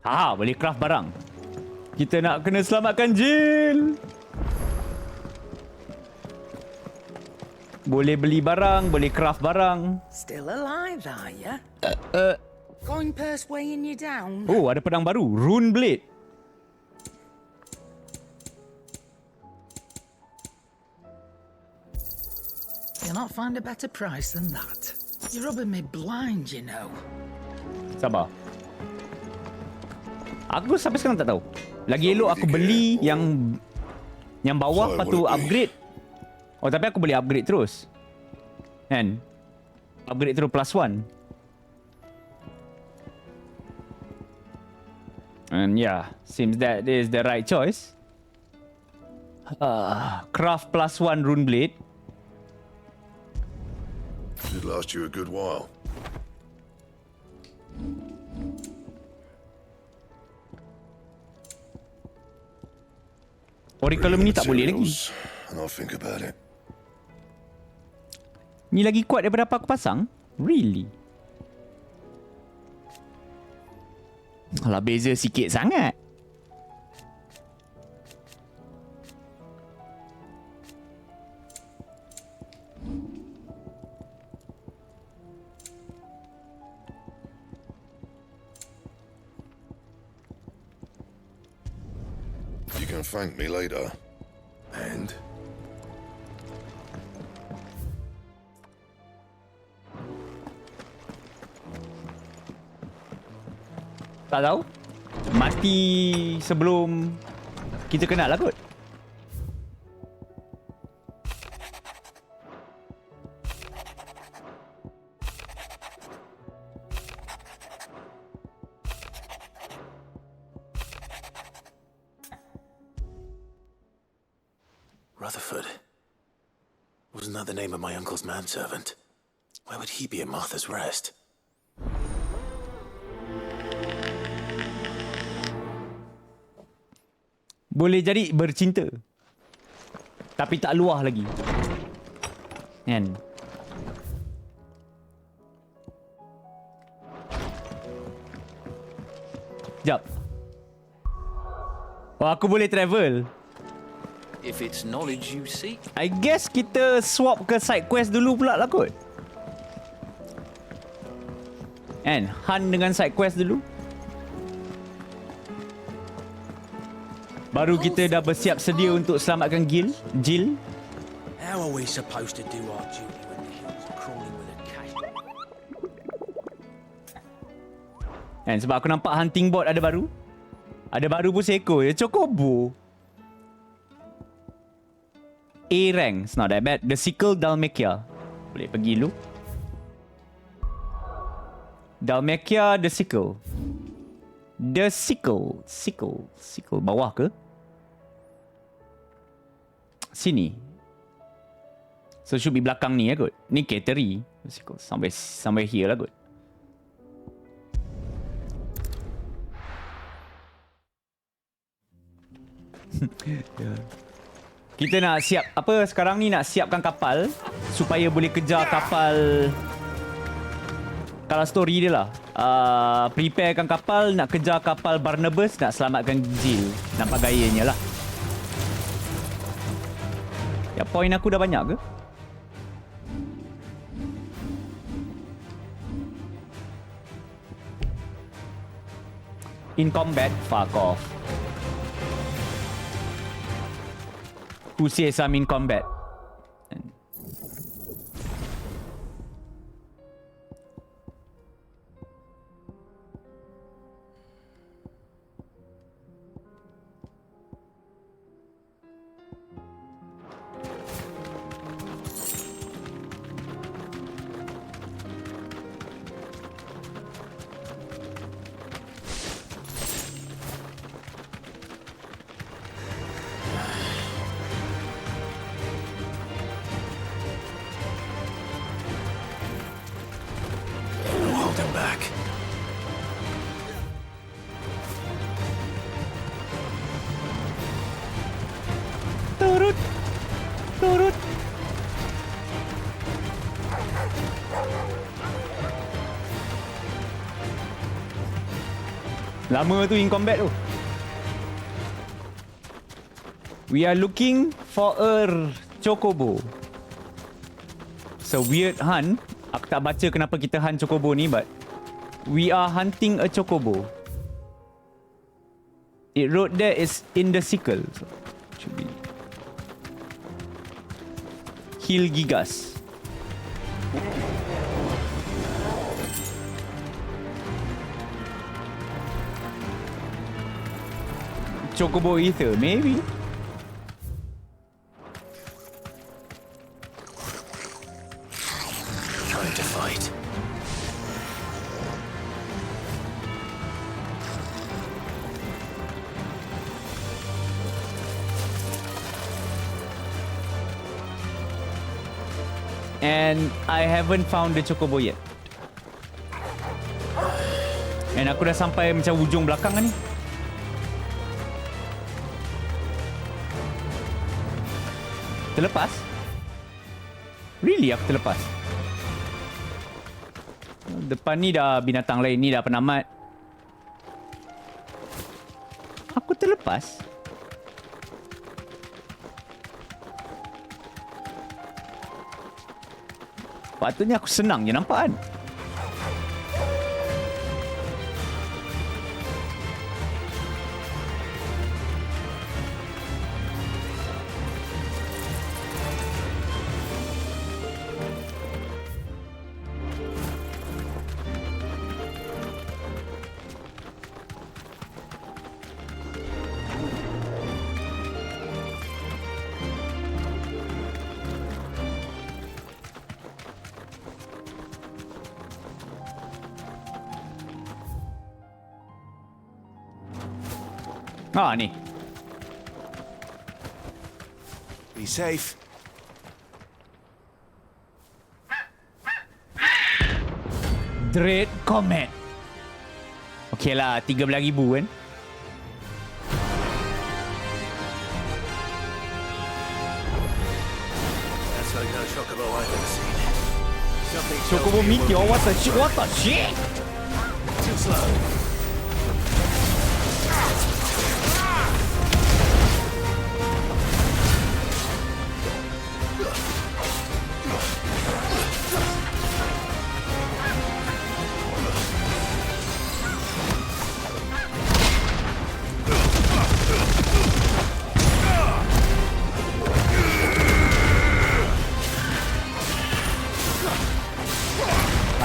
Boleh craft barang. Kita nak kena selamatkan Jill. Boleh beli barang, boleh craft barang. Still alive, are ya? Coin purse weighing you down? Oh, ada pedang baru. Rune Blade. You'll not find a better price than that. You're rubbing me blind, you know. Sabar. Aku sampai sekarang tak tahu. Lagi elok aku beli yang bawah, lepas tu upgrade. Oh, tapi aku boleh upgrade terus. Kan? Upgrade terus +1. And yeah, seems that is the right choice. Craft +1 Rune Blade. Should last you a good while. Oracle ni tak boleh lagi. And I'll think about it. Ni lagi kuat daripada apa aku pasang? Really? Alah, beza sikit sangat. You can thank me later. And? Tak tahu. Mati sebelum kita kenal lah kot. Rutherford. Wasn't that the name of my uncle's manservant? Where would he be at Martha's Rest? Boleh jadi bercinta, tapi tak luah lagi. Kan? Sekejap. Oh, aku boleh travel. If it's knowledge you seek. I guess kita swap ke side quest dulu pula lah kot. Kan? Hunt dengan side quest dulu. Baru kita dah bersiap sedia untuk selamatkan Jill. How are we supposed to do our duty when the hills are crawling with a cat? Kan, sebab aku nampak hunting board ada baru. Ada baru pun seekor je. Chocobo. A rank. It's not that bad. The Sickle Dalmacia. Boleh pergi dulu. Dalmacia The Sickle. The Sickle. Sickle. Bawah ke? Sini. So should be belakang ni ya kot. Ni Kateri. Sickle. Sampai here lah kot. Yeah. Kita nak siap apa sekarang ni, nak siapkan kapal supaya boleh kejar kapal. Kalau story dia lah, preparekan kapal, nak kejar kapal Barnabas, nak selamatkan Jill. Nampak gayanya lah. Ya, point aku dah banyak ke? In combat, fuck off. Who says I'm in combat? Turut. Lama tu in combat tu. We are looking for a chocobo. It's a weird hunt. Aku tak baca kenapa kita hunt chocobo ni, but we are hunting a chocobo. It wrote there is in the sickle. So, should be Hill Gigas. Chocobo Ether, maybe. Trying to fight. And I haven't found the chocobo yet. And aku dah sampai macam ujung belakang ni. Terlepas? Really aku terlepas? Depan ni dah binatang lain ni dah penamat. Aku terlepas? Patutnya aku senang je nampak kan? Ah, ni. Be safe. Dread Comet. Okey lah, 13,000 kan? That's like no chocobo I've ever seen. Something tells Chocobo me Meteor, we'll what the shit? What the shit? be too slow.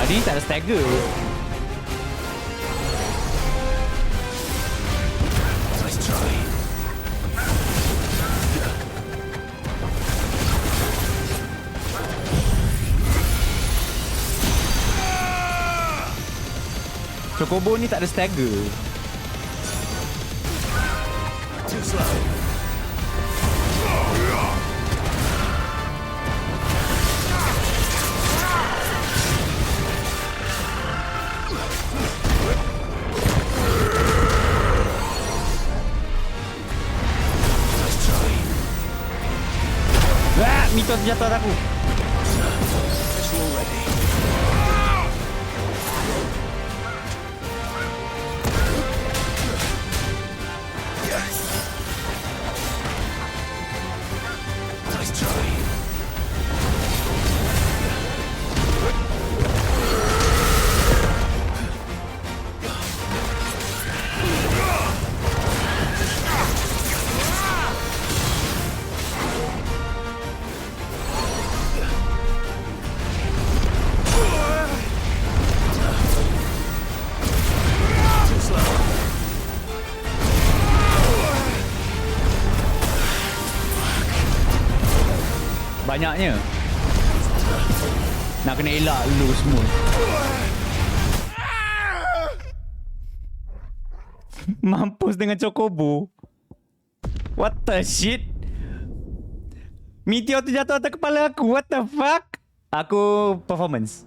Ni tak ada stagger. Nice try. Chocobo ni tak ada stagger. Too slow. Mito terjatuh atas aku. Visual ready. Nice try. Banyaknya. Nak kena elak dulu semua. Mampus dengan Chocobo. What the shit? Meteor tu jatuh atas kepala aku. What the fuck? Aku performance.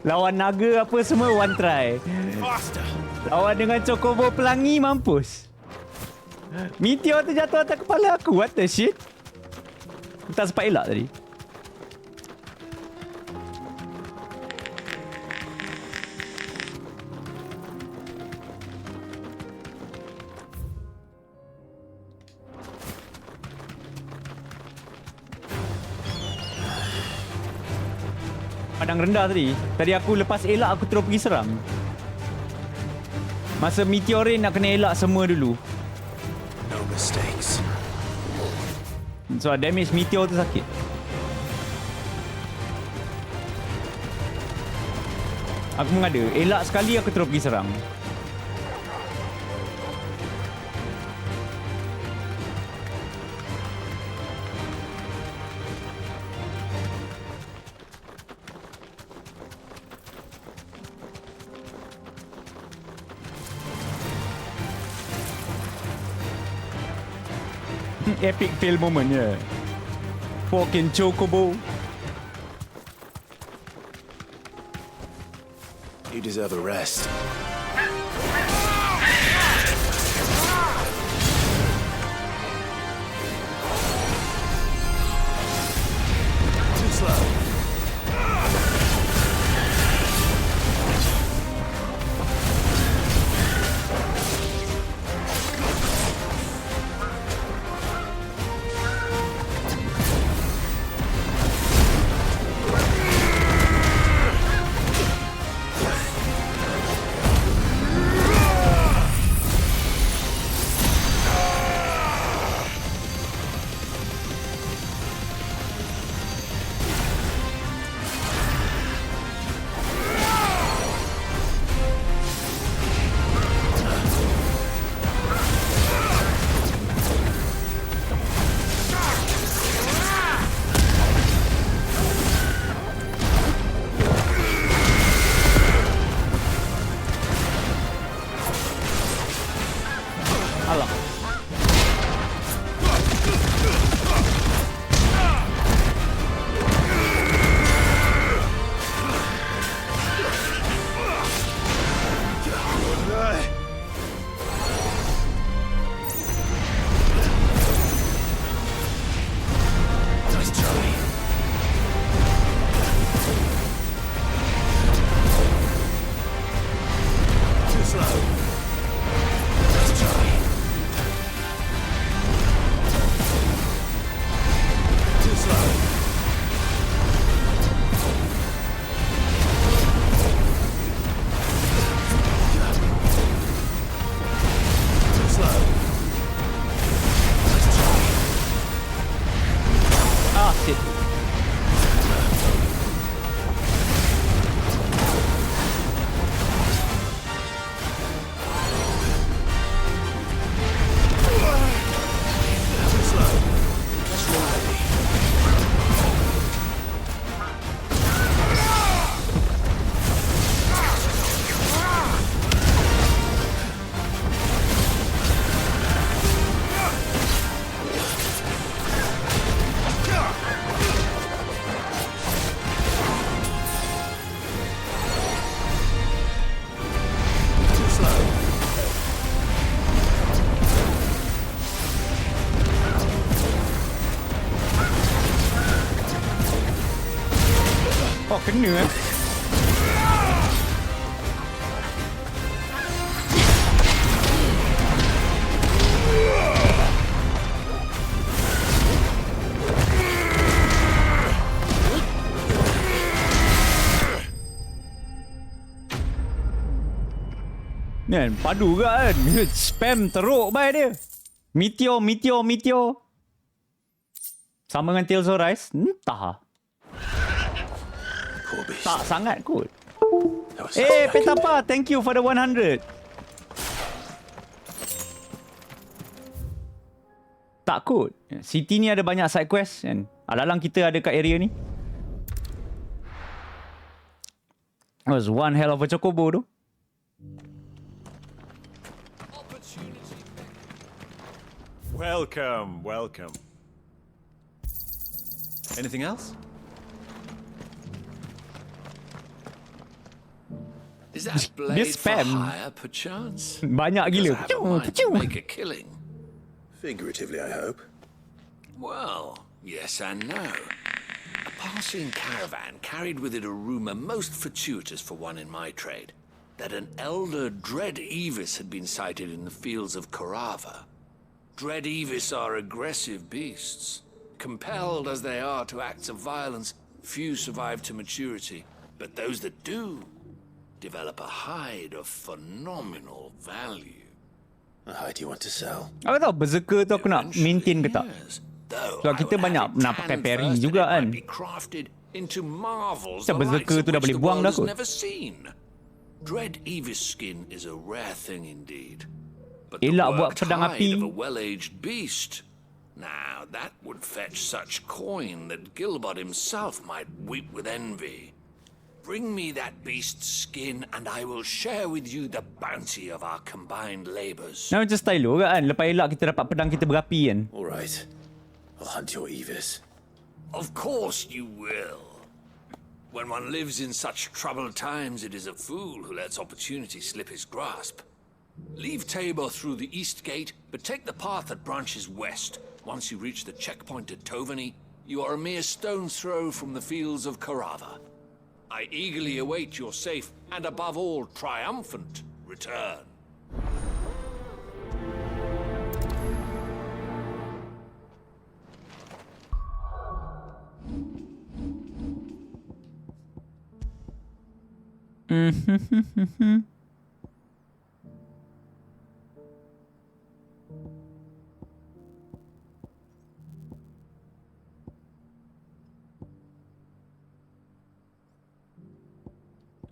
Lawan naga apa semua one try. Faster. Lawan dengan Chocobo pelangi mampus. Meteor tu jatuh atas kepala aku. What the shit? Aku tak sempat elak tadi. Padang rendah tadi. Tadi aku lepas elak aku terus pergi serang. Masa meteorin nak kena elak semua dulu. No mistakes. So damage meteor tu sakit. Aku mengada. Elak sekali aku terus pergi serang. Epic fail moment, yeah. Fucking chocobo. You deserve a rest. Too slow. Alah. Nice try. Too slow. Nice try. Too slow. Too slow. Nice try. Ah, shit. Too slow. That's ready. Too slow. Oh, kena eh. Kan, padu ke kan? Spam teruk baik dia. Meteor, meteor, meteor. Sama dengan Tales of Rise? Entah. Poor beast. Tak sangat kot. That was Eh, suspect. Petapa, thank you for the 100. Tak kot. City ni ada banyak side quest kan. Alang-alang kita ada kat area ni. That was one hell of a chocobo tu. Welcome, welcome. Anything else? Is that blade This for spam. hire, perchance? Banyak gila. Does it have a mind to make a killing? Figuratively, I hope. Well, yes and no. A passing caravan carried with it a rumor most fortuitous for one in my trade, that an elder Dread Evis had been sighted in the fields of Korava. Dread Evis are aggressive beasts, compelled as they are to acts of violence Few survive to maturity, but those that do develop a hide of phenomenal value. A hide you want to sell? Aku tahu berserker tu aku nak maintain ke tak. Yes. Though Sebab I kita would banyak have it nak pakai tanned parry first, juga and it kan. might be crafted into marvels Macam the likes berserker of tu dah which boleh the buang world dah has kot. never seen. Dread Evis skin is a rare thing indeed. But Elak the buat worked pedang hide api. of a well-aged beast. Now that would fetch such coin that Gilbert himself might weep with envy. Bring me that beast's skin, and I will share with you the bounty of our combined labors. Nah, macam style tu kan. Lepas elak kita dapat pedang kita berapi kan. All right. I'll hunt your Evis. Of course you will. When one lives in such troubled times, it is a fool who lets opportunity slip his grasp. Leave Tabor through the east gate, but take the path that branches west. Once you reach the checkpoint at Tovany, you are a mere stone's throw from the fields of Carava. I eagerly await your safe, and above all, triumphant return.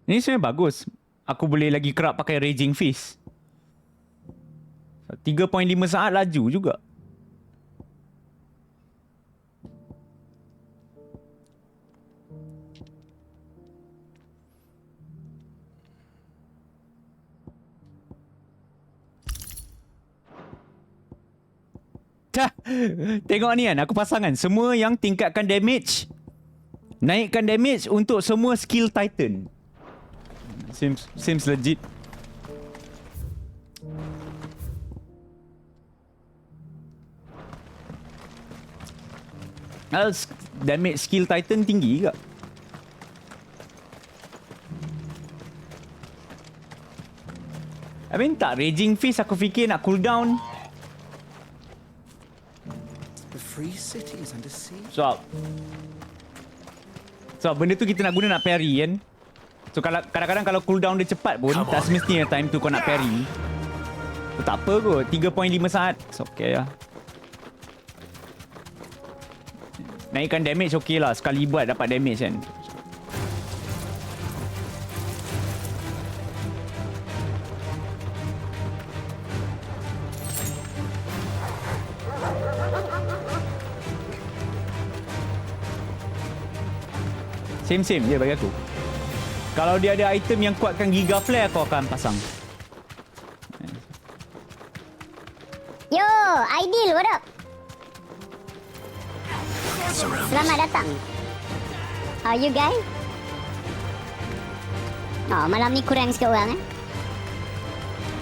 Ni sebenarnya bagus. Aku boleh lagi kerap pakai Raging Fist. 3.5 saat laju juga. Dah. Tengok ni kan, aku pasang kan. Semua yang tingkatkan damage, naikkan damage untuk semua skill Titan. Seems legit. Damage skill Titan tinggi juga. I mean tak, Raging Fist aku fikir nak cooldown. The free city is under siege. So benda tu kita nak guna nak parry kan. So kalau kadang-kadang kalau cooldown dia cepat pun, tak semestinya time tu kau nak parry. So, tak apa kot, 3.5 saat. So okay lah. Naikkan damage okay lah, sekali buat dapat damage kan. Same je bagi aku. Kalau dia ada item yang kuatkan Giga Flare, aku akan pasang. Yo, Aidil, what up? Selamat datang. How are you guys? Oh, malam ni kurang sikit orang eh.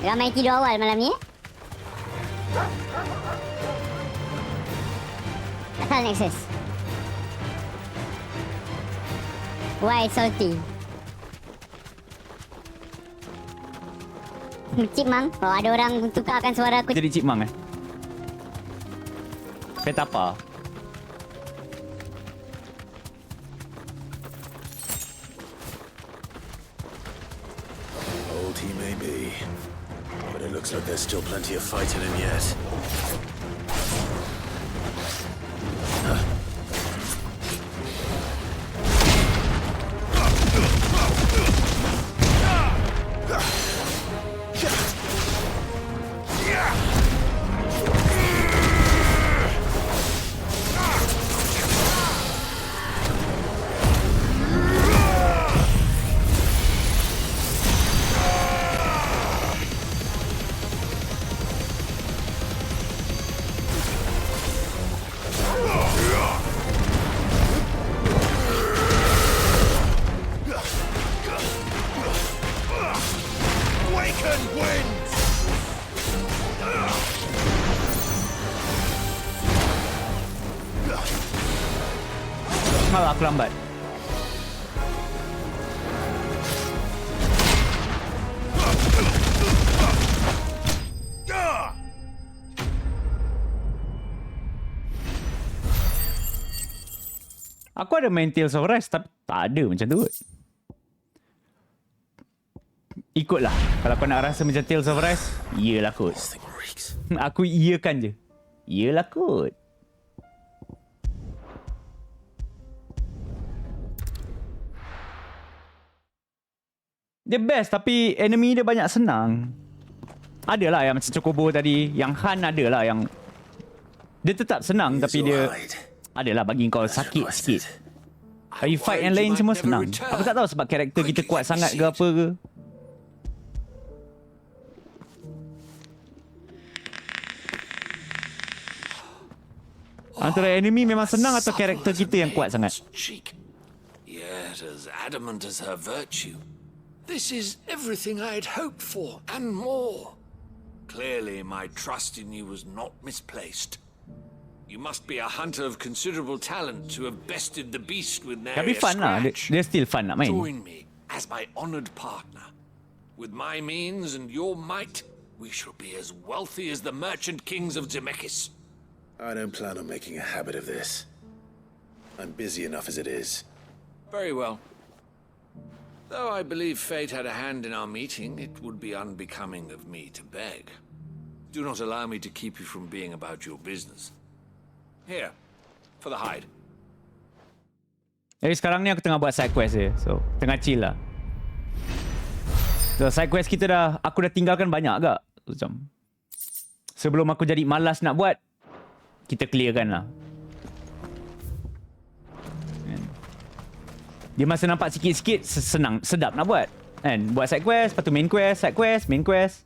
Ramai tidur awal malam ni eh. Asal Nexus. Why salty? Cik Mang, oh ada orang tukarkan suara aku. Jadi Cik Mang Petapa. Old he may be, but it looks like there's still plenty of fight in him yet. Malah aku lambat. Aku ada main Tales of Rise tapi tak ada macam tu kot. Ikutlah. Kalau kau nak rasa macam Tales of Rise, iyalah kot. This thing reeks. Aku iyakan je. Iyalah kot. Dia best tapi enemy dia banyak senang. Adalah yang macam Chocobo tadi. Yang Han adalah yang dia tetap senang tapi dia adalah bagi kau sakit sikit. Tapi fight yang lain semua senang. Aku tak tahu sebab karakter kita kuat sangat ke apa ke. Antara enemy memang senang atau karakter kita yang kuat sangat. Cheek. Yet as adamant as her virtue. This is everything I'd hoped for, and more. Clearly, my trust in you was not misplaced. You must be a hunter of considerable talent to have bested the beast with nary Tapi a fun lah. scratch. Dia still fun nak main. Join me as my honored partner. With my means and your might, we shall be as wealthy as the merchant kings of Zemeckis. I don't plan on making a habit of this. I'm busy enough as it is. Very well. Though I believe fate had a hand in our meeting, it would be unbecoming of me to beg. Do not allow me to keep you from being about your business. Here, for the hide. Jadi sekarang ni aku tengah buat side quest je. So, tengah chill lah. So, side quest kita aku dah tinggalkan banyak agak. Macam sebelum aku jadi malas nak buat, kita clearkan lah. Dia masa nampak sikit-sikit senang, sedap nak buat. Kan? Buat side quest, lepas tu main quest, side quest, main quest.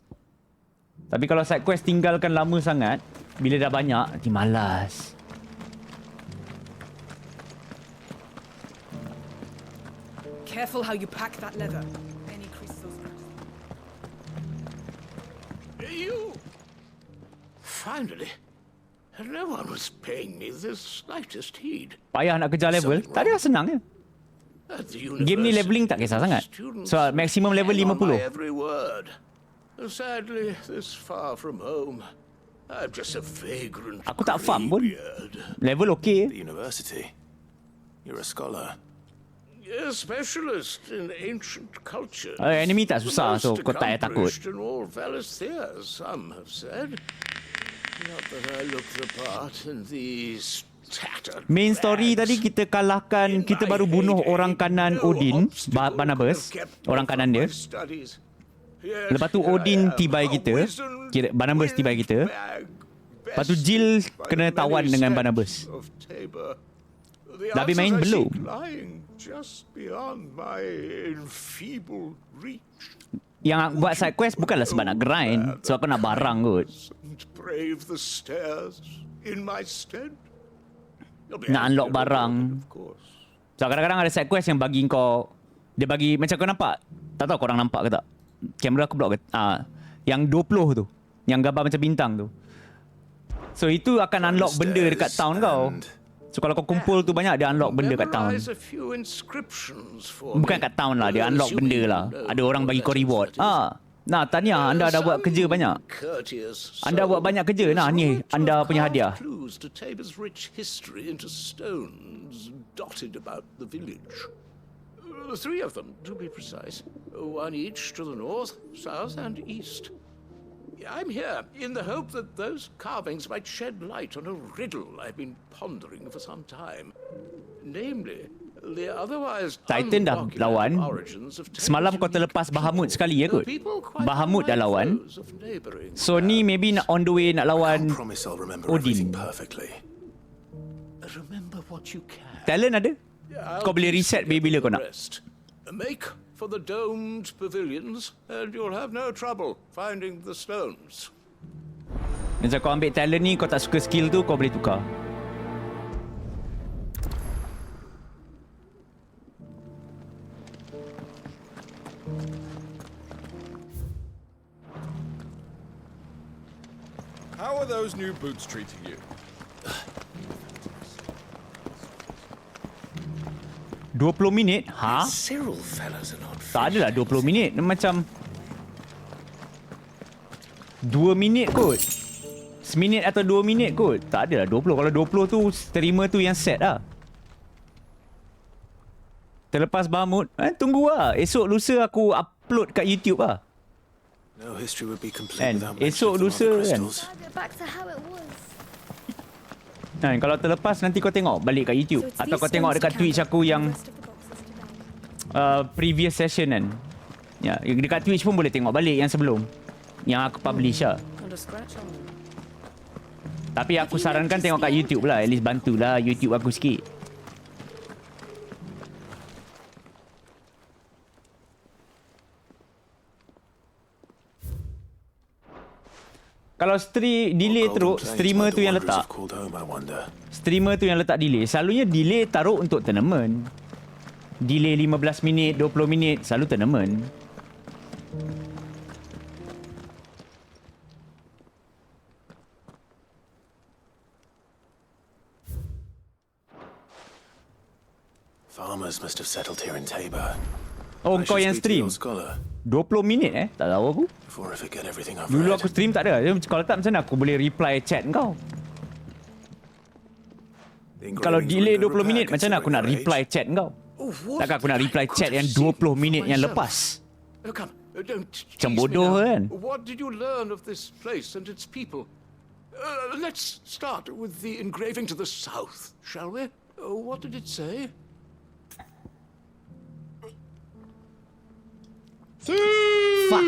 Tapi kalau side quest tinggalkan lama sangat, bila dah banyak, nanti malas. Careful how you pack that leather. Any creases or scratches. You! Finally. No one was paying me the slightest heed. Payah nak kejar level, tak ada, senang je. At the Game ni leveling tak kisah sangat. So maximum level hang on my 50. every word. Sadly, this far from home, I'm just a vagrant. Aku tak farm pun. greybeard. Level okey. The university. You're a scholar. A specialist in ancient culture. Enemy tak susah, so kau tak payah takut. In all Valisthea, some have said. Not that I look the part in these tattered Main story rags. tadi kita kalahkan, kita baru bunuh orang kanan Odin, Barnabas, orang kanan dia. Lepas tu Odin tibai kita, Barnabas tibai kita. Lepas tu Jill kena tawan dengan Barnabas. Dah habis main belum? Yang buat side quest bukanlah sebab nak grind, sebab kau nak barang kot. Nak unlock barang. So kadang-kadang ada side quest yang bagi kau, dia bagi macam kau nampak. Tak tahu korang nampak ke tak? Kamera aku block ke? Yang 20 tu, yang gambar macam bintang tu. So itu akan unlock benda dekat town kau. So kalau kau kumpul tu banyak, dia unlock benda kat town. Bukan kat town lah, dia unlock benda lah. Ada orang bagi kau reward. Nah, tahniah, anda dah buat kerja banyak. Anda buat banyak kerja. Nah, ni anda punya hadiah. Three of them, to be precise. One each to the north, south, and east. I'm here in the hope that those carvings might shed light on a riddle I've been pondering for some time. Namely, the otherwise Titan dah lawan. Semalam kau terlepas Bahamut sekali ya kot? Bahamut dah lawan. So ni maybe nak on the way nak lawan Odin. Talent ada. Kau boleh reset bila kau nak. Make for the domed pavilions, and you'll have no trouble finding the stones. Macam kau ambil talent ni, kau tak suka skill tu, kau boleh tukar. How are those new boots treating you? 20 minit? Ha? Cyril fellas are not Tak adalah 20 minit. Macam 2 minit kot. Seminit atau 2 minit kot. Tak adalah 20. Kalau 20 tu, terima tu yang set lah. Terlepas Bahmut, tunggu lah. Esok lusa aku upload kat YouTube lah. No history would be complete Kan? without mention Esok of the lusa mother kan. crystals. Back to how it was. Kan, kalau terlepas nanti kau tengok balik kat YouTube. So it's Atau these kau tengok stones dekat to Twitch counter aku the yang rest of the boxes today. previous session kan. Ya, dekat Twitch pun boleh tengok balik yang sebelum. Yang aku publish lah. And a scratch on them. Tapi aku sarankan tengok kat YouTube lah. At least bantulah YouTube aku sikit. Kalau delay teruk, streamer tu yang letak. Streamer tu yang letak delay. Selalunya delay taruh untuk tournament. Delay 15 minit, 20 minit, selalu tournament. Farmers must have settled here in Tabor. Oh, I kau should yang speak to stream. your scholar 20 minit Tak tahu aku. before I forget everything I've Dulu read. aku stream tak ada. Kalau tak macam mana aku boleh reply chat kau? The Kalau engravings delay were in good 20 minit, repair macam mana aku nak considering reply their age. chat kau? What Takkan aku nak I reply could chat have yang seen 20 for minit yang myself. lepas. Oh, come, don't Macam tease me bodoh now. kan? What did you learn of this place and its people? Let's start with the engraving to the south, shall we? What did it say? Fuck.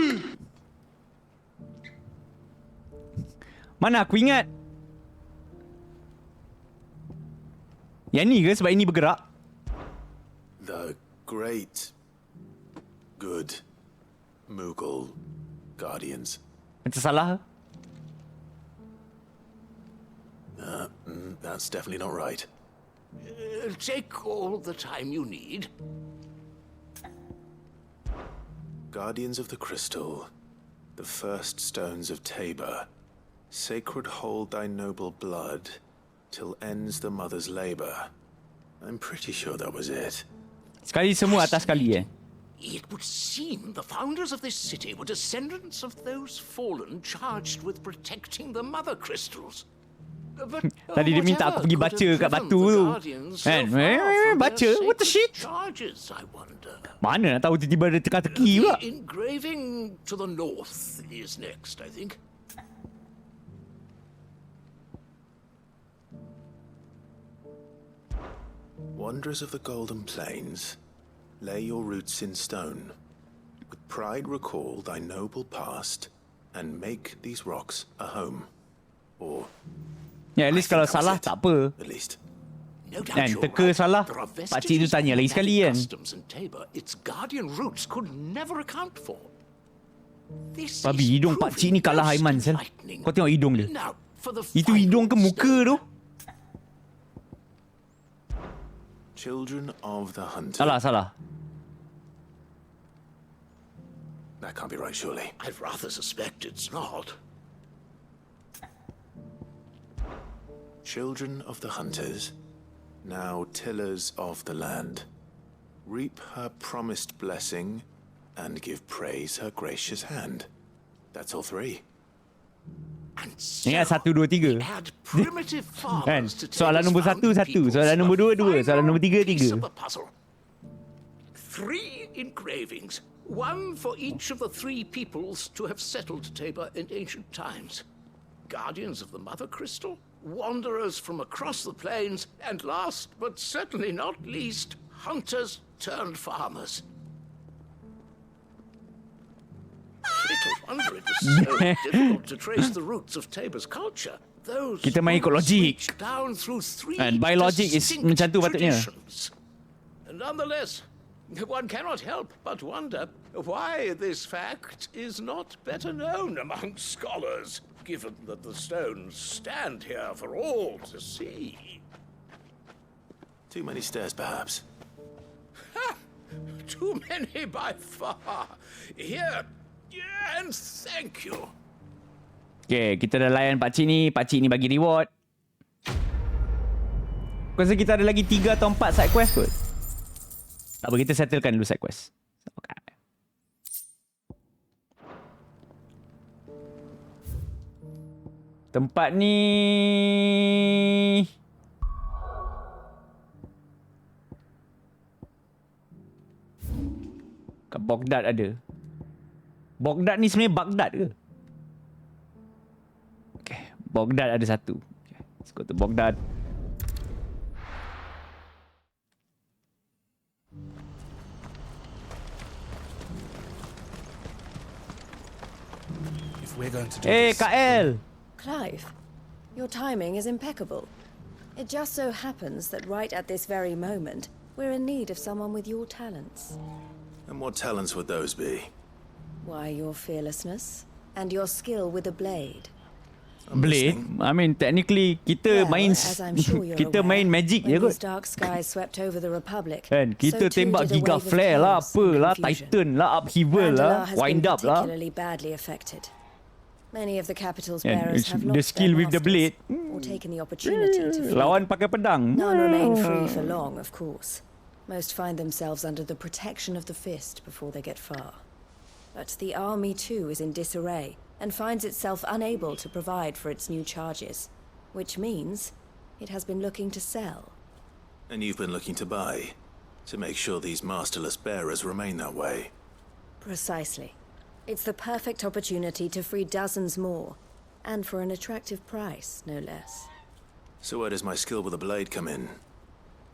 Mana aku ingat? Yang ni ke sebab ini bergerak? The great, good Mughal guardians. Macam salah ke? That's definitely not right. Take all the time you need. Guardians of the crystal, the first stones of Tabor, sacred hold thy noble blood, till ends the mother's labor. I'm pretty sure that was it. Sekali semua atas sekali It would seem the founders of this city were descendants of those fallen charged with protecting the mother crystals. But, Tadi dia minta aku pergi whatever baca could kat have batu driven tu. the Guardians so Kan? far from Baca? their What the sacred shit? Charges, I wonder. Mana nak tahu tiba-tiba ada teka-teki pula? The engraving to the north is next, I think. Wanderers of the Golden Plains, lay your roots in stone. With pride recall thy noble past, and make these rocks a home. Or, Ya, at least I kalau think that was salah it. tak apa. At least. No doubt Kan, you're teka right. salah, There are pakcik tu vestiges tanya of lagi sekali nomadic kan. customs in Tabor its guardian roots could never account for. This Babi, is hidung pakcik ni proving kalah most Aiman sel. enlightening. Kau tengok hidung dia. Now, for the Itu final hidung ke muka stone. tu? Children of the Hunter. Salah. That can't be right, surely. I rather suspect it's not. Children of the Hunters, now tillers of the land, reap her promised blessing and give praise her gracious hand. That's all three. And so, Ingat 1, 2, 3. we had primitive Kan? farmers to Soalan Tabor's nombor 1, founding 1. peoples, Soalan nombor 2, the 2. Soalan final nombor 3, piece 3. of the puzzle. 3 engravings, one for each of the 3 peoples to have settled Tabor in ancient times. Guardians of the Mother Crystal, wanderers from across the plains, and last but certainly not least, hunters turned farmers. Little wonder it was so difficult to trace the roots of Tabor's culture. Those Kita main ikut roots logik. reach down through 3 And by logic is distinct macam tu patutnya. traditions. Nonetheless, one cannot help but wonder why this fact is not better known among scholars, given that the stones stand here for all to see. Too many stairs, perhaps. Too many by far. Here, and thank you. Okay, kita dah layan pakcik ni. Pakcik ni bagi reward. Aku rasa kita ada lagi 3 atau 4 side quest kot. Tak apa, kita settlekan dulu side quest. Okay. Tempat ni... Baghdad ada. Baghdad ni sebenarnya Baghdad ke? Okay. Baghdad ada satu. Okay. Let's go to Baghdad. If we're going to do Eh, this, Kak El. Clive, your timing is impeccable. It just so happens that right at this very moment, we're in need of someone with your talents. And what talents would those be? Why, your fearlessness and your skill with the blade. Blade? I mean, technically, kita Well, main as I'm sure you're kita aware, main magic je when kot. these dark skies swept over the Republic, Kan, kita so too tembak did a giga wave of flare lah, chaos apa and lah, confusion. Titan lah, upheaval lah, Mandalore has wind been up lah. particularly badly affected. Many of the capital's And bearers have the lost skill their with the masters, blade. or taken the opportunity to flee. Lawan pakai pedang. None remain free for long, of course. Most find themselves under the protection of the fist before they get far. But the army too is in disarray and finds itself unable to provide for its new charges, which means it has been looking to sell. And you've been looking to buy, to make sure these masterless bearers remain that way. Precisely. It's the perfect opportunity to free dozens more, and for an attractive price, no less. So where does my skill with the blade come in?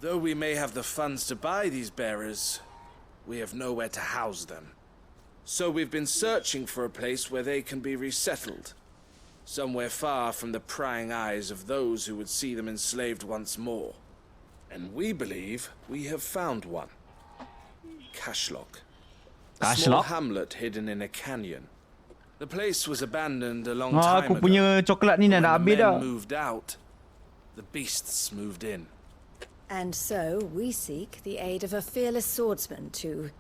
though we may have the funds to buy these bearers, we have nowhere to house them. So we've been searching for a place where they can be resettled. Somewhere far from the prying eyes of those who would see them enslaved once more. And we believe we have found one. Cashlock. A small hamlet hidden in a canyon. The place was abandoned a long time aku ago. punya coklat ni dah nak habis When the dah. men moved out, the beasts moved in. And so we seek the aid of a fearless swordsman to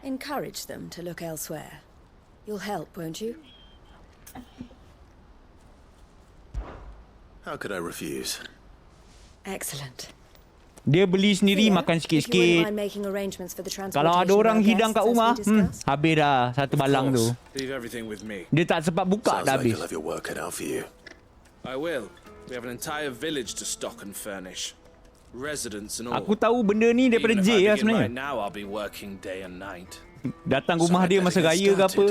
encourage them to look elsewhere. You'll help, won't you? How could I refuse? Excellent. Dia beli sendiri, Theo, makan if you wouldn't sikit-sikit. mind making arrangements for the Kalau transportation ada of orang our hidang kat guests, as we rumah, discussed? habis dah satu balang tu. Leave everything with me. Dia tak sempat buka Sounds dah like habis. you'll have your work cut out for you. I will. We have an entire village to stock and furnish. Residents and all. Aku tahu benda ni daripada Even if J I lah begin sebenarnya. right now, I'll be working day and night. Datang rumah dia masa raya ke apa,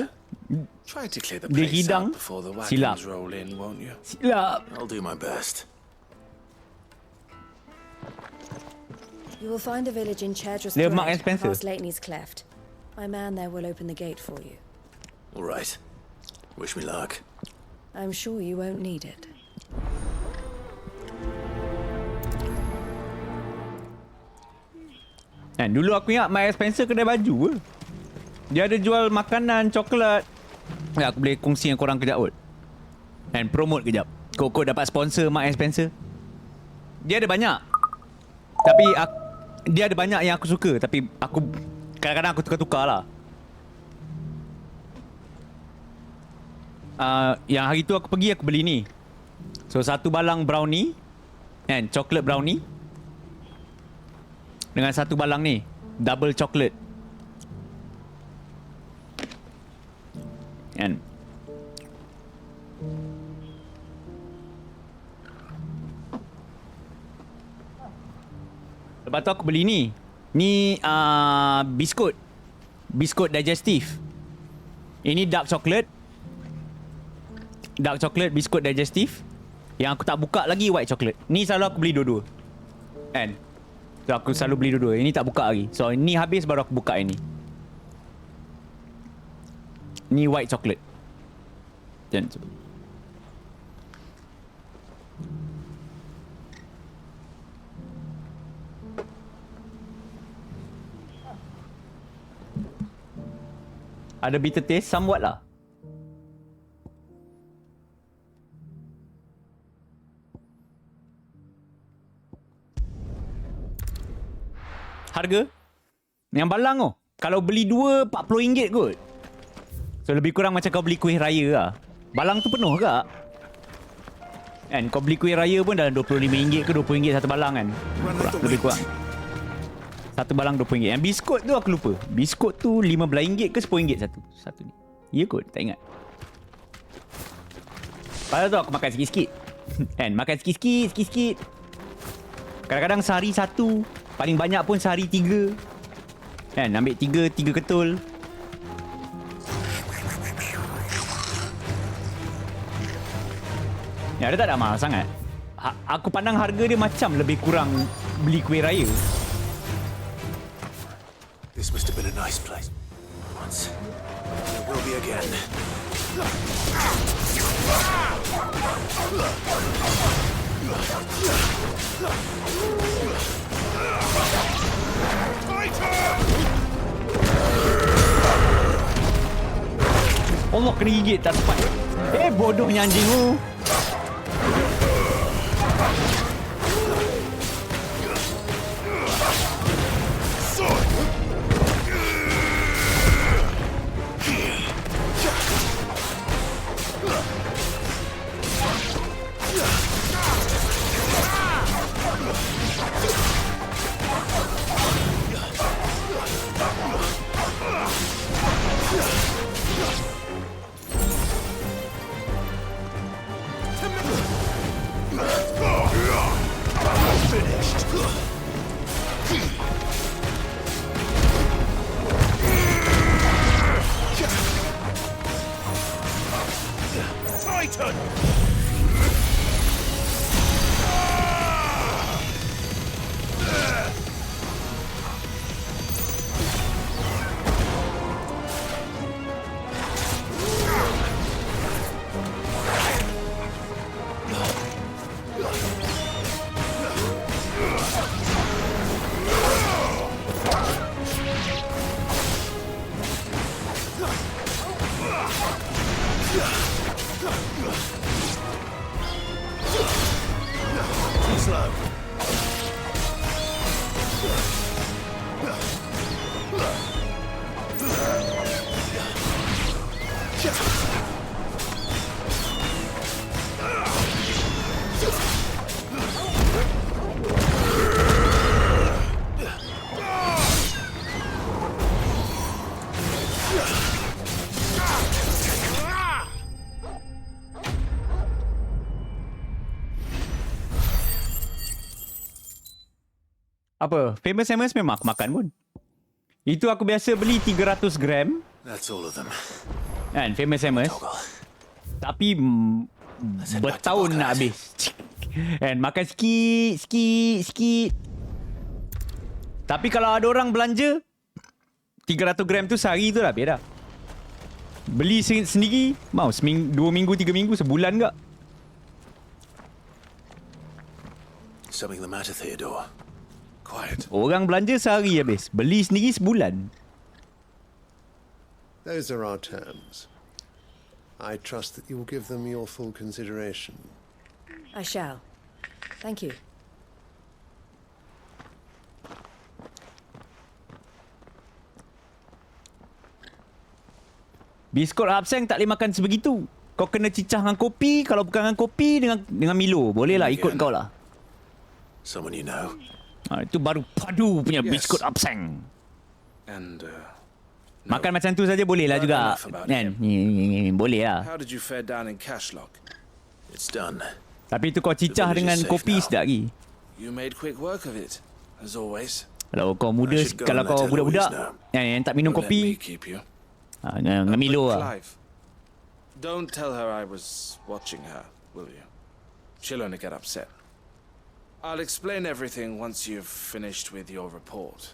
Try to clear the dia place hidang, out before the silap. wagons roll in, won't you? Silap. I'll do my best. You will find a village in Chedras Dia Mark and Spencer. past Lateney's Cleft. My man there will open the gate for you. All right. Wish me luck. I'm sure you won't need it. Kan, dulu aku ingat Mark and Spencer kedai baju ke. Dia ada jual makanan, coklat. Ya, aku boleh kongsi dengan korang kejap kot. And promote kejap. Kok dapat sponsor Mark and Spencer. Dia ada banyak. Tapi dia ada banyak yang aku suka. Tapi aku kadang-kadang aku tukar-tukar lah. Yang hari tu aku pergi, aku beli ni. So satu balang brownie, kan, chocolate brownie. Dengan satu balang ni, double chocolate. Kan. Lepas tu aku beli ni. Ni biskut. Biskut digestif. Ini dark chocolate. Dark chocolate biskut digestif. Yang aku tak buka lagi white chocolate. Ni selalu aku beli dua-dua. Kan? So aku selalu beli dua-dua. Ini tak buka lagi. So ni habis baru aku buka ini. Ni white chocolate. Jangan tu. Ada bitter taste somewhat lah. Harga yang balang tu, kalau beli dua RM40 kot. So lebih kurang macam kau beli kuih raya lah. Balang tu penuh ke? Kan kau beli kuih raya pun dalam RM25 ke RM20 satu balang kan. Lebih kurang. Satu balang RM20. Yang biskut tu aku lupa. Biskut tu RM15 ke RM10 satu. Satu ni. Ya kot, tak ingat. Padahal tu aku makan sikit-sikit. Kan, makan sikit-sikit. Kadang-kadang sehari satu. Paling banyak pun sehari 3. Kan, ambil 3 ketul. Ya, dia tak ada mahal sangat. Aku pandang harga dia macam lebih kurang beli kuih raya. This must have been a nice place once. There will be again. Allah, kena gigit tak sempat. Bodohnya anjing tu. Apa? Famous Amos memang aku makan pun. Itu aku biasa beli 300 gram. That's all of them. Kan, Famous Amos. Tapi bertahun nak habis. Kan, makan sikit. Tapi kalau ada orang belanja 300 gram tu sehari tu dah habis dah. Beli sendiri mau 2 minggu, 3 minggu, sebulan enggak? Something the matter, Theodore? Quiet. Orang belanja sehari habis. Beli sendiri sebulan. Those are our terms. I trust that you will give them your full consideration. I shall. Thank you. Biskut abseng tak boleh makan sebegitu. Kau kena cicah dengan kopi. Kalau bukan dengan kopi, dengan Milo. Boleh lah, ikut kau lah. Someone you know? Itu baru padu punya biskut abseng. And, makan macam tu saja boleh lah juga. Kan? Boleh lah. How did you fare down in Cashlock? It's done. Tapi tu kau cicah dengan kopi sedap lagi. You made quick work of it, as always. Kalau kau muda, kalau kau budak-budak yang tak minum kopi, dengan Milo lah. Clive, don't tell her I was watching her, will you? She'll only get upset. I'll explain everything once you've finished with your report.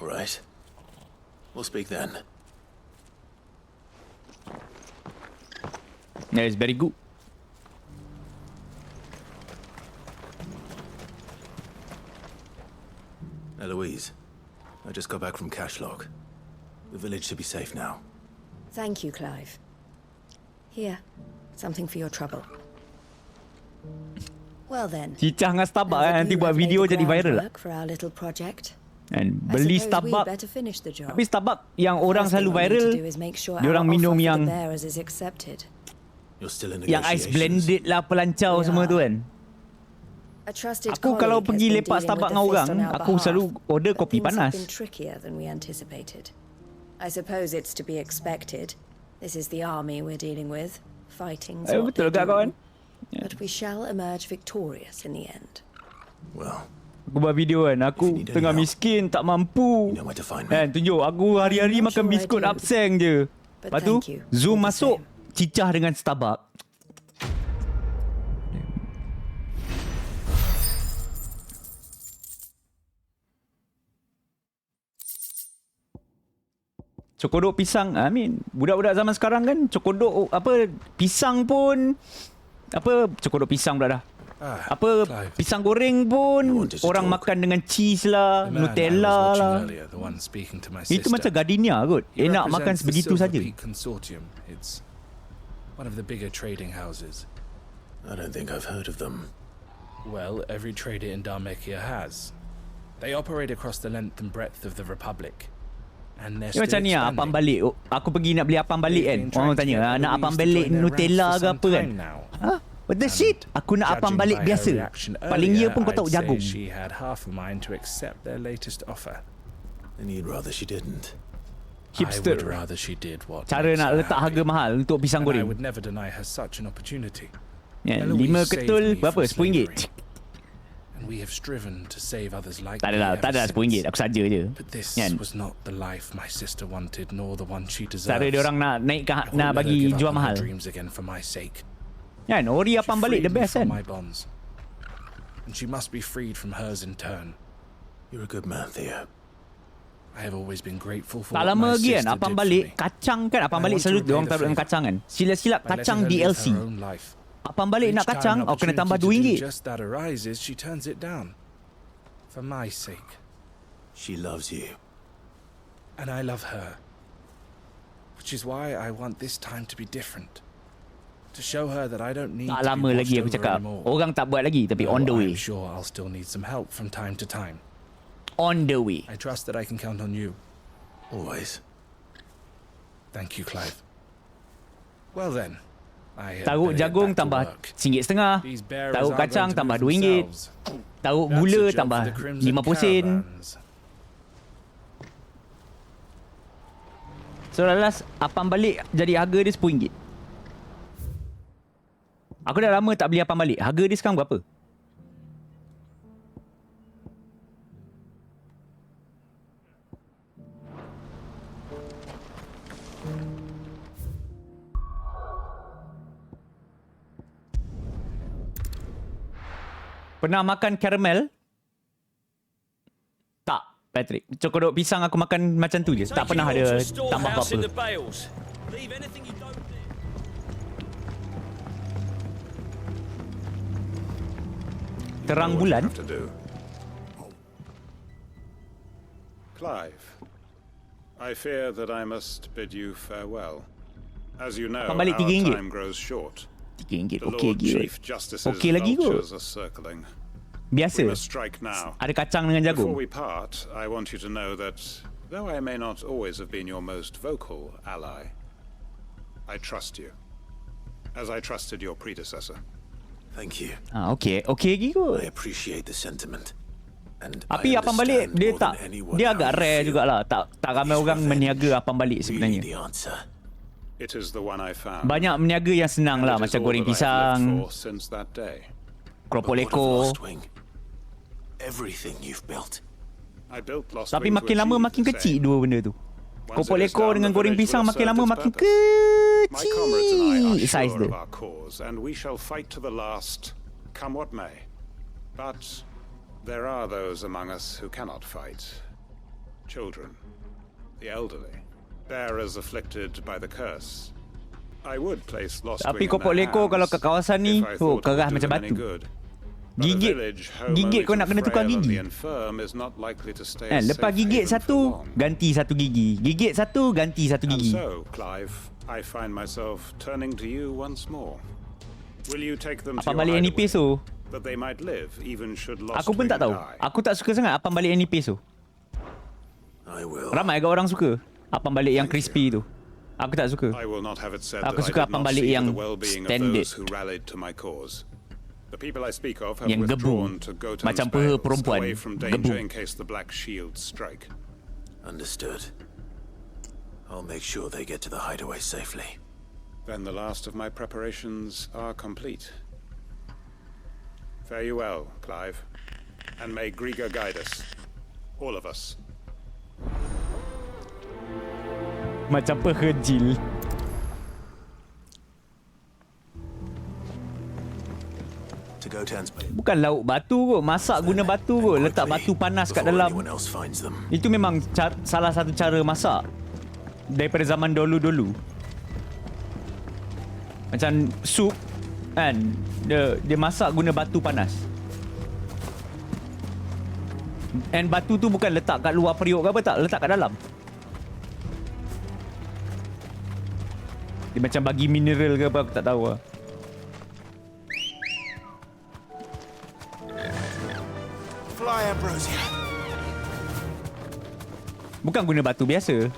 All right. We'll speak then. Yeah, it's very good. Eloise, I just got back from Cashlock. The village should be safe now. Thank you, Clive. Here, something for your trouble. Well then. Cicah dengan Starbucks nanti buat video jadi viral lah. And beli Starbucks. Tapi Starbucks yang orang selalu viral, diorang minum yang ice blended lah, pelancau semua tu kan. Aku kalau pergi lepak Starbucks dengan orang, aku selalu order kopi panas. I suppose it's to be expected. This is the army we're dealing with. Fighting's what betul they tak kawan? But we shall emerge victorious in the end. Well, aku buat video kan, aku tengah miskin, tak mampu. Kan, tunjuk aku hari-hari makan biskut abseng je. Lepas tu, zoom masuk, cicah dengan Starbucks. Cokodok pisang, I mean, budak-budak zaman sekarang kan cokodok apa pisang pun apa cokodok pisang pula dah. Apa pisang goreng pun orang makan dengan cheese lah, Nutella lah. Itu macam gardenia kot. Enak makan sebegitu saja. It's one of the bigger trading houses. I don't think I've heard of them. Well, every trader in Dharmekia has. They operate across the length and breadth of the Republic. And they're still Macam ni expanding. apam balik. Aku pergi nak beli apam balik kan. Orang tanya, nak apam balik Nutella ke apa kan? Ha? What the shit? Aku nak apam balik biasa. Paling ya pun kau tahu jagung. She had half a mind to accept their latest offer. And you'd rather she didn't. Hipster. I would rather she did what Cara makes nak her letak happy. harga mahal untuk pisang And I goreng. would never deny her such an opportunity. Ya, Eloise 5 saved ketul me berapa? from RM10. slavery. And we have striven to save others like Tak me adalah, ever tak adalah since. RM10. Aku saja je. But this Kan? was not the life my sister wanted, nor the one she deserves. Cara dia orang nak naikkan, I won't nak let her bagi give up jual on her mahal. dreams again for my sake. Kan, ori apam She balik the freed me best from kan. my bonds. And she must be freed from hers in turn. You're a good man, Theo. I have always been grateful for Tak what lama my lagi kan sister apam did balik for me. kacang kan, apam I balik want to selalu repay dia orang the taruh dengan favour kacang kan. Silap-silap by letting kacang her live DLC. her own life. Apam balik Each nak time kacang, an oh kena tambah opportunity to do RM2. Just that arises, she turns it down. For my sake. She loves you. And I love her. Which is why I want this time to be different. To show her that I don't need Tak to lama be lagi watched aku over cakap. anymore. Orang tak buat lagi tapi on the Though way. I'm sure I'll still need some help from time to time. On the way. I trust that I can count on you. Always. Thank you, Clive. Well then, I had Taruh better get jagung back to tambah work. RM1.50. These bearers Taruh aren't kacang going to tambah move RM2. themselves. Taruh That's gula a job tambah for the Crimson RM50 sen. Caravans. So last apam balik jadi harga dia RM10. Aku dah lama tak beli apam balik. Harga dia sekarang berapa? Pernah makan caramel? Tak, Patrick. Cokodok pisang aku makan macam tu je. Tak pernah ada tambah apa-apa. Terang bulan. Have to do. Clive, I fear that I must bid you farewell. As you know, our Pembalik RM3. time grows short. RM3 The okey Lord lagi kot. Chief Justice's Okey lagi kot. vultures are circling. Biasa. We must strike now. Ada kacang dengan Before jagung. we part, I want you to know that though I may not always have been your most vocal ally, I trust you, as I trusted your predecessor. Thank you. Ah, okey. Okey lagi kot. I appreciate the sentiment. And Tapi I apam balik understand dia more tak, than anyone dia how agak you rare feel. jugalah. Tak ramai His orang revenge meniaga apam balik really sebenarnya. the answer. It is the one I found. Banyak meniaga yang senang And lah, it is macam all goreng that I have pisang, lived for since that day. keropok But what of leko. Lost Wing? Everything you've built. I built Lost Tapi Wing to makin lama achieve makin the kecil same. dua benda tu. Once Keropok it is leko done, dengan the goreng village pisang will makin serve lama its makin purpose. My comrades and I are kecil size sure dia. of our cause, and we shall fight to the last, come what may. But there are those among us who cannot fight. Children, the elderly, bearers afflicted by the curse. I would place Lost Tapi Wing in keropok their leko kalau hands kat kawasan ni, if I oh thought it would kerah do macam them any batu. good. But a Gigit, village home gigit only kau to nak the kena tukar frail and gigi. the infirm is not likely to stay a Lepas safe gigit haven for satu, long. ganti satu gigi. Gigit satu, ganti satu And gigi. so, Clive, I find myself turning to you once more. Will you take them to Apam your balik yang hideaway, nipis tu, that they might live even should Lost aku pun Wing tak tahu. die? Aku tak suka sangat apam balik yang nipis tu. I will. Ramai agak orang suka apam balik yang crispy tu. Aku tak suka. I will not have it said Aku that I suka did apam not balik see to yang the well-being of standard. those who rallied to my cause. The people I speak of have Yang withdrawn gebu. to Goten's Macam peha Vales, perempuan. away from danger Gebu. in case the Black Shields strike. Understood. I'll make sure they get to the hideaway safely. Then the last of my preparations are complete. Fare you well, Clive. And may Griga guide us. All of us. Macam pehejil. To Goten's Vales. Bukan lauk batu kot. Masak guna batu kot. Letak batu panas kat Before dalam. anyone else finds them. Itu memang salah satu cara masak. daripada zaman dulu-dulu. Macam sup kan, dia masak guna batu panas. And batu tu bukan letak kat luar periuk ke apa, tak, letak kat dalam. Dia macam bagi mineral ke apa, aku tak tahu lah. Fly, Ambrosia. Bukan guna batu biasa.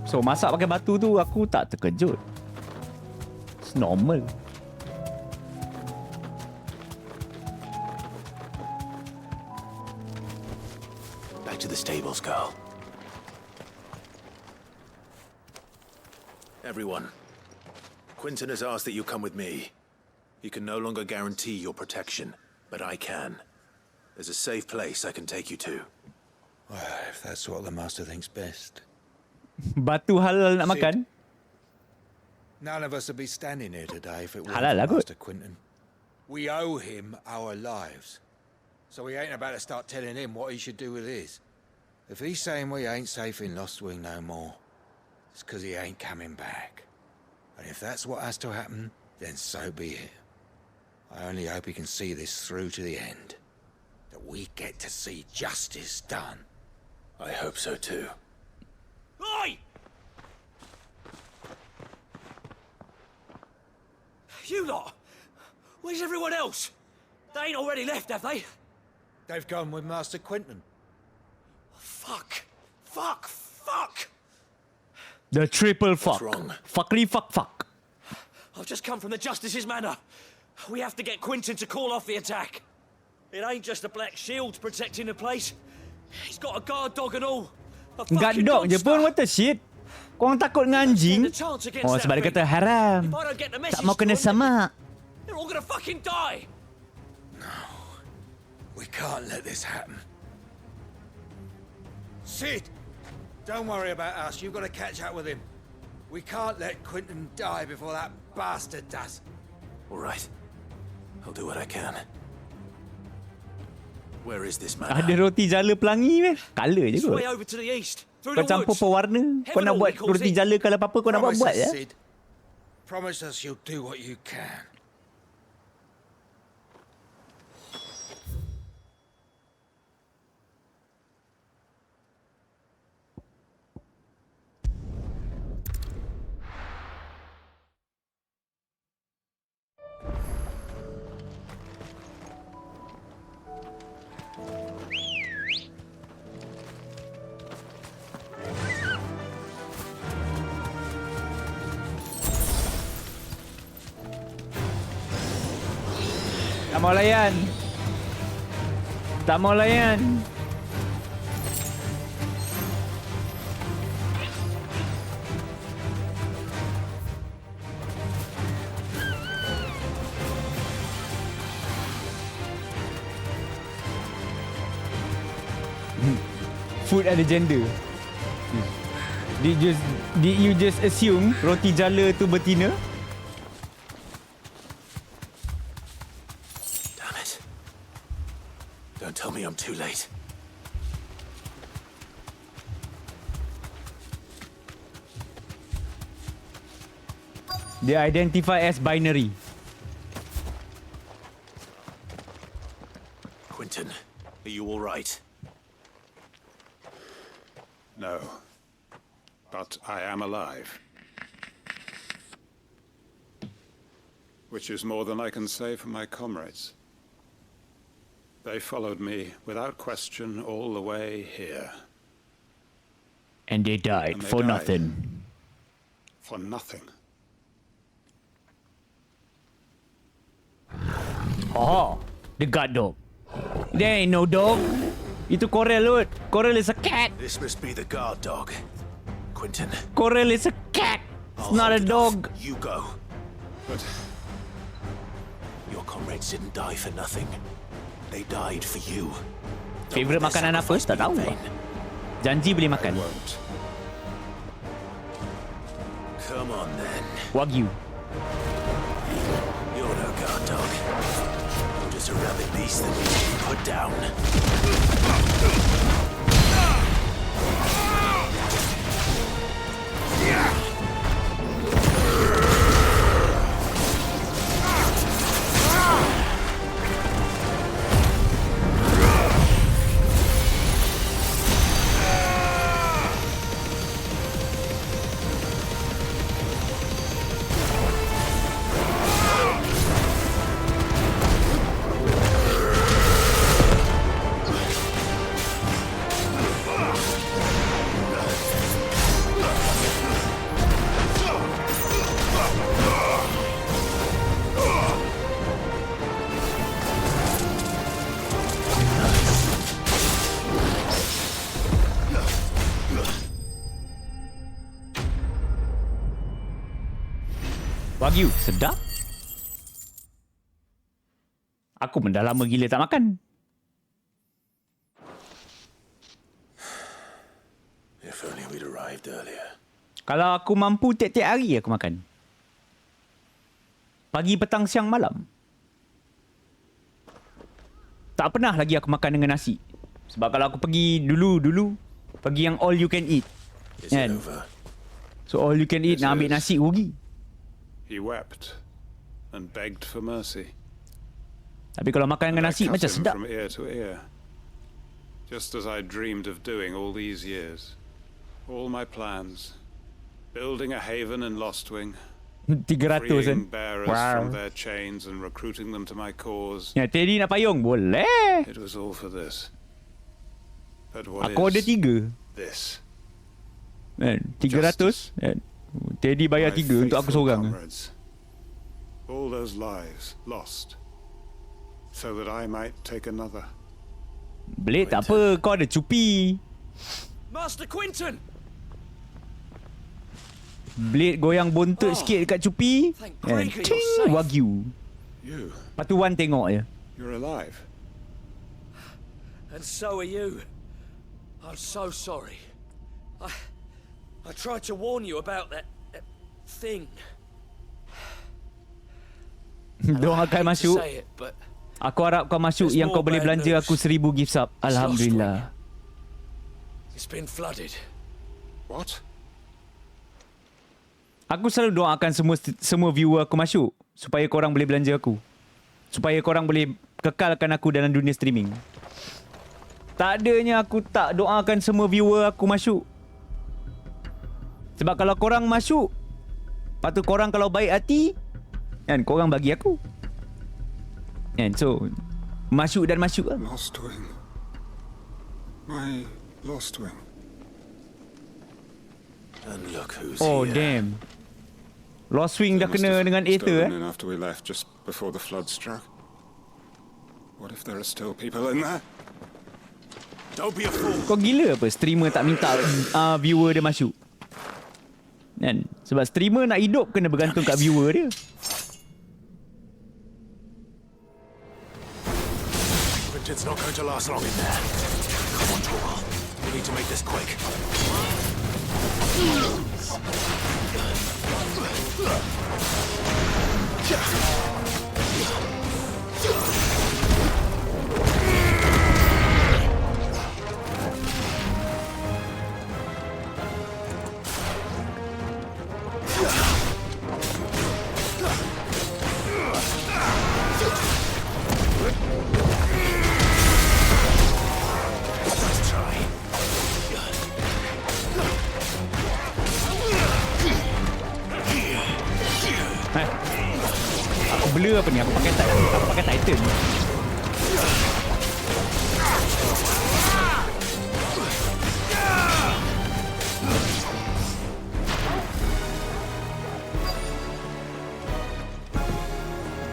So masak pakai batu tu aku tak terkejut. It's normal. Back to the stables, girl. Everyone, Quinton has asked that you come with me. He can no longer guarantee your protection, but I can. There's a safe place I can take you to. Well, if that's what the master thinks best. Batu halal nak makan? None of us would be standing here today if it weren't Halal lah for kot. Master Quinton. We owe him our lives. So we ain't about to start telling him what he should do with his. If he's saying we ain't safe in Lost Wing no more, it's because he ain't coming back. And if that's what has to happen, then so be it. I only hope he can see this through to the end. That we get to see justice done. I hope so too. Oi! You lot! Where's everyone else? They ain't already left, have they? They've gone with Master Quinton. Fuck! Fuck! Fuck! The triple fuck. What's wrong? Fuckery fuck fuck. I've just come from the Justice's manor. We have to get Quinton to call off the attack. It ain't just the Black Shields protecting the place. He's got a guard dog and all. A Guard fucking dog je monster. pun, what the shit? Korang takut dengan anjing? Oh, sebab dia kata haram. If I don't get the Tak message mau kena to 'em, sama. they're all gonna fucking die. We can't let this happen. Sid! Don't worry about us. You've got to catch up with him. We can't let Quinton die before that bastard does. All right. I'll do what I can. Where is this man? Ada roti jala pelangi meh? Colour je It's kot. way over to the east, through Kau the campur woods. pewarna. Kau nak Heaven buat only calls roti it. jala kalau apa-apa kau nak Promise buat us, ya. Sid. Promise us you'll do what you can. Tak mau layan. Tak mau layan. Food ada gender. Did you just assume roti jala tu betina? Damn it. Don't tell me I'm too late. They identify as binary. Quinton, are you all right? No. But I am alive. Which is more than I can say for my comrades. They followed me without question all the way here. And they died And they for died. nothing. For nothing. Oh, the guard dog. There ain't no dog. Itu Corel, Lord. Corel is a cat. This must be the guard dog. Quinton. Corel is a cat. It's not a dog. You go. But your comrades didn't die for nothing. They died for you. Favorite makanan apa? Tak tahu. Janji boleh makan. Come on then. Wagyu. You're no guard dog. You're just a rabid beast that needs to be put down. Wagyu, sedap. Aku pun dah lama gila tak makan. If only we'd arrived earlier. Kalau aku mampu tiap-tiap hari aku makan. Pagi, petang, siang, malam. Tak pernah lagi aku makan dengan nasi. Sebab kalau aku pergi dulu pergi yang all you can eat. Kan? So all you can eat nak ambil nasi rugi. He wept and begged for mercy. Tapi kalau makan dengan nasi macam sedap. From ear to ear. Just as I dreamed of doing all these years. All my plans. Building a haven in Lostwing. 300 kan? Freeing bearers from their chains and recruiting them to my cause. Ya, Teddy nak payung? Boleh. It was all for this. But what Aku ada 3. This? Kan? 300. Kan? Teddy bayar 3 untuk aku seorang. All those lives lost. So that I might take another. Blade tak apa, kau ada cupi. Master Quinton! Blade goyang bontot sikit dekat cupi. Kan? Ting, Wagyu. Lepas tu Wan tengok je. You're alive. And so are you. I'm so sorry. I tried to warn you about that thing. Doakan masuk. Aku harap kau masuk yang kau boleh belanja aku 1000 gift sub. Alhamdulillah. It's been flooded. What? Aku selalu doakan semua viewer aku masuk supaya korang boleh belanja aku. Supaya korang boleh kekalkan aku dalam dunia streaming. Tak adanya aku tak doakan semua viewer aku masuk. Sebab kalau korang masuk, lepas tu korang kalau baik hati, kan, korang bagi aku. Kan, so, masuk dan masuk lah. Lostwing. My Lostwing. And look who's Oh, here. damn. Lostwing dah kena dengan Aether, eh? After we left, just before the flood struck. What if there are still people in there? Don't be a fool. Kau gila apa streamer tak minta viewer dia masuk? Kan? Sebab streamer nak hidup kena bergantung kat viewer dia. Quinton's not going to last long in there. Come on, Torgal. We need to make this quick. Aku blur apa ni? Aku pakai Titan.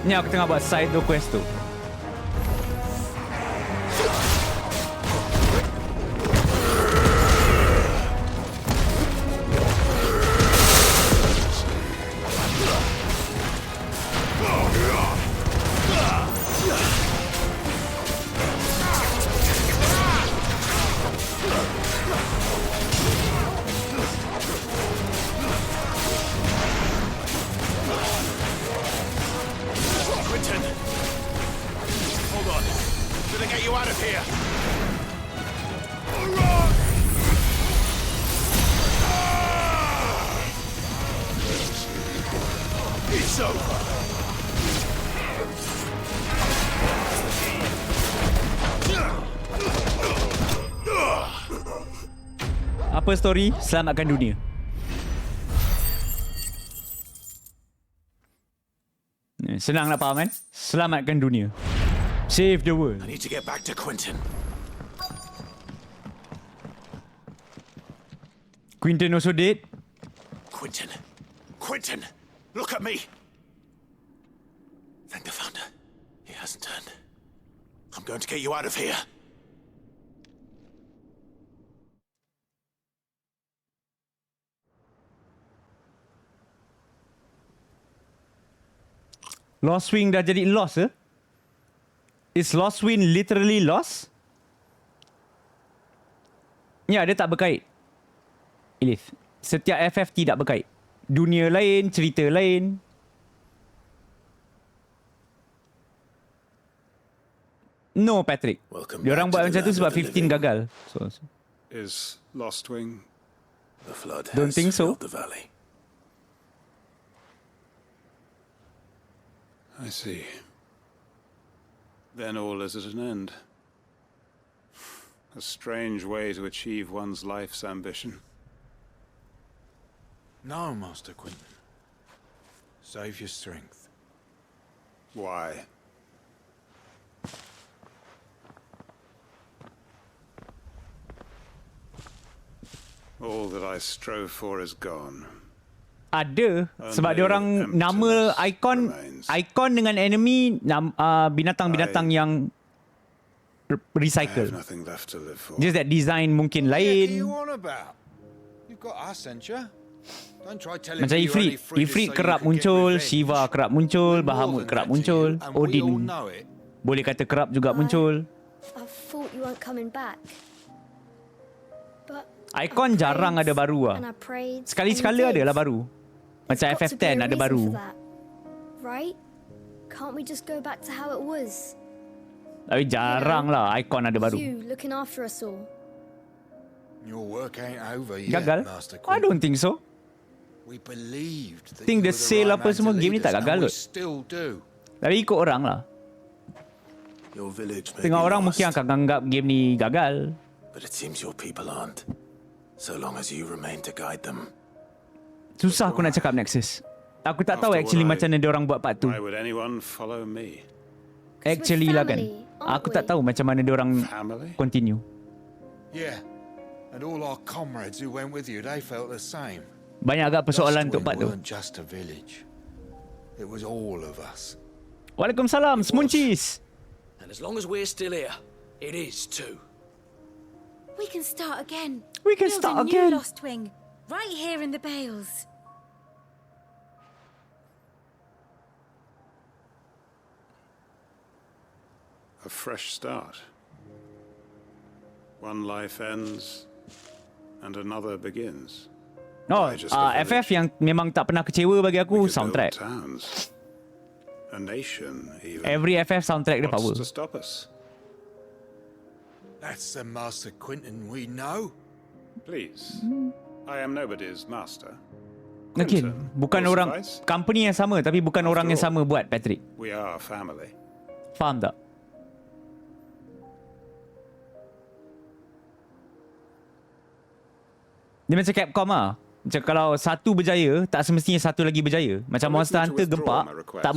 Ni aku tengah buat side quest tu. you out of here. It's over. Apa story? Selamatkan dunia. Senang nak faham kan? Selamatkan dunia. Save the world. I need to get back to Quentin. Quentin also dead. Quentin. Quentin, look at me. Thank the Founder. He hasn't turned. I'm going to get you out of here. Lost Wing dah jadi lost eh? Is Lost Wing literally lost? Ya, dia tak berkait. Elif, setiap FF tidak berkait. Dunia lain, cerita lain. No, Patrick. Diorang buat macam tu sebab 15 gagal. So. Is Lost Wing? The flood Don't has think so. filled the valley. I see. Then all is at an end. A strange way to achieve one's life's ambition. No, Master Quentin. Save your strength. Why? All that I strove for is gone. Ada sebab dia orang nama ikon dengan enemy binatang-binatang yang recycle. Just that design mungkin lain. Macam Ifrit kerap muncul, Shiva kerap muncul, Bahamut kerap muncul, Odin boleh kata kerap juga muncul. I thought you weren't coming back. But Ikon jarang ada baru lah. Sekali-sekala adalah baru. Macam FF10 ada baru. Right? Can't we just go back to how it was? Tapi jarang lah ikon ada baru. You looking after us all. Your work ain't over yet, Gagal? Master I don't think so. We believed that Think you the were the sale right apa man semua to game ni lead tak us, gagal and we kot. still do. Tapi ikut orang lah. Your village may Tengok be orang lost, mungkin akan anggap game ni gagal. but it seems your people aren't. So long as you remain to guide them. Susah aku nak cakap Nexus. Aku tak tahu actually macam mana dia orang buat part tu. Why would anyone follow me? Actually lah kan. Aku tak tahu macam mana dia orang continue. Yeah, and all our comrades who went with you, they felt the same. Banyak agak persoalan untuk part tu. Weren't just a village. It was all of us. Waalaikumsalam, Smunchies. And as long as we're still here, it is too. We can start again. We can Build start a new again. Lost Wing, right here in the Bales. A fresh start. One life ends, and another begins. Oh, FF yang memang tak pernah kecewa bagi aku soundtrack. Towns, a nation, even. Every FF soundtrack dia power. What's to stop us? That's the Master Quentin we know. Please, I am nobody's master. Okay, bukan orang company yang sama tapi bukan orang yang sama buat, Patrick. We are family. Faham tak? Dia macam Capcom lah. Macam kalau satu berjaya, tak semestinya satu lagi berjaya. Macam Monster Hunter gempak, tak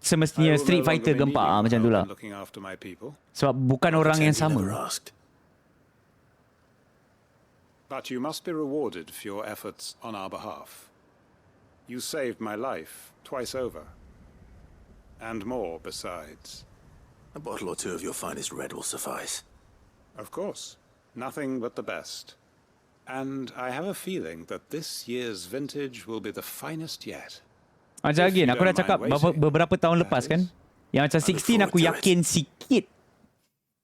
semestinya Street Fighter gempak lah, macam tu lah. Sebab bukan orang yang sama. But you must be rewarded for your efforts on our behalf. You saved my life twice over. And more besides. A bottle or two of your finest red will suffice. Of course. Nothing but the best. And I have a feeling that this year's vintage will be the finest yet. Macam again, aku dah cakap beberapa tahun lepas kan. Yang macam 16 aku yakin sikit.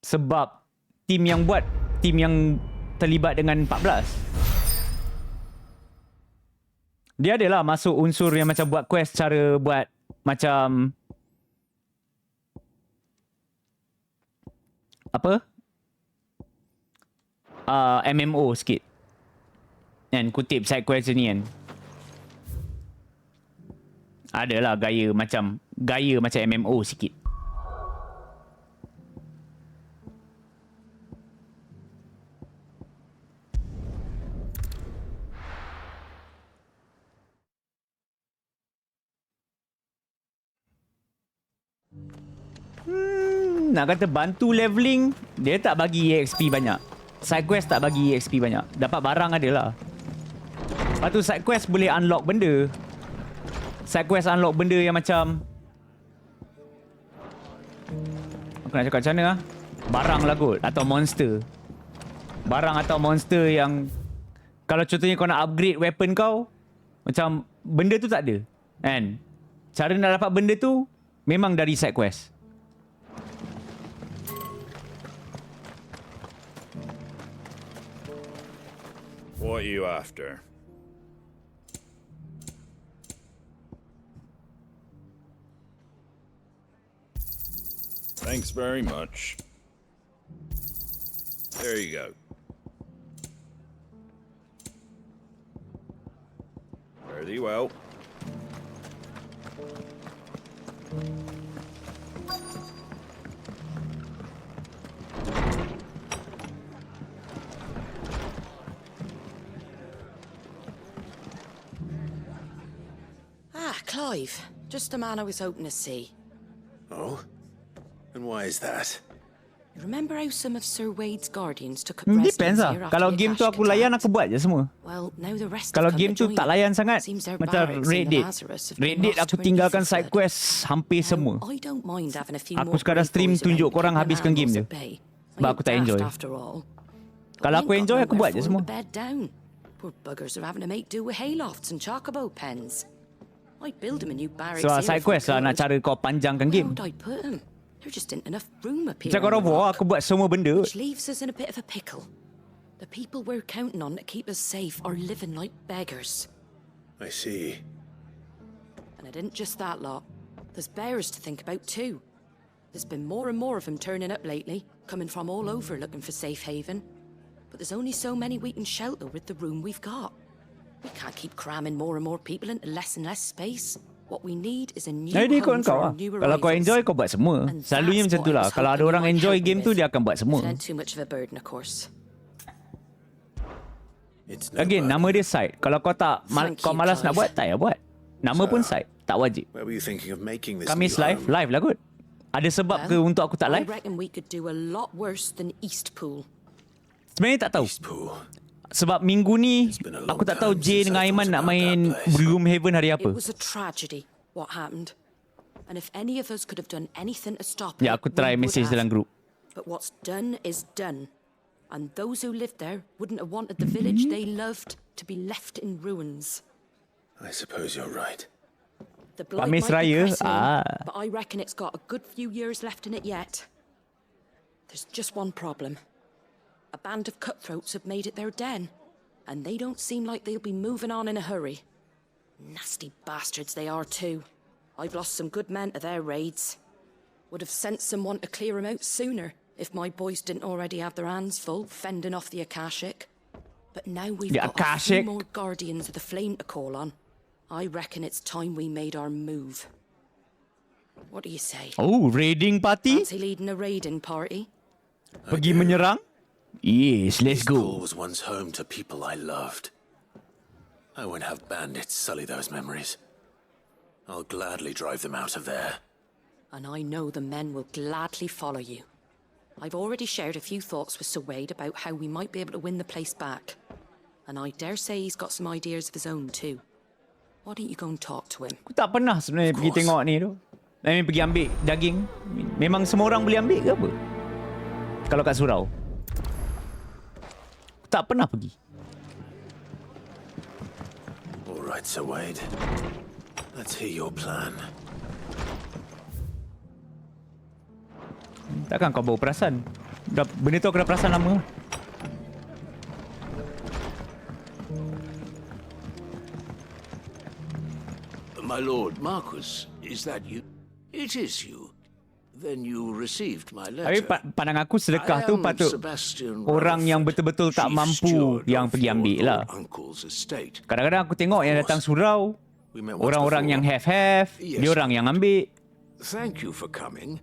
Sebab tim yang buat, tim yang terlibat dengan 14. Dia adalah masuk unsur yang macam buat quest, cara buat macam apa? MMO sikit. Kan kutip side quest ni kan. Adalah gaya macam MMO sikit. Nak kata bantu leveling, dia tak bagi EXP banyak. Side quest tak bagi EXP banyak. Dapat barang ada lah. Lepas tu side quest boleh unlock benda. Side quest unlock benda yang macam, aku nak cakap macam mana lah, barang lah kot, atau monster. Barang atau monster yang kalau contohnya kau nak upgrade weapon kau, macam benda tu tak ada kan. Cara nak dapat benda tu memang dari side quest. What are you after? Thanks very much. There you go. Fare thee well. Clive, just the man I was hoping to see. Oh? And why is that? You remember how some of Sir Wade's guardians took up residence Depends here lah. after Kalau the game tu Akashic aku layan, attacks? aku buat je semua. Well, now the rest Kalau have game come tu to tak join layan us. sangat, Seems their macam barracks Red in Dead. Lazarus have Red been Dead lost aku to a tinggalkan new side flood. quest hampir semua. I don't mind having a few Aku more sekadar brave stream boys tunjuk around korang keeping habiskan animals game je. at bay. Sebab aku tak Ain't enjoy. daft after all. Kalau We aku ain't enjoy, got aku nowhere buat je for 'em semua. to bed down. Poor buggers are having to make do with haylofts and chocobo pens. I'd build them a new barracks So here side if I quest lah nak could. cara kau panjangkan Where game. would I put 'em? There just ain't enough room up here. Macam God on of the War, rock. aku buat semua benda. Which leaves us in a bit of a pickle. The people we're counting on to keep us safe are living like beggars. I see. And it isn't just that lot. There's bears to think about too. There's been more and more of them turning up lately, coming from all over looking for safe haven. But there's only so many we can shelter with the room we've got. We can't keep cramming more and more people into less and less space. What we need is a new Jadi ikut home kau for lah. our new Kalau kau arrivals. enjoy, kau buat semua. And Selalunya that's macam tu what I lah. was Kalau ada hoping you orang might enjoy help me game tu, with. dia akan buat semua. If it ain't too much of a burden, of course. It's Again, nama dia side. Kalau kau tak kau malas nak buat, tak payah buat. Nama pun side. Tak wajib. Where were you thinking of making this Kamis new live? home? Live lah kot. Ada sebab ke untuk aku tak I live? reckon we could do a lot worse than Eastpool. Sebenarnya tak tahu. Sebab minggu ni, aku tak tahu Jay dengan Aiman nak main Gloomhaven hari apa. It was a tragedy what happened. And if any of us could have done anything to stop Ya, it, aku try we would message have. dalam group. But what's done is done. And those who lived there wouldn't have wanted the village they loved to be left in ruins. I suppose you're right. The blight Kamis might be Raya, pressing in, ah. but I reckon it's got a good few years left in it yet. There's just one problem. A band of cutthroats have made it their den, and they don't seem like they'll be moving on in a hurry. Nasty bastards they are too. I've lost some good men to their raids. Would have sent someone to clear 'em out sooner if my boys didn't already have their hands full fending off the Akashic. But now we've The got Akashic? a few more guardians of the flame to call on. I reckon it's time we made our move. What do you say? Oh, raiding party? Fancy leading a raiding party? Pergi menyerang? Yes, let's go. Eastpool was once home to people I loved. I won't have bandits sully those memories. I'll gladly drive them out of there. And I know the men will gladly follow you. I've already shared a few thoughts with Sir Wade about how we might be able to win the place back. And I dare say he's got some ideas of his own too. Why don't you go and talk to him? Aku tak pernah sebenarnya pergi tengok ni tu. Pergi ambil daging. Memang semua orang boleh ambil ke apa? Kalau kat surau. Aku tak pernah pergi. All right, Sir Wade. Let's hear your plan. Takkan kau bawa perasan? Benda tu aku dah perasan lama. My lord Marquis, is that you? It is you. Then you received my Tapi letter. pandang aku sedekah tu patut orang yang betul-betul tak mampu yang pergi ambil lah. Kadang-kadang aku tengok yang datang surau, orang-orang yang have, dia orang yang ambil. Thank you for coming.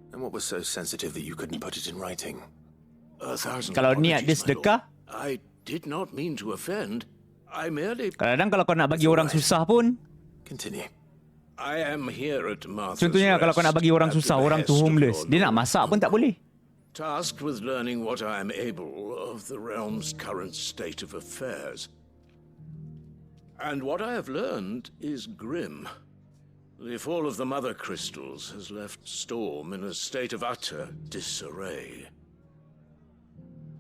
And what was so sensitive that you couldn't put it in writing? Kalau niat dia sedekah, I did not mean to offend. I merely... kadang-kadang kalau kau nak bagi orang susah pun, Continue. I am here at Martha's contohnya kalau kau nak bagi orang susah, orang tu homeless, dia nak masak pun tak boleh. Tasked with learning what I am able of the realm's current state of affairs. And what I have learned is grim. The fall of the mother crystals has left Storm in a state of utter disarray.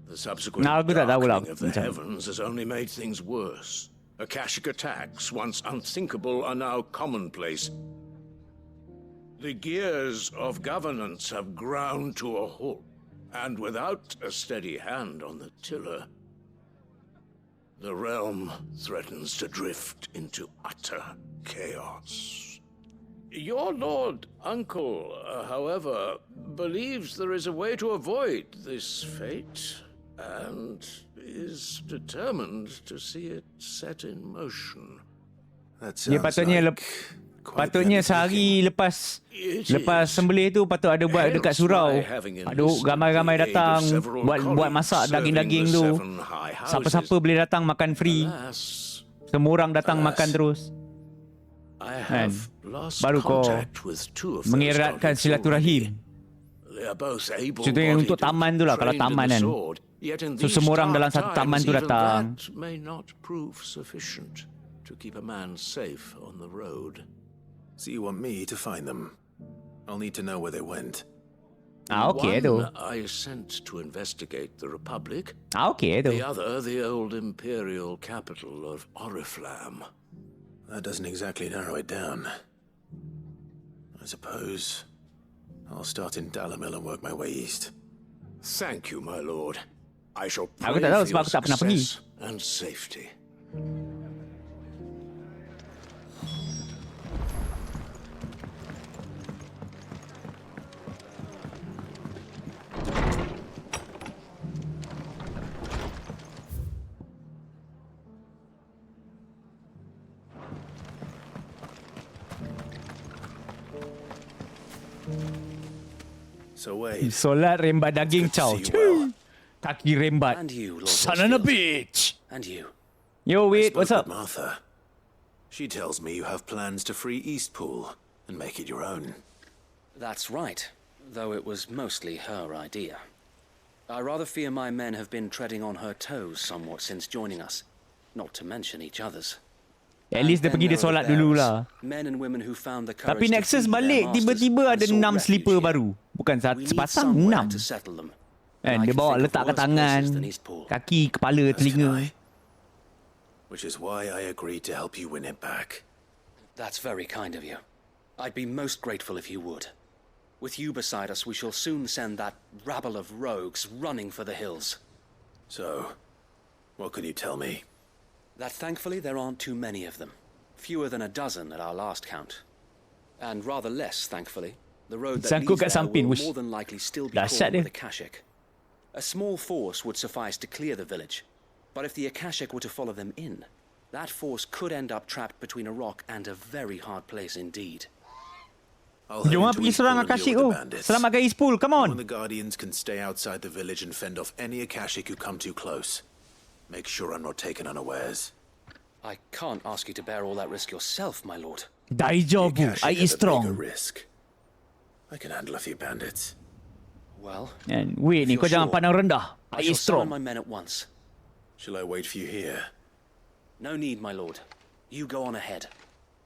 The subsequent darkening of the heavens has only made things worse. Akashic attacks, once unthinkable, are now commonplace. The gears of governance have ground to a halt, and without a steady hand on the tiller, the realm threatens to drift into utter chaos. Your Lord Uncle, however, believes there is a way to avoid this fate, and is determined to see it set in motion. Dia patutnya sehari lepas sembelih tu patut ada buat dekat surau. Ada ramai-ramai datang buat masak daging-daging tu. Siapa-siapa boleh datang makan free. Semua orang datang makan terus. Kan? Baru kau mengeratkan silaturahim. Contohnya untuk taman tu lah, kalau taman kan. So semua orang dalam satu taman tu datang. That may not prove sufficient to keep a man safe on the road. So you want me to find them? I'll need to know where they went. Okay tu. One I sent to investigate the Republic. Okay tu. The other, the old imperial capital of Oriflamme. That doesn't exactly narrow it down. I suppose I'll start in Dalamil and work my way east. Thank you, my lord. I shall Aku pray tak tahu for sebab your aku tak pernah pergi. success and safety. So wait. Solat rembat daging chow. Kaki rembat. Son of a bitch. And you. Yo, wait, what's up? Martha. She tells me you have plans to free Eastpool and make it your own. That's right, though it was mostly her idea. I rather fear my men have been treading on her toes somewhat since joining us, not to mention each other's. At least dia pergi dia solat dulu lah. Tapi Nexus balik tiba-tiba ada 6 slipper baru. Bukan sepasang, 6. And dia bawa letak ke tangan, kaki, kepala, telinga. Which is why I agreed to help you win it back. That's very kind of you. I'd be most grateful if you would. With you beside us, we shall soon send that rabble of rogues running for the hills. So, what can you tell me? That thankfully there aren't too many of them. Fewer than a dozen at our last count. And rather less, thankfully, the road that leads there will more than likely still be crawled with Akashic. A small force would suffice to clear the village. But if the Akashic were to follow them in, that force could end up trapped between a rock and a very hard place indeed. Jom pergi serang Akashic tu. Selamatkan Eastpool, come on. The Guardians can stay outside the village and fend off any Akashic who come too close. Make sure I'm not taken unawares. I can't ask you to bear all that risk yourself, my lord. Daijobu, I is strong. Risk. I can handle a few bandits. Well, and wait ni, kau jangan pandang rendah. I is strong. My men at once. Shall I wait for you here? No need, my lord. You go on ahead.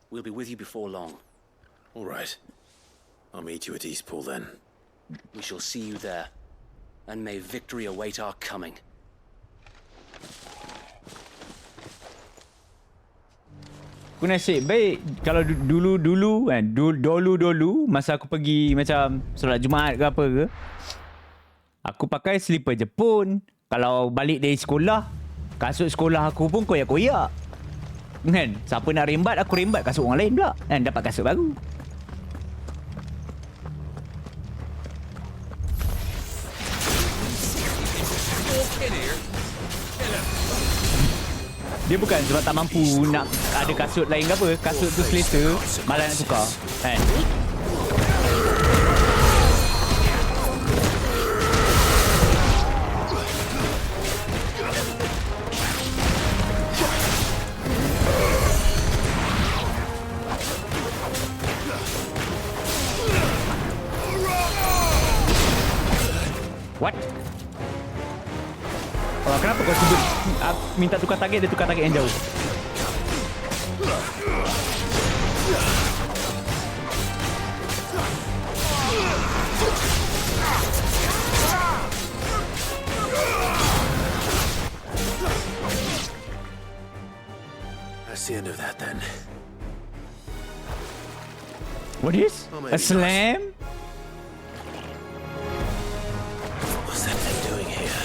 We'll be with you before long. All right. I'll meet you at Eastpool then. We shall see you there. And may victory await our coming. Aku nasib baik kalau dulu kan, dulu masa aku pergi macam solat Jumaat ke apa ke, aku pakai slipper Jepun. Kalau balik dari sekolah, kasut sekolah aku pun koyak-koyak. Kan? Siapa nak rembat, aku rembat kasut orang lain pula. Kan? Dapat kasut baru. Dia bukan sebab tak mampu nak ada kasut lain ke apa. Kasut tu selesa, malah nak tukar. Kan? What? Oh, kenapa kau sebut minta tukar target, dia tukar target yang jauh? That's the end of that then. What is? A slam? What's that thing doing here?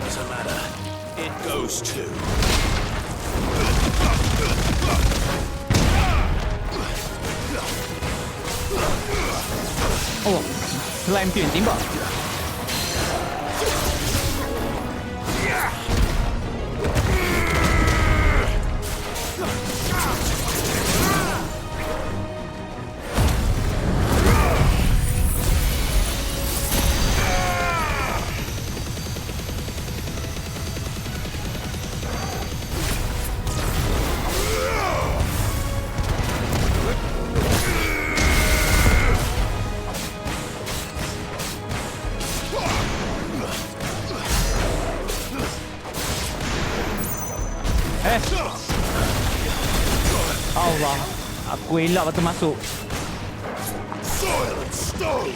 Doesn't matter. It goes too. Oh, slam tu yang tembak. Allah, aku elak waktu masuk. Silent stone!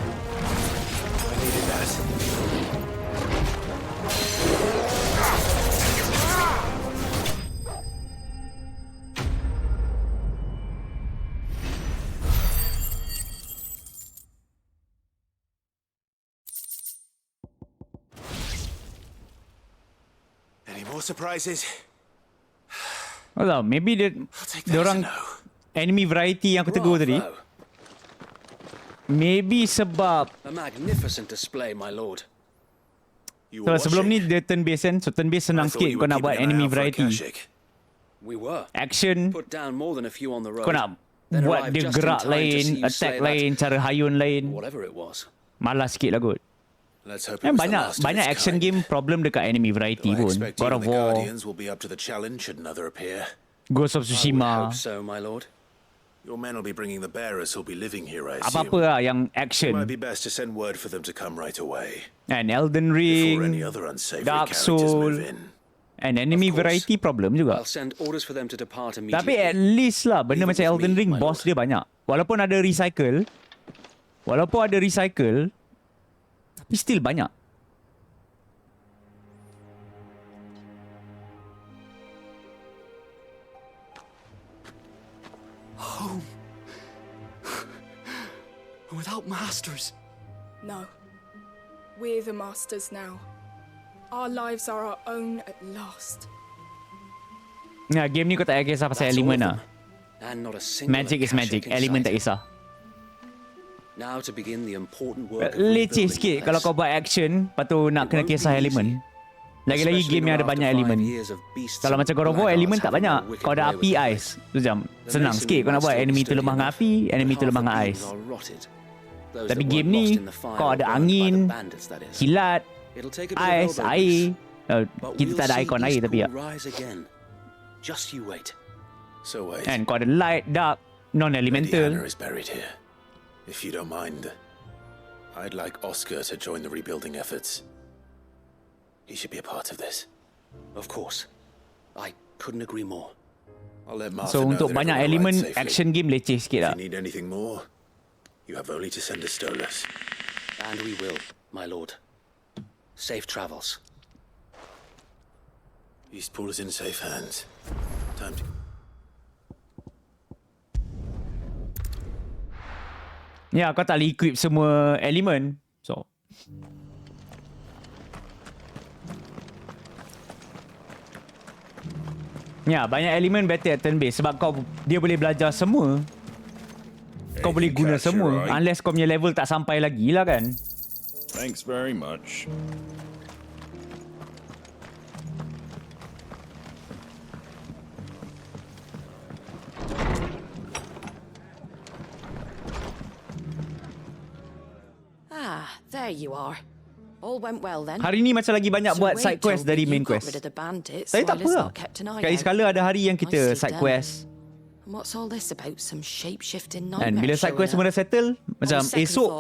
I needed that. Any more surprises? Alah, maybe dia orang enemy variety yang aku tegur tadi. Maybe sebab A magnificent display, my lord. so, sebelum ni dia turn based kan. So turn based senang sikit kau nak buat enemy variety. We were. Action. Put down more than a few on the road. Kau nak buat dia gerak lain, attack lain, cara hayun lain. Whatever it was. Malas sikit lah kot. Let's hope Banyak action game problem dekat enemy variety pun. God of War, Guardians will be up to the challenge should another appear. Ghost of Tsushima. So, my lord. Your men will be bringing the bearers who'll be living here, I assume. Apa-apa lah yang It action. might be best to send word for them to come right away. And Elden Before any Ring, other unsavory Dark characters Soul, move in. and enemy variety problem juga. I'll send orders for them to depart immediately. Tapi at least lah benda macam Elden Ring boss dia banyak. Walaupun ada recycle, tapi still banyak. Home. Without masters. No. We're the masters now. Our lives are our own at last. Nah, game ni kau tak payah kisah pasal elemen lah. And not a single Magic is magic. Elemen tak kisah. Now to begin the important work of Leceh rebuilding sikit the kalau place. kau buat action, lepas tu nak kena kisah elemen. Lagi-lagi game yang ada banyak elemen. Kalau macam God of War, elemen tak banyak. Kau ada api, ice. Tu jam. Senang sikit kau nak buat enemy tu lemah dengan api, enemy tu lemah dengan ice. Tapi game ni, kau ada angin, kilat, ice, air. Kita tak ada icon air tapi ya. Just you wait. So wait. And kau ada light, dark, non-elemental. Indiana is buried here. If you don't mind, I'd like Oscar to join the rebuilding efforts. He should be a part of this. Of course. I couldn't agree more. I'll let Martha So know untuk that banyak everyone elemen, arrived safely. action game leceh sikit If lah. you need anything more, you have only to send a Stolas. And we will, my lord. Safe travels. Eastpool is in safe hands. Time to... Ya, kau tak boleh equip semua elemen. So, Ya, banyak elemen better at turn based sebab dia boleh belajar semua. Kau boleh guna semua unless kau punya level tak sampai lagi lah kan. Thanks very much. There you are. All went well then. Hari ni macam lagi banyak buat side quest dari main quest. Tapi tak apa lah. Sekali sekala ada hari yang kita side quest. What's all this about? Some shape-shifting Dan nightmare. bila side quest semua dah settle, macam esok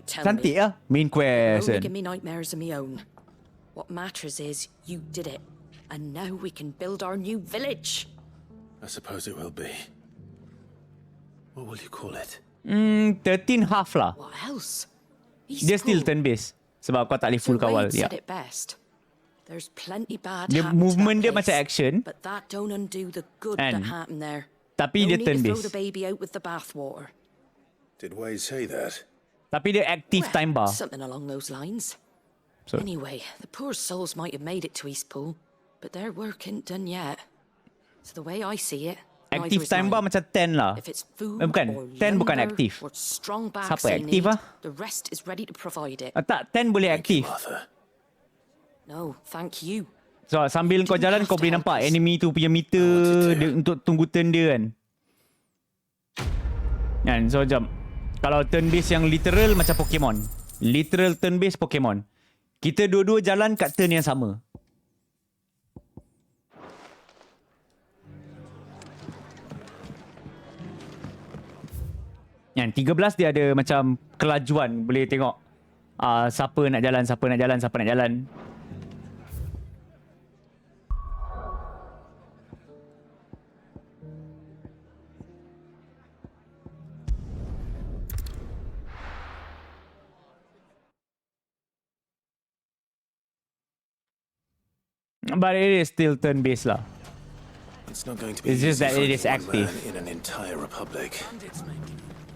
cantik lah main quest kan. Give me nightmares of my own. What matters is you did it, and now we can build our new village. I suppose it will be. What will you call it? 13 half lah. What else? Dia still turn based sebab kau tak boleh full kawal. Ya. Said it best. There's plenty bad Dia happened to movement that dia macam place, action. but that don't undo the good And- that happened there. Tapi No dia need turn to throw based. the baby out with the bathwater. Did Wade say that? Tapi dia active time bar. Something along those lines. So- Anyway, the poor souls might have made it to Eastpool, but their work ain't done yet. So the way I see it, Active neither is time bar mine. macam 10 lah. If it's food Bukan, or 10 bukan lumber aktif. or strong backs Siapa they aktif need, ah? the rest is ready to provide it. Tak, 10 boleh aktif. No, thank you. So sambil kau jalan kau boleh nampak enemy tu punya meter dia, untuk tunggu turn dia kan. Kan, so jom. Kalau turn base yang literal macam Pokemon. Literal turn base Pokemon. Kita dua-dua jalan kat turn yang sama. Yang 13 dia ada macam kelajuan. Boleh tengok siapa nak jalan, siapa nak jalan, siapa nak jalan. But it is still turn-based lah. It's not going to be It's just easy that it finding is one active. man in an entire republic.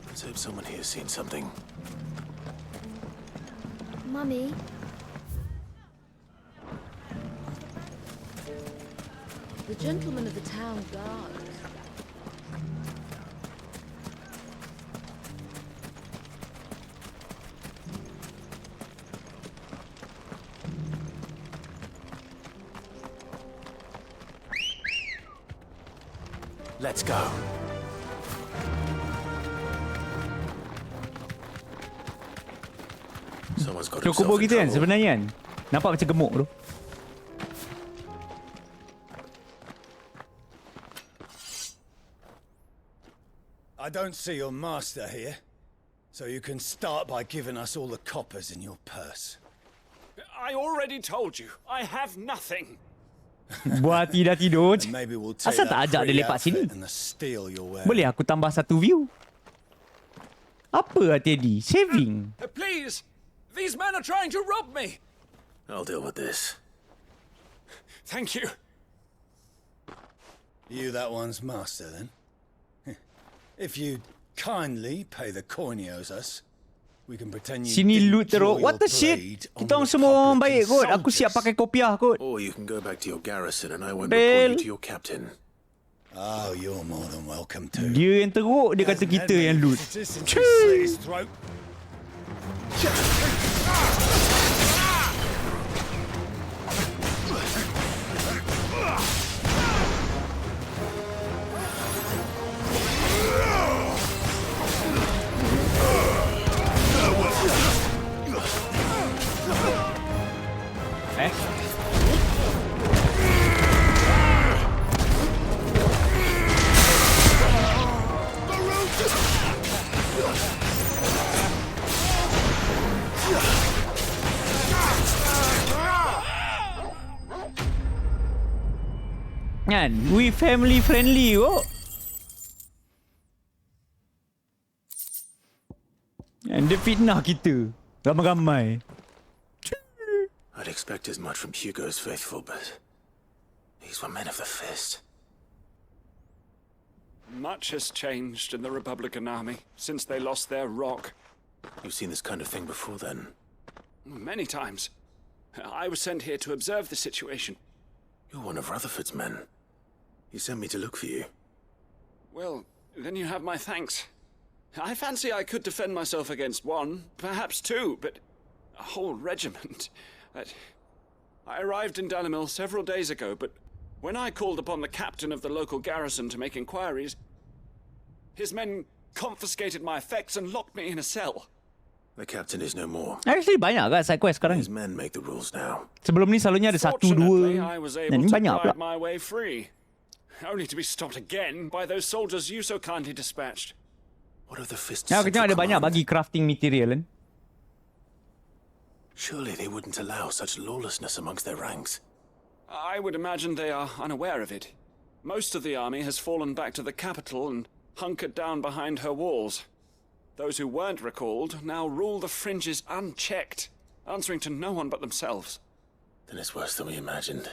Let's hope someone here's seen something. Mummy. The gentleman of the town guard. Let's go. Someone's got So himself kubur in kita kan trouble. sebenarnya kan. Nampak macam gemuk tu. I don't see your master here, so you can start by giving us all the coppers in your purse. I already told you, I have nothing. Buat tidak tidur. Maybe we'll take Asal tak that ajak dia pretty lepak sini? outfit and the steel you're wearing. Boleh aku tambah satu view? Apa Teddy? Saving. Please, these men are trying to rob me. I'll deal with this. Thank you. You that one's master, then? If you kindly pay the coin he owes us, we can pretend you Sini didn't loot teruk. draw What the your shit? blade Kita on orang semua orang baik kot. Republican Aku siap pakai kopiah kot. Or you can go back to your garrison and I won't Bell. report you to your captain. Oh, you're more than welcome to. Dia yang teruk, dia kata kita yang loot. His throat. Kan? We family friendly kok. And dia fitnah kita. Ramai-ramai. I'd expect as much from Hugo's faithful, but these were men of the fist. Much has changed in the Republican army since they lost their rock. You've seen this kind of thing before then? Many times. I was sent here to observe the situation. You're one of Rutherford's men. He sent me to look for you. Well, then you have my thanks. I fancy I could defend myself against one, perhaps two, but a whole regiment. I arrived in Dalimil several days ago, but when I called upon the captain of the local garrison to make inquiries, his men confiscated my effects and locked me in a cell. The captain is no more. Actually banyak kat side quest sekarang. His men make the rules now. Sebelum ni selalunya ada 1, 2. I was Dan able ni to banyak pula. ride my way free, only to be stopped again by those soldiers you so kindly dispatched. What of the fists? Ya, kita ada banyak bagi crafting material kan. Surely they wouldn't allow such lawlessness amongst their ranks. I would imagine they are unaware of it. Most of the army has fallen back to the capital and hunkered down behind her walls. Those who weren't recalled now rule the fringes unchecked, answering to no one but themselves. Then it's worse than we imagined.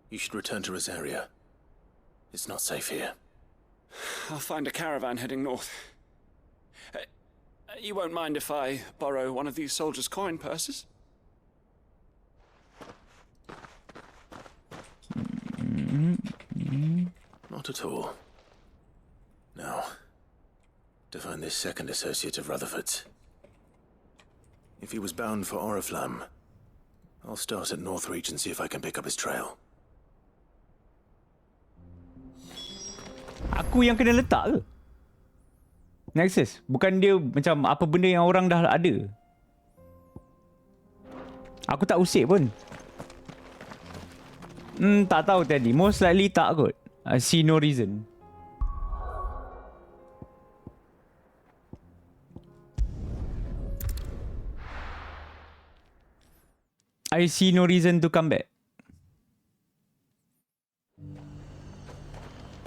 You should return to Rosaria. It's not safe here. I'll find a caravan heading north. You won't mind if I borrow one of these soldiers' coin purses? Not at all. Now, to find this second associate of Rutherford's. If he was bound for Oriflamme, I'll start at Northreach and see if I can pick up his trail. Aku yang kena letak ke? Nexus, bukan dia macam apa benda yang orang dah ada. Aku tak usik pun. Tak tahu tadi. Most likely tak kot. I see no reason. I see no reason to come back.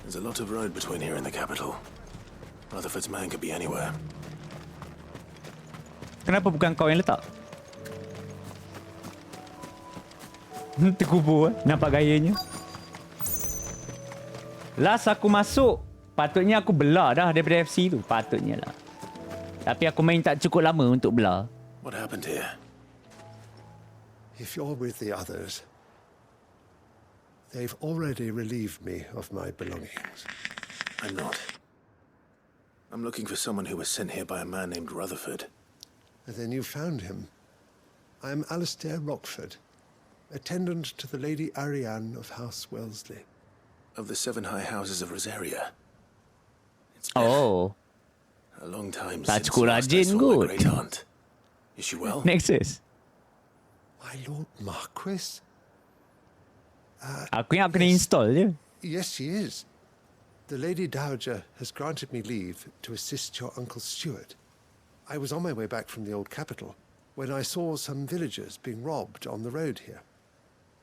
There's a lot of road between here and the capital. Rutherford's man could be anywhere. Kenapa bukan kau yang letak? Terkubur nampak gayanya. Last aku masuk, patutnya aku belah dah daripada FC tu. Patutnya lah. Tapi aku main tak cukup lama untuk belah. What happened here? If you're with the others, they've already relieved me of my belongings. I'm not. I'm looking for someone who was sent here by a man named Rutherford. Then you found him. I'm Alistair Rockford, attendant to the Lady Ariane of House Wellesley. Of the 7 high houses of Rosaria. It's been a long time tak since cukup last I rajin saw my kot. great aunt. Is she well? Nexus. My Lord Marquis? Aku yang kena install je. Yes, she is. The Lady Dowager has granted me leave to assist your Uncle Stuart. I was on my way back from the old capital when I saw some villagers being robbed on the road here.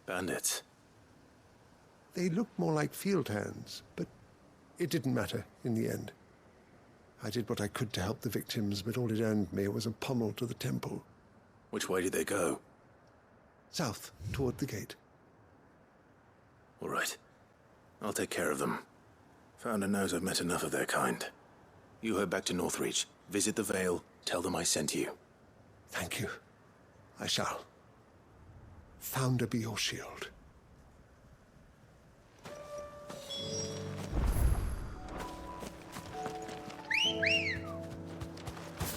Bandits? They looked more like field hands, but it didn't matter in the end. I did what I could to help the victims, but all it earned me was a pommel to the temple. Which way did they go? South, toward the gate. All right. I'll take care of them. Founder knows I've met enough of their kind. You head back to Northreach, visit the Vale, tell them I sent you. Thank you. I shall. Founder be your shield.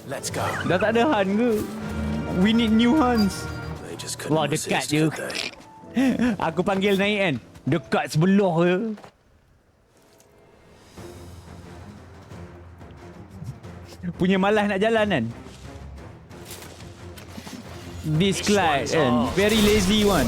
Let's go. Dah tak ada Han ke? We need new Hans. They just Wah, couldn't dekat resist, je. could they? Aku panggil naik kan. Dekat sebelah je. Punya malas nak jalan kan. This Clyde kan. Very lazy one.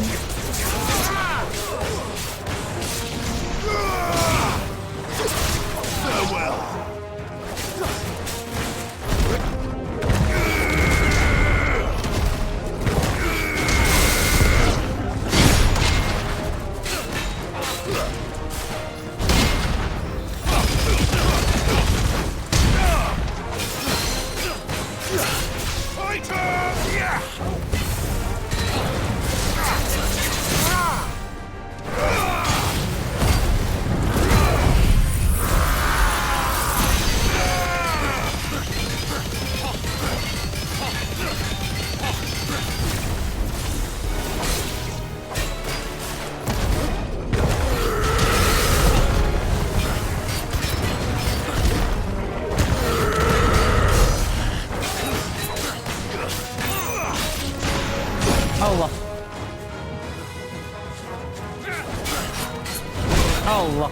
Allah.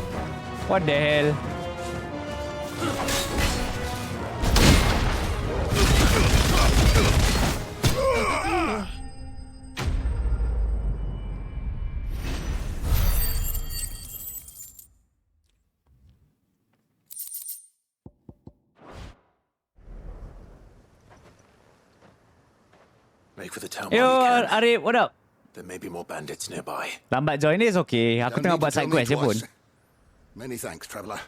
What the hell? Make for the town Yo, while you can. Arif, what up? There may be more bandits nearby. Lambat join is okay. Aku tengah buat side quest je pun. Many thanks, traveller.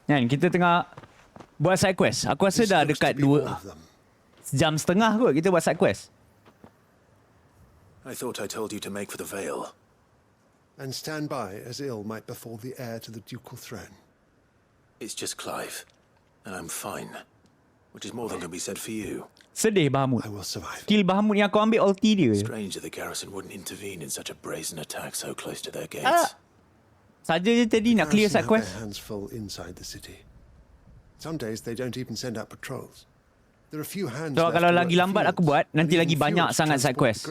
Kan, kita tengah buat side quest. Aku rasa dah dekat 2 jam setengah kot kita buat side quest. I thought I told you to make for the Vale. And stand by as ill might befall the heir to the ducal throne. It's just Clive, and I'm fine. Which is more than can be said for you. Sedih Bahamut. I will survive. Skill Bahamut yang kau ambil ulti dia. Strange that the garrison wouldn't intervene in such a brazen attack so close to their gates. Saja je tadi nak clear side quest. Their hands full inside the city. Some days they don't even send out patrols. There are few hands. So kalau lagi lambat aku buat, nanti lagi banyak sangat side quest.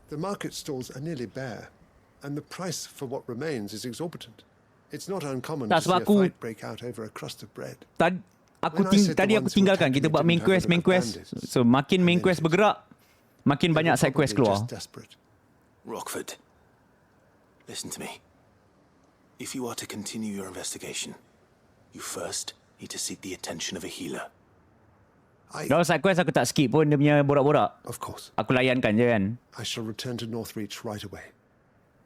The market stalls are nearly bare, and the price for what remains is exorbitant. It's not uncommon to see a fight break out over a crust of bread. Tadi aku tinggalkan kita buat main quest. So makin main quest bergerak, makin banyak side quest keluar. Rockford, listen to me. If you are to continue your investigation, you first need to seek the attention of a healer. Kalau side quest aku tak skip pun dia punya borak-borak. Of course. Aku layankan je kan. I shall return to Northreach right away.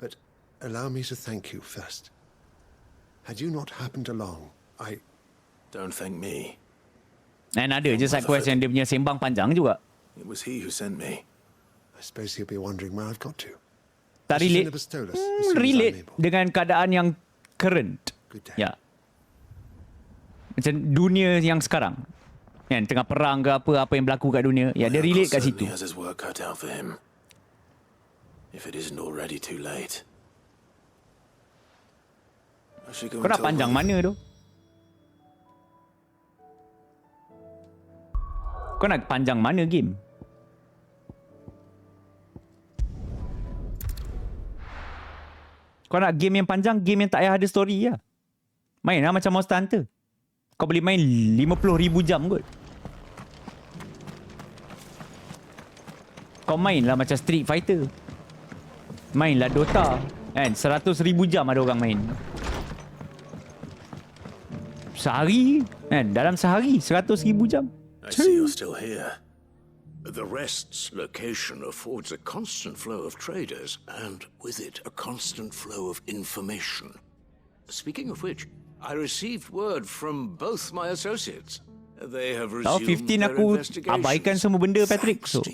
But allow me to thank you first. Had you not happened along, Don't thank me. And ada je side quest yang dia punya sembang panjang juga. It was he who sent me. I suppose he'll be wondering where I've got to. Tak relate. Relate dengan keadaan yang current. Ya. Macam dunia yang sekarang. Kan, tengah perang ke apa yang berlaku kat dunia. Ya, dia relate kat situ. He has his work cut out for him. If it isn't already too late. Kau nak panjang mana tu? Kau nak panjang mana game? Kau nak game yang panjang, game yang tak payah ada story lah. Main lah macam Monster Hunter. Kau boleh main 50,000 jam kot. Kau main lah macam Street Fighter. Main lah Dota. Kan, 100,000 jam ada orang main. Sehari, kan, dalam sehari 100,000 jam. I see you're still here. The Rest's location affords a constant flow of traders, and with it, a constant flow of information. Speaking of which, I received word from both my associates. They have resumed 15 their aku investigations. abaikan semua benda, Patrick. So.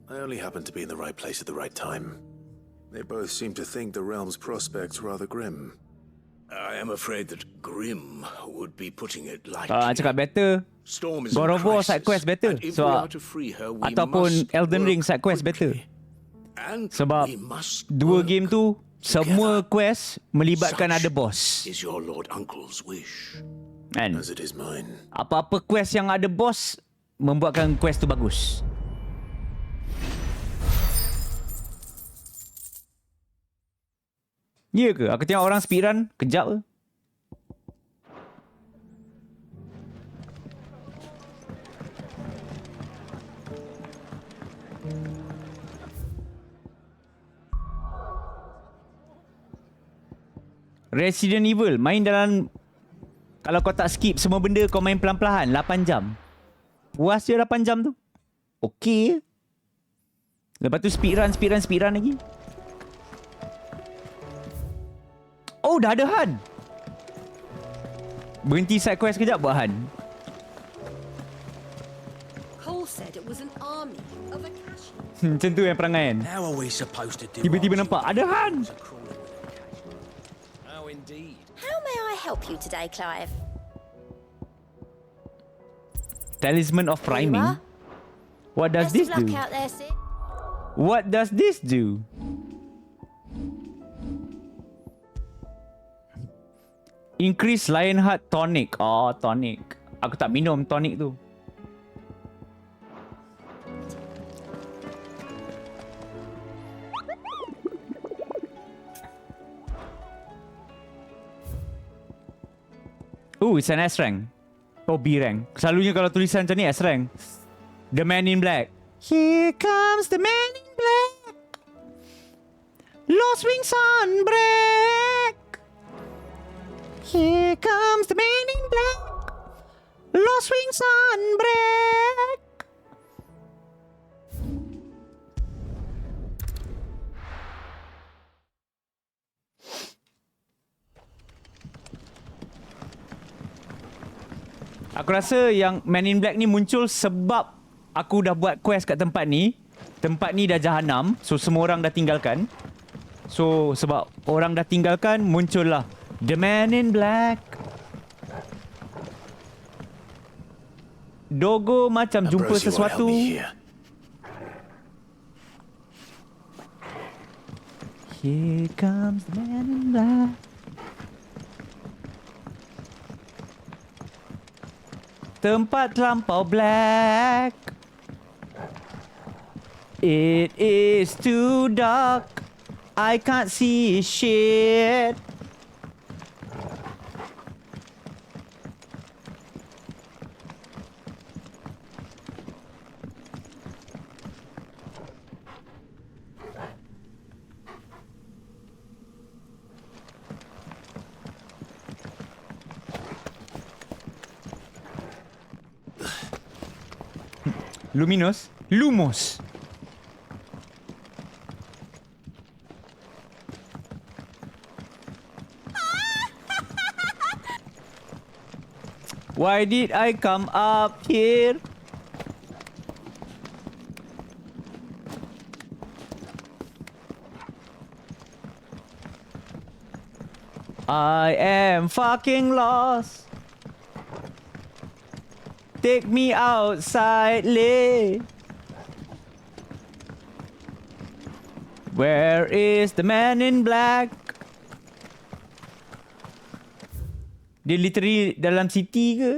I only happened to be in the right place at the right time. They both seem to think the realm's prospects rather grim. I am afraid that grim would be putting it lightly. Cakap better. God of War side quest better. So, ataupun Elden Ring side quest better. Sebab dua game tu semua quest melibatkan ada boss. Is your Lord Uncle's wish. Kan? As it is mine. Apa-apa quest yang ada boss membuatkan quest tu bagus. Ya ke? Aku tengok orang speedrun, kejap ke? Resident Evil, main dalam... Kalau kau tak skip semua benda, kau main pelan-pelan, 8 jam. Puas je 8 jam tu. Okey. Lepas tu speedrun lagi. Oh, dah ada Han. Berhenti side quest kejap buat Han. Cole said it was an army of a cash. Macam tu yang perangai kan. How are we supposed to do? Tiba-tiba nampak ada Han. Oh, indeed. How may I help you today, Clive? Talisman of Priming. What does this do? What does this do? Increase Lionheart Tonic. Oh, tonic. Aku tak minum tonic tu. Oh, it's an S rank. Oh, B rank. Selalunya kalau tulisan macam ni S rank. The Man in Black. Here comes the Man in Black. Lost wings on break. Here comes the Man in Black. Lost wings on break. Aku rasa yang Man in Black ni muncul sebab aku dah buat quest kat tempat ni. Tempat ni dah jahanam. So semua orang dah tinggalkan. So sebab orang dah tinggalkan, muncullah The Man in Black. Dogo macam jumpa sesuatu. Here comes the Man in Black. Tempat terlampau black. It is too dark. I can't see shit. Luminous? Lumos. Why did I come up here? I am fucking lost. Take me outside, Lee. Where is the Man in Black? Dia literally dalam city ke?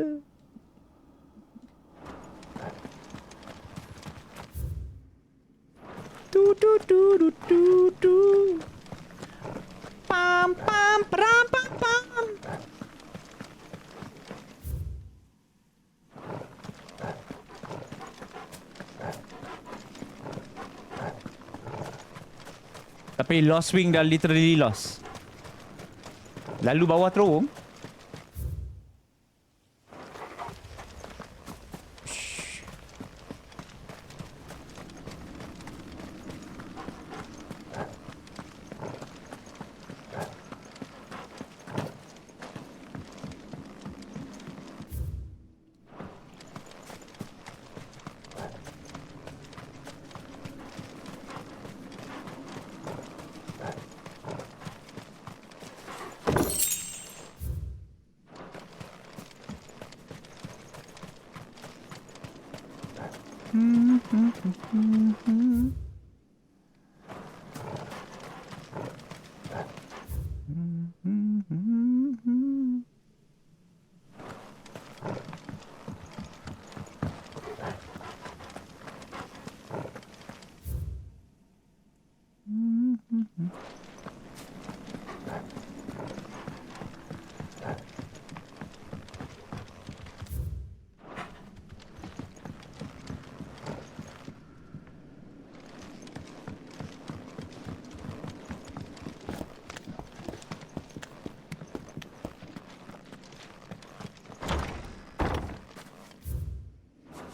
Tu tu tu tu tu tu. Pam pam pam pam pam. Tapi Lost Wing dah literally lost. Lalu bawah terowong.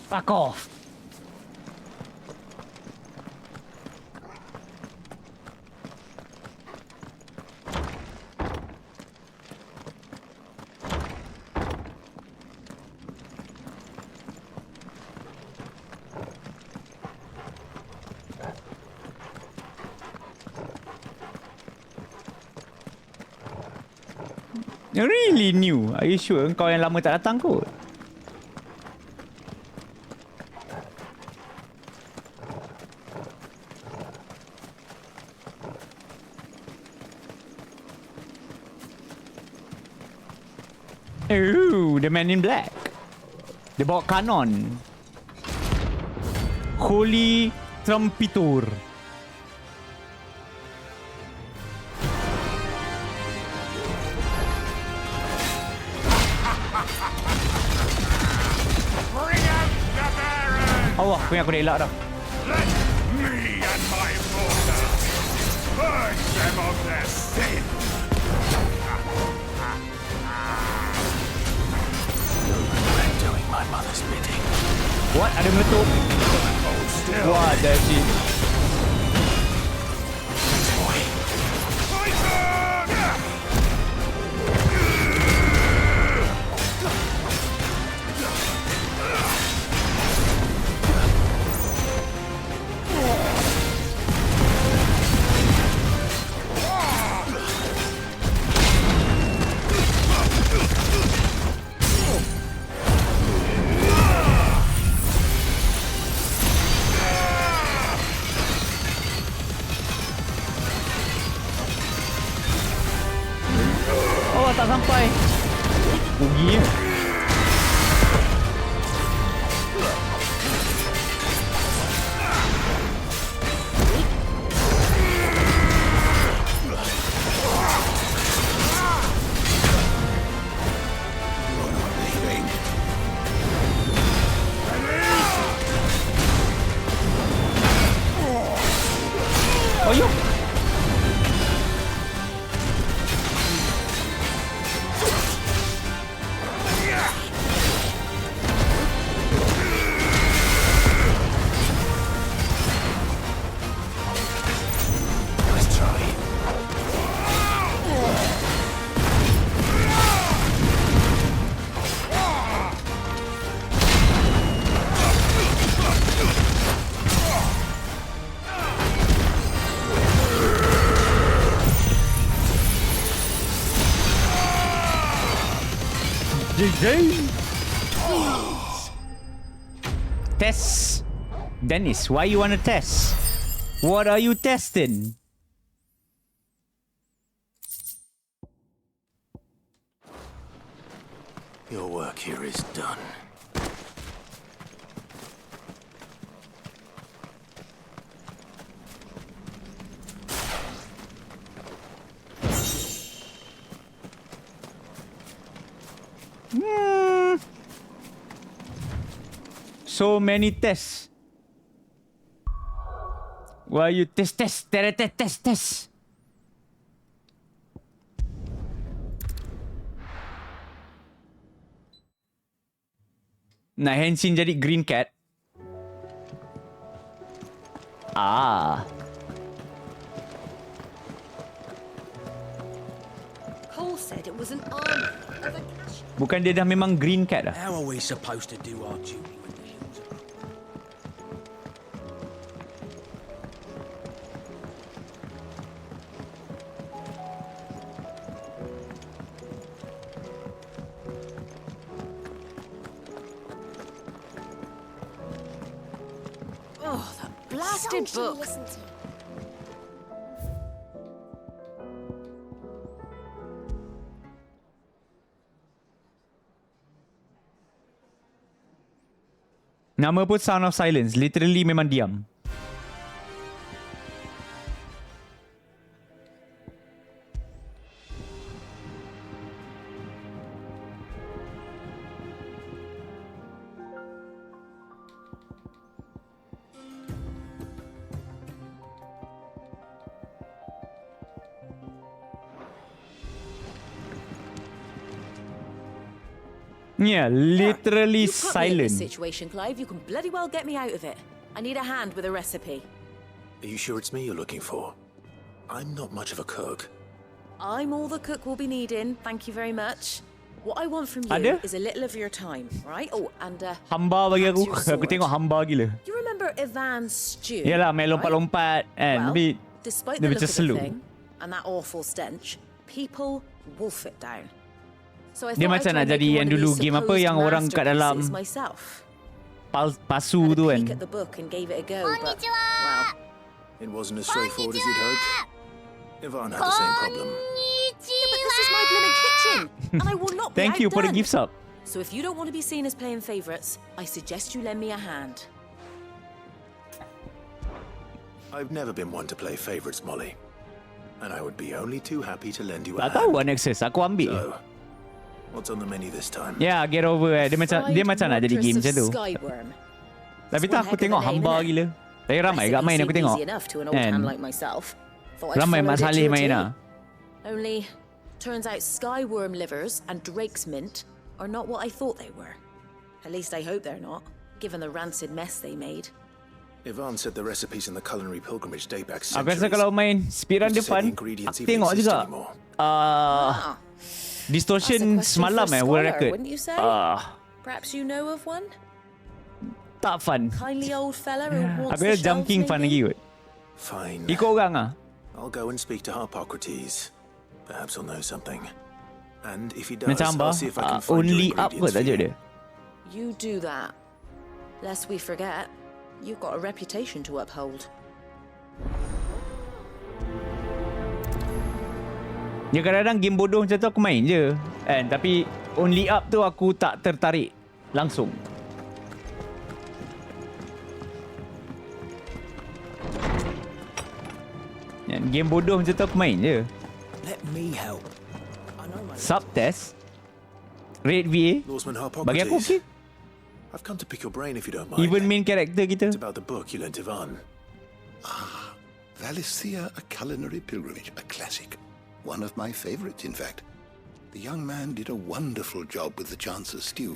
Fuck off. Really new? Are you sure kau yang lama tak datang kot? Oh, the Man in Black. Dia bawa kanon. Holy Trumpeter. Aku ingat aku dah elak dah. Let me and my daughter purge them of their sin. Doing my mother's bidding. What? Ada meletup? Wah, that's it. Oh, tak sampai. Rugi ya. Oh, yo. Test. Dennis, why you wanna test? What are you testing? Your work here is done. So many tests. Why you test? Nak Henshin jadi green cat. Cole said it was an army of a cash. Bukan dia dah memang green cat dah. How are we supposed to do our duty when the hills are... Oh, that blasted book. Nama pun Sound of Silence. Literally memang diam. Yeah, literally You put me in silent. this situation, Clive. You can bloody well get me out of it. I need a hand with a recipe. Are you sure it's me you're looking for? I'm not much of a cook. I'm all the cook will be needing. Thank you very much. What I want from you Ada? is a little of your time, right? Oh, and Hamba bagi aku. perhaps your Aku tengok sword. hamba gila. You remember Ivan's stew? Yalah, main lompat-lompat kan. Well, Tapi despite dia the look macam of the slow. thing and that awful stench, people wolf it down. So I Dia thought macam I'd try nak jadi making yang one of dulu these game apa supposed yang orang kat dalam masterpieces myself. pasu Had a tu kan. peek at the book and gave it a go, but well, It wasn't as straightforward as you'd hoped. Ivan had the same problem. yeah, but this is my blooming kitchen, and I will not be Thank you for the outdone. gifts up. So if you don't want to be seen as playing favourites, I suggest you lend me a hand. I've never been one to play favourites, Molly. And I would be only too happy to lend you a Tak hand. tahu Nexus, aku ambil. So, what's on the menu this time? Yeah, get over it. Dia macam nak jadi game macam tu. Skyworm. Tapi tak aku tengok hamba gila. Tapi ramai kat main aku tengok. Kan? Ramai Mak Saleh main lah. Only, turns out skyworm livers and drake's mint are not what I thought they were. At least I hope they're not, given the rancid mess they made. Ivan said the recipes in the culinary pilgrimage date back Aku rasa centuries. kalau main speedrun depan, aku tengok juga distortion semalam world record. Perhaps you know of one? Tak fun. Kindly old fella who wants Aku the rasa Jump shelves, King fun maybe? lagi kot. Fine. Ikut orang lah. I'll go and speak to Harpocrates. Perhaps he'll know something. And if he does, Macam I'll apa? see if I can find your Only up kot ingredients for tajuk you. dia. You do that. Lest we forget, you've got a reputation to uphold. Ya kadang-kadang game bodoh macam tu aku main je kan, tapi only up tu aku tak tertarik langsung. Ya, game bodoh macam tu aku main je. Let me help. Subtest Raid VA Norseman bagi aku Harpocrates. okey. I've come to pick your brain if you don't mind. Even main character kita. It's about the book you lent Ivan. Valisthea, a culinary pilgrimage, a classic. One of my favorites, in fact. The young man did a wonderful job with the Chance's stew.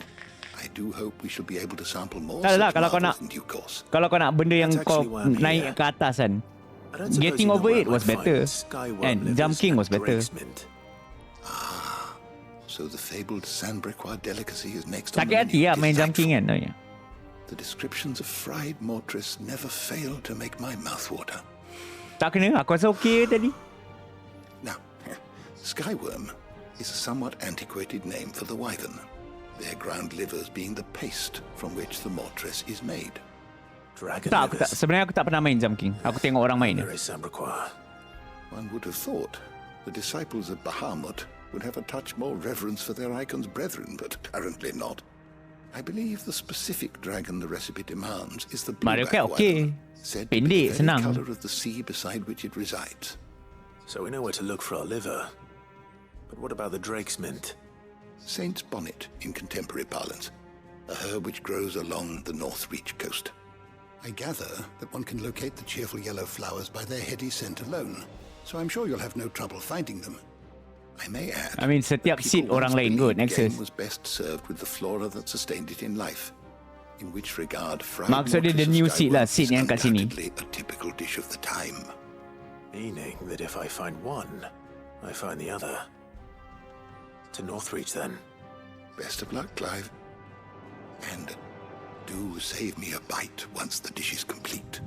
I do hope we shall be able to sample more Tak adalah, such kalau kau nak marvels in due course. kalau kau nak benda yang That's kau actually why I'm naik here. ke atas kan. I don't suppose Getting you know over where it I was might better. find Skyworm And livers Jump King and was better. Drake's mint. So the fabled Sandbrequois delicacy is next on Sakit the hati menu. lah main Jump King kan. Tanya. The descriptions of fried mortress never fail to make my mouth water. Tak kena, aku rasa okey tadi. Now, Skyworm is a somewhat antiquated name for the wyvern, their ground livers being the paste from which the mortress is made. Dragon Tak, livers. sebenarnya aku tak pernah main Jump King. Aku tengok orang main je. Very Sandbrequois. One would have thought the disciples of Bahamut would have a touch more reverence for their icon's brethren, but apparently not. I believe the specific dragon the recipe demands is the Mario blueback Kart okey. wyvern, said to be the Pendek, very senang. colour of the sea beside which it resides. So we know where to look for our liver. But what about the Drake's mint? Saint's bonnet in contemporary parlance, a herb which grows along the North Reach coast. I gather that one can locate the cheerful yellow flowers by their heady scent alone, so I'm sure you'll have no trouble finding them. I may add, I mean, setiap seat orang lain kot, game Nexus. was best served with the flora that sustained it in life. In which regard, fried Maksud dia the mortress new of seat lah, Skyworm seat is yang kat sini. undoubtedly a typical dish of the time. Meaning that if I find one, I find the other. To Northreach then. Best of luck, Clive. And do save me a bite once the dish is complete.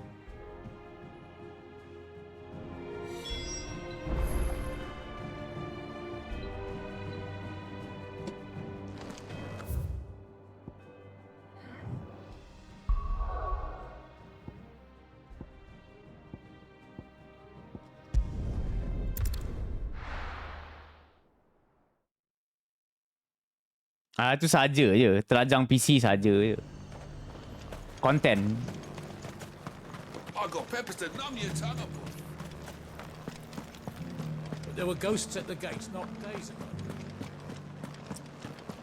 Itu saja je. Terajang PC saja je. Content. I got peppers to numb your tongue up. There were ghosts at the gates not days ago.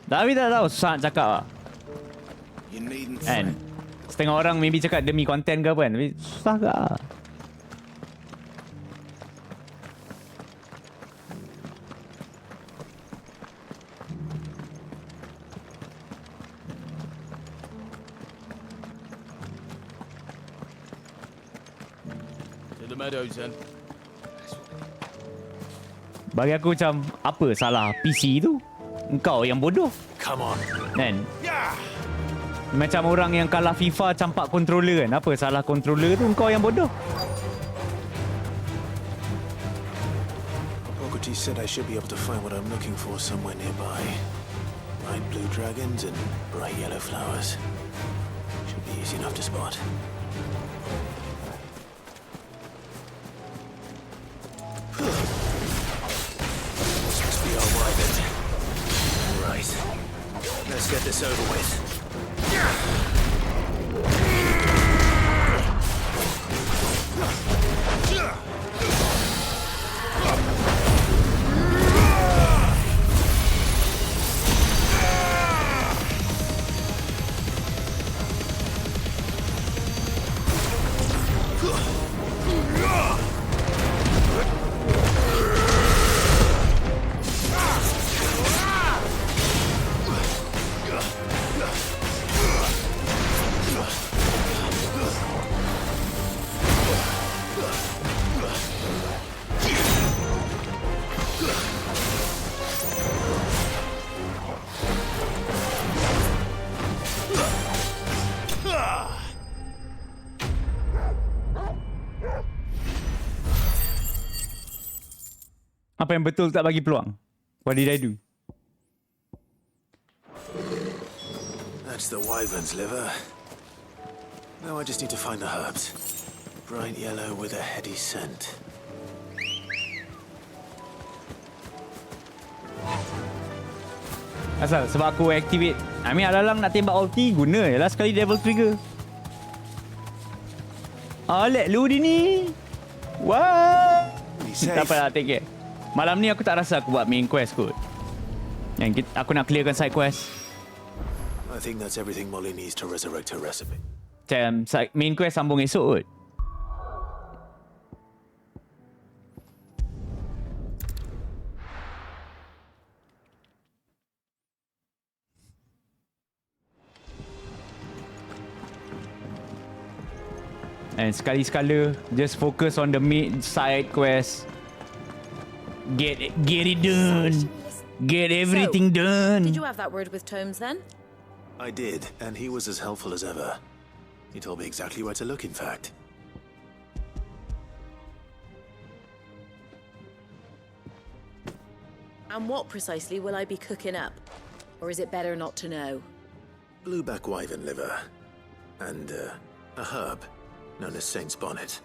Tapi tak tahu, susah nak cakap lah. You needn't Kan? Setengah orang maybe cakap demi content ke apa kan. Tapi susah ke lah. To the meadows then. Bagi aku macam, apa salah PC tu? Engkau yang bodoh. Come on. Kan? Macam orang yang kalah FIFA campak controller kan. Apa salah controller tu? Engkau yang bodoh. Hippocrates said I should be able to find what I'm looking for somewhere nearby. Bright blue dragons and bright yellow flowers. Should be easy enough to spot. This must be our wyvern. Right. Let's get this over with. Apa yang betul tak bagi peluang? What did I do? That's the wyvern's liver. Now I just need to find the herbs. Bright yellow with a heady scent. Asal sebab aku activate. I mean alalang nak tembak ulti guna je lah sekali devil trigger. Let lu dia ni. Wah. Tak apa lah, take care. Malam ni aku tak rasa aku buat main quest kot. Yang aku nak clearkan side quest. I think that's everything Molly needs to resurrect her recipe. Macam main quest sambung esok kot. And sekali-sekala just focus on the main side quest. Get it done. Get everything done. Did you have that word with Tomes then? I did, and he was as helpful as ever. He told me exactly where to look, in fact. And what precisely will I be cooking up? Or is it better not to know? Blueback wyvern liver. And a herb known as Saint's Bonnet.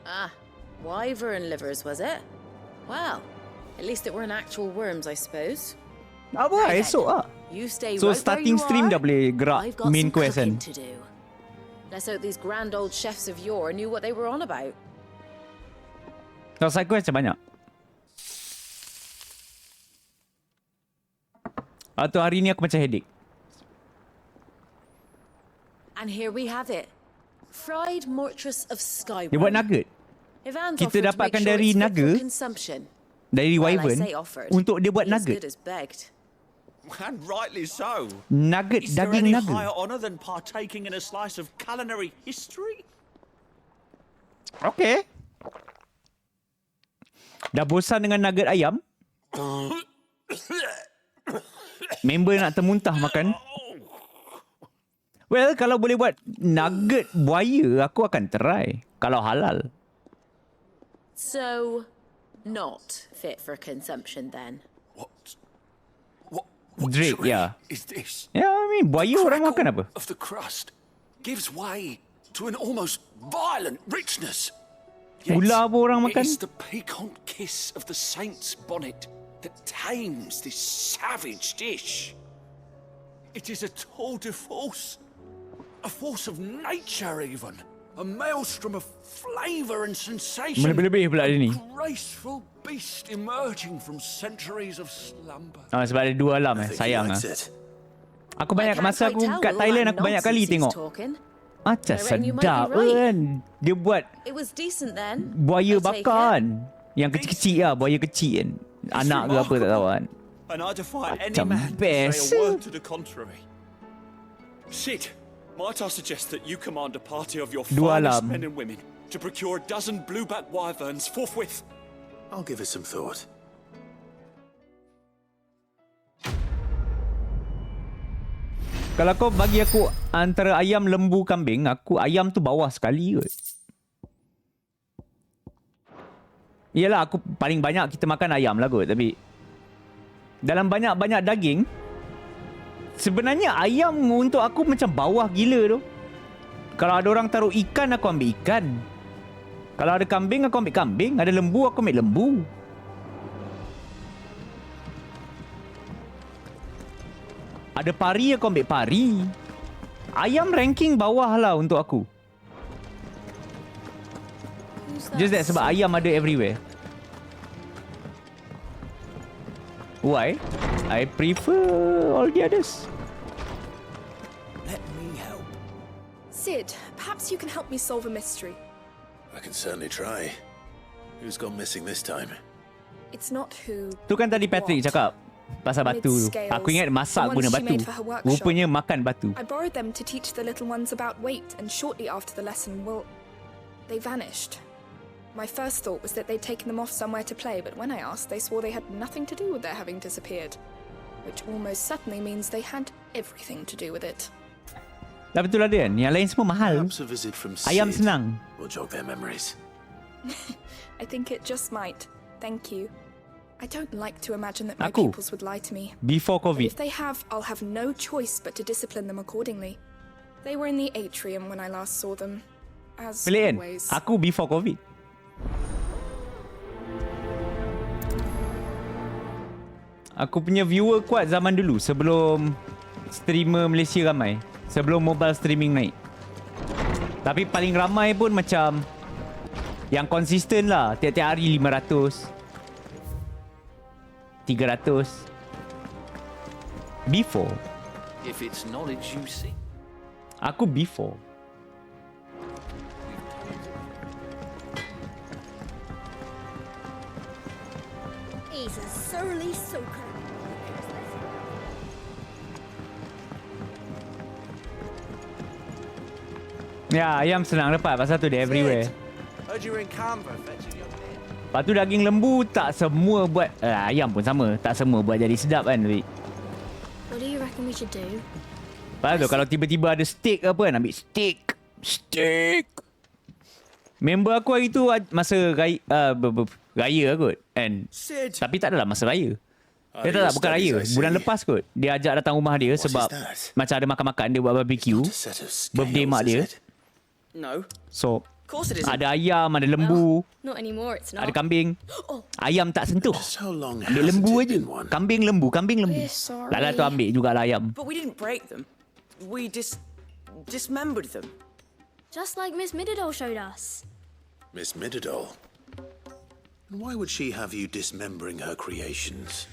Ah, wyvern livers, was it? Well, at least it weren't actual worms, I suppose. Apa esok ah? You stay So right starting where you stream are. dah boleh gerak I've got main some quest kan. cooking to do. Let's hope these grand old chefs of yore knew what they were on about. Kalau side quest macam banyak. Atau hari ni aku macam headache. And here we have it. Fried mortress of Skyward. Dia buat nugget. Kita dapatkan dari naga, dari wyvern, untuk dia buat nugget. And rightly so. Nugget, Is there daging any naga. higher honor than partaking in a slice of culinary history? Okay. Dah bosan dengan nugget ayam? Member nak termuntah makan? Well, kalau boleh buat nugget buaya, aku akan try. Kalau halal. So, not fit for consumption then. Drake, yeah. Is this? Yeah, I mean, buaya orang makan apa? Of the crust gives way to an almost violent richness. Ular apa orang makan? It is the piquant kiss of the saint's bonnet that tames this savage dish. It is a tour de force, a force of nature even, a maelstrom of flavour and sensation. Melebih-lebih pula dia ni. Graceful beast emerging from centuries of slumber. Sebab ada dua alam sayang lah. Aku banyak masa aku kat Thailand aku banyak kali tengok. Macam sedap kan. Dia buat buaya bakar kan. Yang kecil-kecil lah, buaya kecil kan. Anak ke apa tak tahu kan. And I defy any Macam man to best. say a word to the contrary. Sid, might I suggest that you command a party of your Dua finest alam. men and women to procure a dozen blueback wyverns forthwith? I'll give it some thought. Kalau kau bagi aku antara ayam, lembu, kambing, aku ayam tu bawah sekali kot. Yelah, aku paling banyak kita makan ayam lah kot. Tapi dalam banyak-banyak daging, sebenarnya ayam untuk aku macam bawah gila tu. Kalau ada orang taruh ikan, aku ambil ikan. Kalau ada kambing, aku ambil kambing. Ada lembu, aku ambil lembu. Ada pari, aku ambil pari. Ayam ranking bawah lah untuk aku. Just that sebab ayam ada everywhere. Why? I prefer all the others. Let me help. Sid, perhaps you can help me solve a mystery. I can certainly try. Who's gone missing this time? It's not who. Tu kan tadi Patrick cakap pasal batu tu. Aku ingat masak guna batu. Rupanya makan batu. I borrowed them to teach the little ones about weight, and shortly after the lesson, well, they vanished. My first thought was that they'd taken them off somewhere to play, but when I asked, they swore they had nothing to do with their having disappeared. Which almost certainly means they had everything to do with it. Dah betul lah dia kan? Yang lain semua mahal. Ayam senang. Will jog their memories. I think it just might. Thank you. I don't like to imagine that my Aku. pupils would lie to me. Before But COVID. if they have, I'll have no choice but to discipline them accordingly. They were in the atrium when I last saw them. As Pelik kan? always. Aku before COVID. Aku punya viewer kuat zaman dulu sebelum streamer Malaysia ramai. Sebelum mobile streaming naik. Tapi paling ramai pun macam yang konsisten lah. Tiap-tiap hari 500. 300. Before. If it's knowledge you seek. Aku before. He's a surly soaker. Ya, ayam senang dapat pasal tu dia everywhere. Heard you were in Canberra fetching your beer. Lepas tu daging lembu tak semua buat ayam pun sama, tak semua buat jadi sedap kan. Tapi What do you reckon we should do? lepas tu kalau tiba-tiba ada steak ke apa kan, ambil steak. Member aku hari tu masa raya kot kan. Tapi tak adalah masa raya. Dia tak bukan raya, bulan lepas kot. Dia ajak datang rumah dia sebab macam ada makan-makan, dia buat barbecue. Birthday mak dia. No. So Of course it isn't. ada ayam, ada lembu, Not anymore, it's not. ada kambing. Oh. Ayam tak sentuh. Ambil lembu aje. Kambing lembu. sorry. Lala tu ambil jugalah ayam. But we didn't break them. We dismembered them. Just like Miss Mididol showed us. Miss Mididol? Why would she have you dismembering her creations?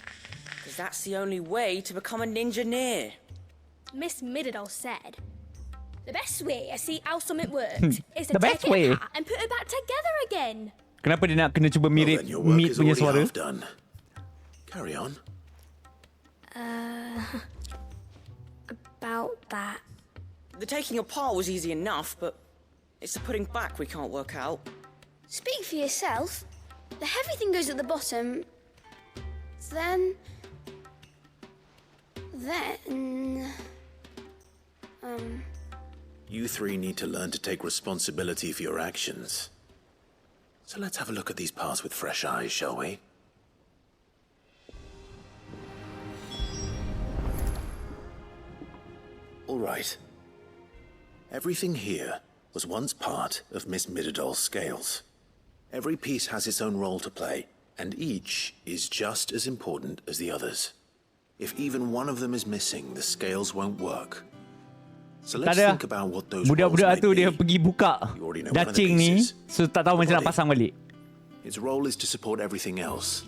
Because that's the only way to become a ninja-neer. Miss Mididol said, the best way I see how something works is to The best take way? it apart and put it back together again. Kenapa dia nak kena cuba mirip Then your work meat is punya already suara? half done. Carry on. About that. The taking apart was easy enough, but it's the putting back we can't work out. Speak for yourself. The heavy thing goes at the bottom. Then... You three need to learn to take responsibility for your actions. So let's have a look at these parts with fresh eyes, shall we? All right. Everything here was once part of Miss Mididol's scales. Every piece has its own role to play, and each is just as important as the others. If even one of them is missing, the scales won't work. So Tak let's ada. think about what those roles Budak-budak might tu be. dia pergi buka already know one of the dacing ni, pieces. so tak tahu macam nak pasang balik. Its role is to support everything else.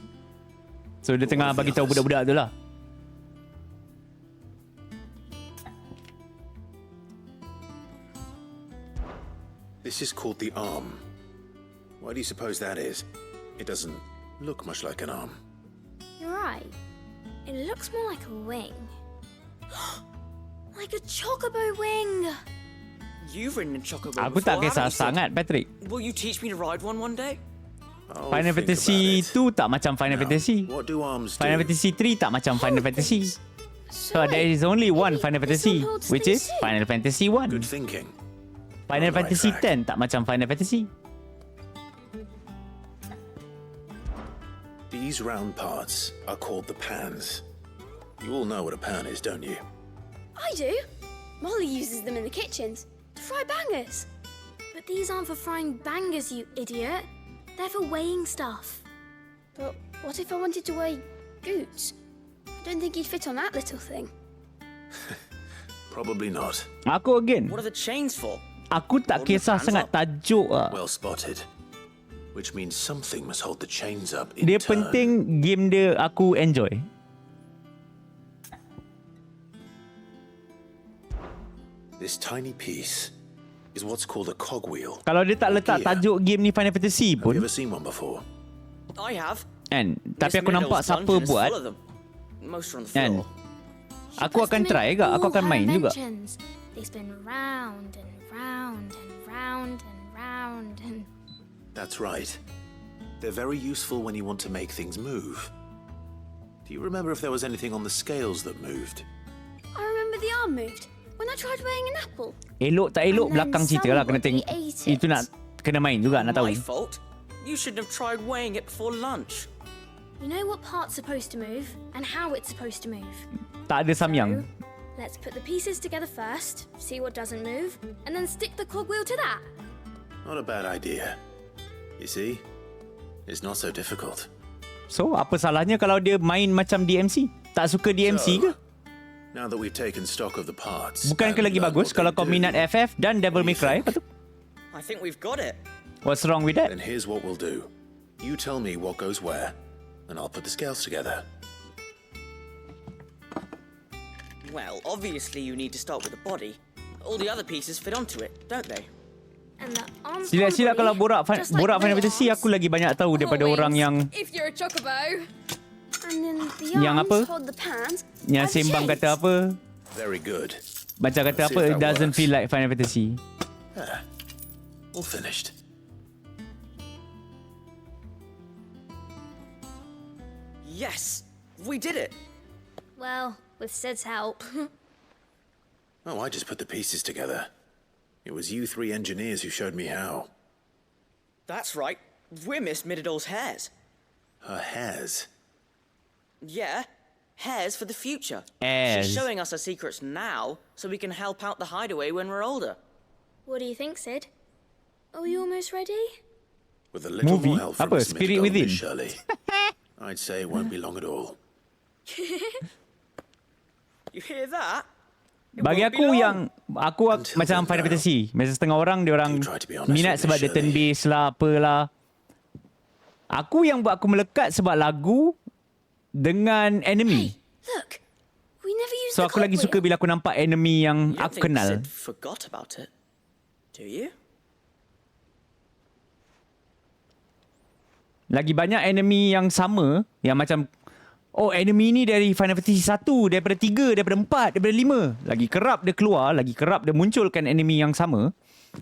So dia tengah bagi tahu budak-budak tu lah. This is called the arm. Why do you suppose that is? It doesn't look much like an arm. You're right. It looks more like a wing. Like a chocobo wing. You've ridden a chocobo Aku before, tak kisah haven't you, Sid? sangat, Patrick. Will you teach me to ride one day? Final Fantasy 2 tak macam Final Fantasy. What do arms do? Final Fantasy 3 tak macam Final Fantasy. So there is only one Final Fantasy, which is Final Fantasy 1. Good thinking. Final On the right Fantasy track. 10 tak macam Final Fantasy. These round parts are called the pans. You all know what a pan is, don't you? I do. Molly uses them in the kitchens to fry bangers. But these aren't for frying bangers, you idiot. They're for weighing stuff. But what if I wanted to weigh goods? I don't think he'd fit on that little thing. Probably not. Aku again. What are the chains for? Aku tak kisah sangat tajuk lah. Well spotted. Which means something must hold the chains up in Dia turn. penting game dia aku enjoy. This tiny piece is what's called a cogwheel. Kalau dia tak letak tajuk game ni Final Fantasy Have you pun, ever seen one before? I have. kan? Tapi Miss aku nampak Mididol's siapa dungeon is buat, full of them. Most are on the kan? floor. Aku akan try ke? Aku akan main juga. They spin round and round and round and round and... That's right. They're very useful when you want to make things move. Do you remember if there was anything on the scales that moved? I remember the arm moved when I tried weighing an apple. Elok tak elok And then belakang cerita lah, kena tengok. somebody ate it. Itu nak kena main juga nak tahu. My fault. You shouldn't have tried weighing it before lunch. You know what part's supposed to move and how it's supposed to move. Tak ada samyang. Let's put the pieces together first, see what doesn't move, and then stick the cogwheel to that. Not a bad idea. You see? It's not so difficult. So, apa salahnya kalau dia main macam DMC? Tak suka DMC ke? Now that we've taken stock of the parts. Bukankah lagi bagus kalau kau minat FF dan Devil May Cry? Apa tu? I think we've got it. What's wrong with that? Then here's what we'll do. You tell me what goes where, and I'll put the scales together. Well, obviously you need to start with the body. All the other pieces fit onto it, don't they? And the arms Sila-sila kalau borak Final Fantasy, aku lagi banyak tahu daripada orang yang if you're a chocobo. And then the yang arms apa? hold the pans. Yang sembang kata apa? Very good. Macam kata apa? It doesn't feel like Final Fantasy. All finished. Yes, we did it. Well, with Sid's help. Oh, I just put the pieces together. It was you three engineers who showed me how. That's right. We're Miss Mididol's hairs. Her hairs? Yeah, hairs for the future. Hairs. She's showing us her secrets now, so we can help out the hideaway when we're older. What do you think, Sid? Are we almost ready? With a little more help from Apa? Miss Spirit Mididol, Within? Miss Shirley. I'd say it won't be long at all. You hear that? Bagi aku macam Final Fantasy. Macam setengah orang dia orang minat sebab dia turn based lah, apalah. Aku yang buat aku melekat sebab lagu dengan enemy. Look, we never used So the aku lagi cogwheel. suka bila aku nampak enemy yang You don't aku think kenal. Sid forgot about it, do you? Lagi banyak enemy yang sama, yang macam enemy ni dari Final Fantasy 1, daripada 3, daripada 4, daripada 5. Lagi kerap dia keluar, lagi kerap dia munculkan enemy yang sama,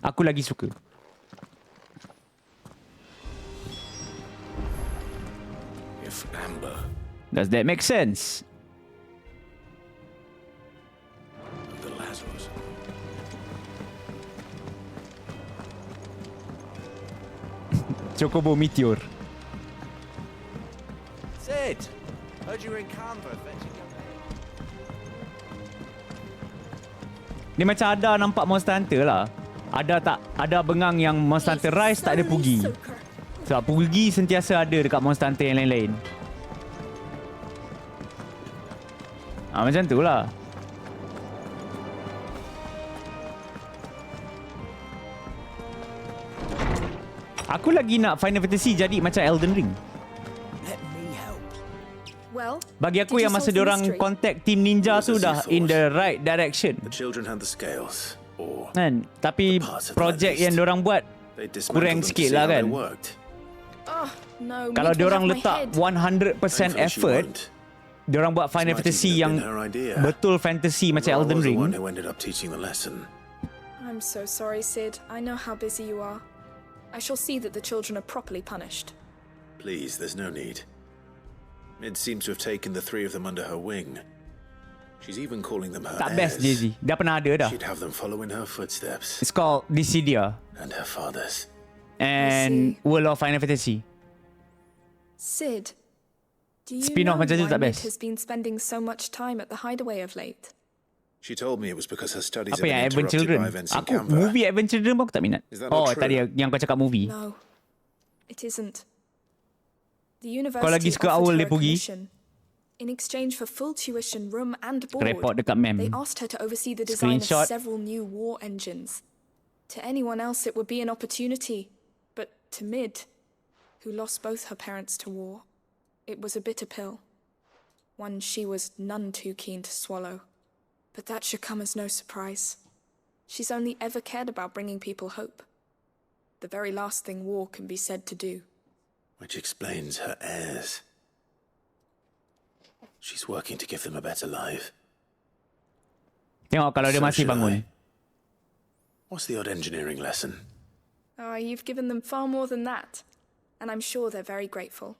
aku lagi suka. If Amber... Does that make sense? The Lazarus... Chocobo Meteor. Sid, heard you were in Canberra fetching your mail. Dia macam ada nampak Monster Hunter lah. Ada bengang yang Monster Hunter Rise tak ada Pugi. Sebab Pugi sentiasa ada dekat Monster Hunter yang lain-lain. Macam tu lah. Aku lagi nak Final Fantasy jadi macam Elden Ring. Well, Bagi aku yang masa diorang contact Team Ninja tu dah in the right direction. The children had the scales, or... Kan? Tapi projek yang diorang buat They dismantled kurang them to sikit see lah how they kan. worked. oh no. Kalau Mid will diorang have my letak head. 100% Thankfully she effort, won't. diorang buat Final This might Fantasy even have yang been her idea. betul fantasy macam Well, I Elden was the Ring. one who ended up teaching the lesson. I'm so sorry, Sid. I know how busy you are. I shall see that the children are properly punished. Please, there's no need. Mid seems to have taken the three of them under her wing. She's even calling them her Tak heirs. best Daisy. Dah pernah ada dah. She'd have them follow in her footsteps. It's called Dissidia And her father's. and World of Final Fantasy. Sid, do you Spin-off know macam tu why tak Mid best. has been spending so much time at the hideaway of late? She told me it was because her studies Apa had yang been Advent interrupted Children? by events in Aku Canberra. movie Advent Children pun aku tak minat. Is that not true? Tadi yang kau cakap movie. No, it isn't. The Kau lagi university suka offered awal her dia a pergi? commission. In exchange for full tuition, room and board, Report dekat mem. they asked her to oversee the design Screenshot. of several new war engines. To anyone else, it would be an opportunity, but to Mid, who lost both her parents to war, it was a bitter pill. One she was none too keen to swallow. But that should come as no surprise. She's only ever cared about bringing people hope. The very last thing war can be said to do. Which explains her heirs. She's working to give them a better life. Tengok kalau dia So masih should bangun. I. What's the odd engineering lesson? You've given them far more than that, and I'm sure they're very grateful.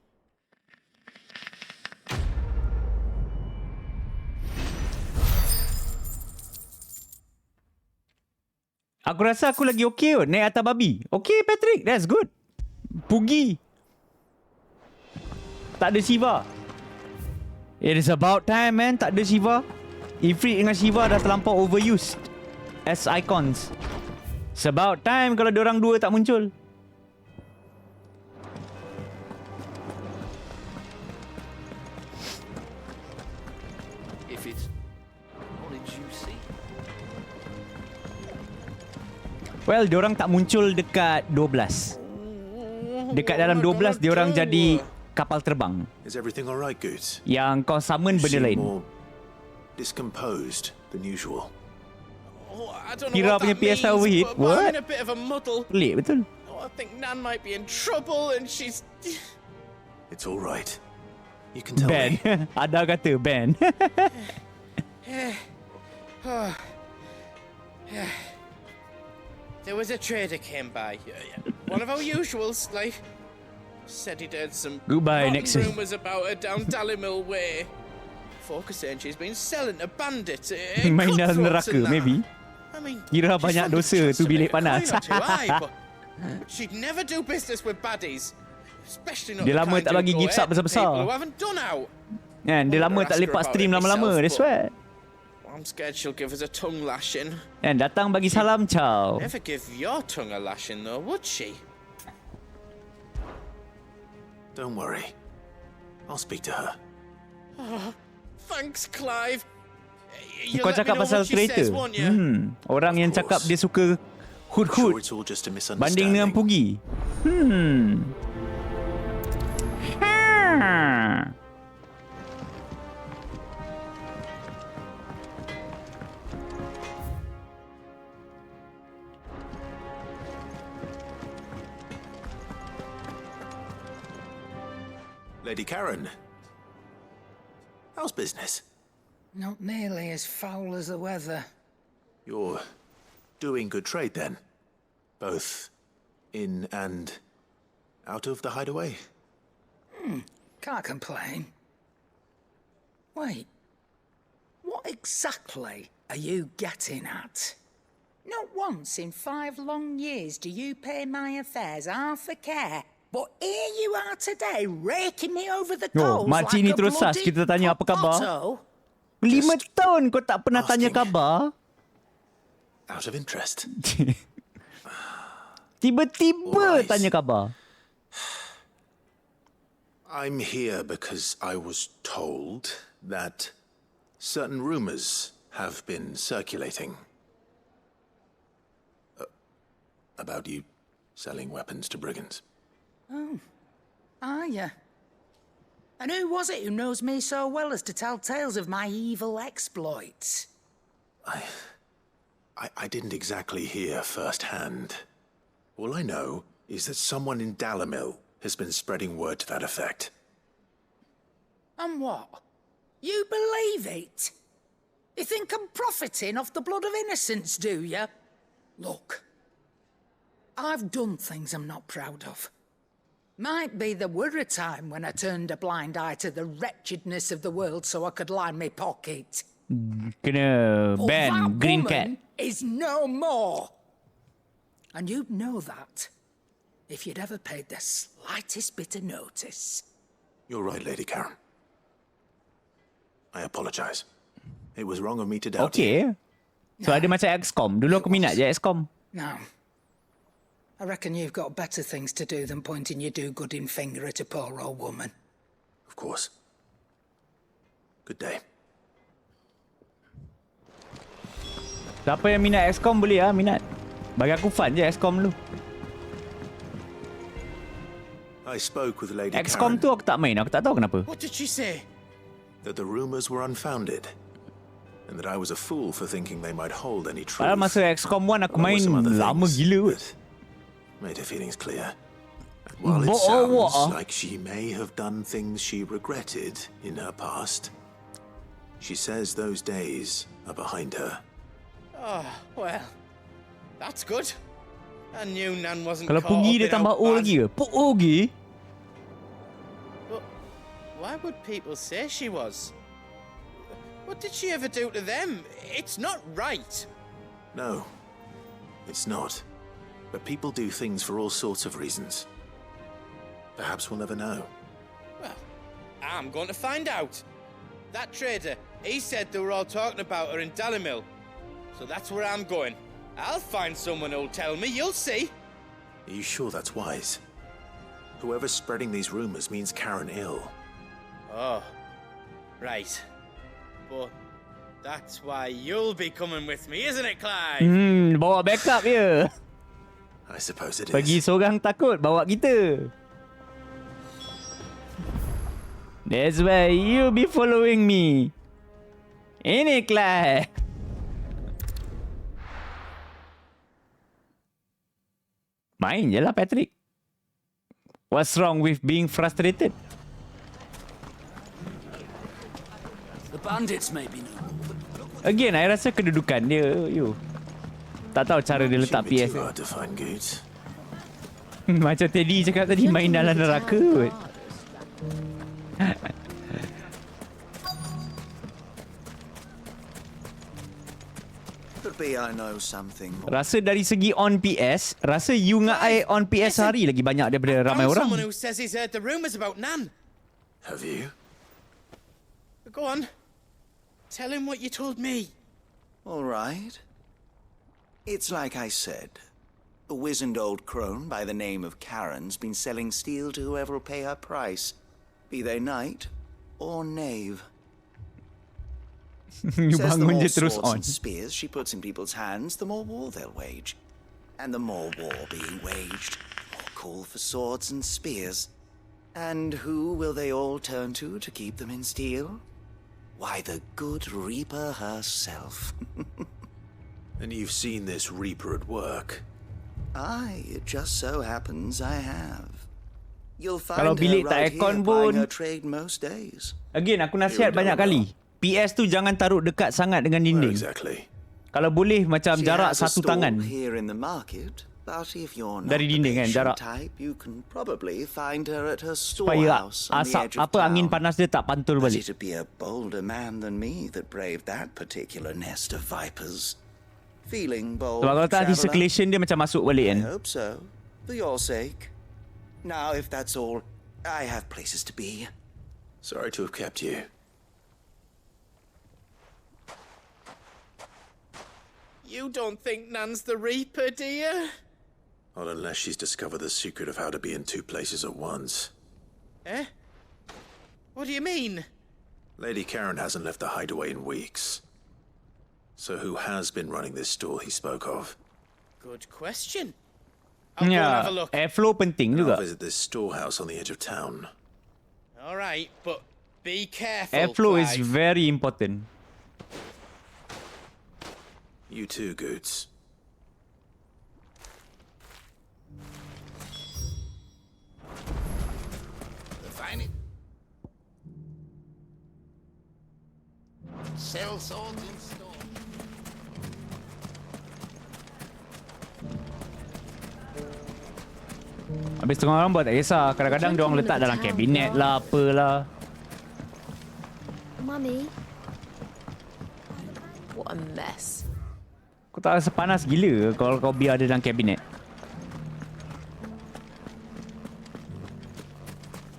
Aku rasa aku lagi okey kot naik atas babi. Okay Patrick, that's good. Pugi. Tak ada Shiva. It is about time, man. Tak ada Shiva. Ifrit dengan Shiva dah terlampau overused as icons. It's about time kalau diorang dua tak muncul. If it's what did you see? Well, diorang tak muncul dekat 12. Dekat dalam 12 diorang jadi kapal terbang. Is everything all right, Goots? Yang kau summon benda lain. More discomposed than usual. I don't know Kira what punya that means, PS overheat. but What? I'm in a bit of a muddle. Pelik betul. Oh, I think Nan might be in trouble and she's... It's all right. You can tell Ben. me. Ada kata Ben. There was a trader came by. One of our usuals, like... Said he'd heard some Goodbye, rotten Nixon. rumours about her down Dallimil Way. Folk are saying she's been selling to bandits. Main dalam neraka, maybe. I mean, Kira banyak dosa tu bilik panas. but she'd never do business with baddies. Especially not Dia the lama kind tak who bagi go gifts up ahead to besar-besar. people who haven't done out. Kan, dia lama tak lepak stream lama-lama, that's why. I'm scared she'll give us a tongue lashing. Kan, datang bagi salam, ciao. Never give your tongue a lashing though, would she? Don't worry. I'll speak to her. Oh, thanks, Clive. Kau cakap pasal traitor. Orang yang cakap dia suka hut-hut banding dengan Pugi. Lady Karen, how's business? Not nearly as foul as the weather. You're doing good trade then? Both in and out of the hideaway? Can't complain. Wait, what exactly are you getting at? Not once in 5 long years do you pay my affairs half a care. But here you are today, raking me over the coals like makcik ni a terus sas. bloody Kita tanya apa khabar. potato. 5 tahun kau tak pernah tanya khabar. Out of interest. Tiba-tiba tanya khabar. I'm here because I was told that certain rumors have been circulating about you selling weapons to brigands. Oh, are you? And who was it who knows me so well as to tell tales of my evil exploits? I didn't exactly hear firsthand. All I know is that someone in Dallimil has been spreading word to that effect. And what? You believe it? You think I'm profiting off the blood of innocents, do you? Look, I've done things I'm not proud of. Might be there were a time when I turned a blind eye to the wretchedness of the world so I could line my pocket. Kena But ban that Green woman Cat. is no more. And you'd know that if you'd ever paid the slightest bit of notice. You're right, Lady Karen. I apologize. It was wrong of me to doubt you. Okay. So ada macam XCOM. Dulu aku minat je XCOM. No. I reckon you've got better things to do than pointing your do-gooding finger at a poor old woman. Of course. Good day. Siapa yang minat XCOM boleh lah minat. Bagi aku fun je XCOM dulu. I spoke with Lady XCOM Karen tu aku tak main. Aku tak tahu kenapa. What did she say? that the rumors were unfounded, and that I was a fool for thinking they might hold any truth. Padahal masa XCOM 1 aku main lama gila. Made her feelings clear. While it sounds like she may have done things she regretted in her past, she says those days are behind her. Oh, well, that's good. I knew Nan wasn't Kalau caught Pugi up dia in tambah how O bad. lagi ke? Pugi? But why would people say she was? What did she ever do to them? It's not right. No, it's not. But people do things for all sorts of reasons. Perhaps we'll never know. Well, I'm going to find out. That trader, he said they were all talking about her in Dalimil. So that's where I'm going. I'll find someone who'll tell me, you'll see. Are you sure that's wise? Whoever's spreading these rumors means Karen ill. Oh, right. But that's why you'll be coming with me, isn't it, Clive? Bawa backup je. I suppose it is. Bagi seorang takut, bawa kita. That's why you be following me. Ini Clive. Main je lah, Patrick. What's wrong with being frustrated? The bandits may be new. Again, I rasa kedudukan dia, you. Tak tahu cara dia letak PS. Macam Teddy cakap tadi, main dalam neraka kot. Rasa dari segi on PS, rasa you dengan I on PS hari lagi banyak daripada ramai orang. Someone who says he's heard the rumors about Nan. Have you? Go on. Tell him what you told me. All right. It's like I said. A wizened old crone by the name of Karen's been selling steel to whoever will pay her price, be they knight or knave. You Says the bangun more je terus swords on. and spears she puts in people's hands, the more war they'll wage. And the more war being waged, more call for swords and spears. And who will they all turn to keep them in steel? Why, the good Reaper herself. And you've seen this Reaper at work? Aye, it just so happens I have. You'll Kalau find her bilik tak right here aircon plying pun- her trade most days. Again, aku nasihat banyak kali. PS tu jangan taruh dekat sangat dengan dinding. Kalau boleh macam She jarak has a satu stall tangan here in the market, but if you're not dari the dinding kan, patient jarak. type, you can probably find her at her Supaya storehouse on the asap edge of apa angin town. panas dia tak pantul But balik. it'd be a bolder man than me that braved that particular nest of vipers. Feeling bold, Sebab kalau tak nanti traveller? circulation dia macam masuk balik kan. I hope so, for your sake. Now, if that's all, I have places to be. Sorry to have kept you. You don't think Nan's the Reaper, do you? Not unless she's discovered the secret of how to be in two places at once. Eh? What do you mean? Lady Karen hasn't left the hideaway in weeks. So who has been running this stall he spoke of? Good question. I'll go and Ya, have a look. airflow penting I'll juga. visit this storehouse on the edge of town. All right, but be careful, Airflow is Clive. very important. You too, Goots. Find it. Sell swords in store. Habis tengah orang buat tak kisah. Kadang-kadang dia orang letak dalam kabinet lah, apalah. Mummy. What a mess. Kau tak rasa panas gila kalau kau biar dia dalam kabinet.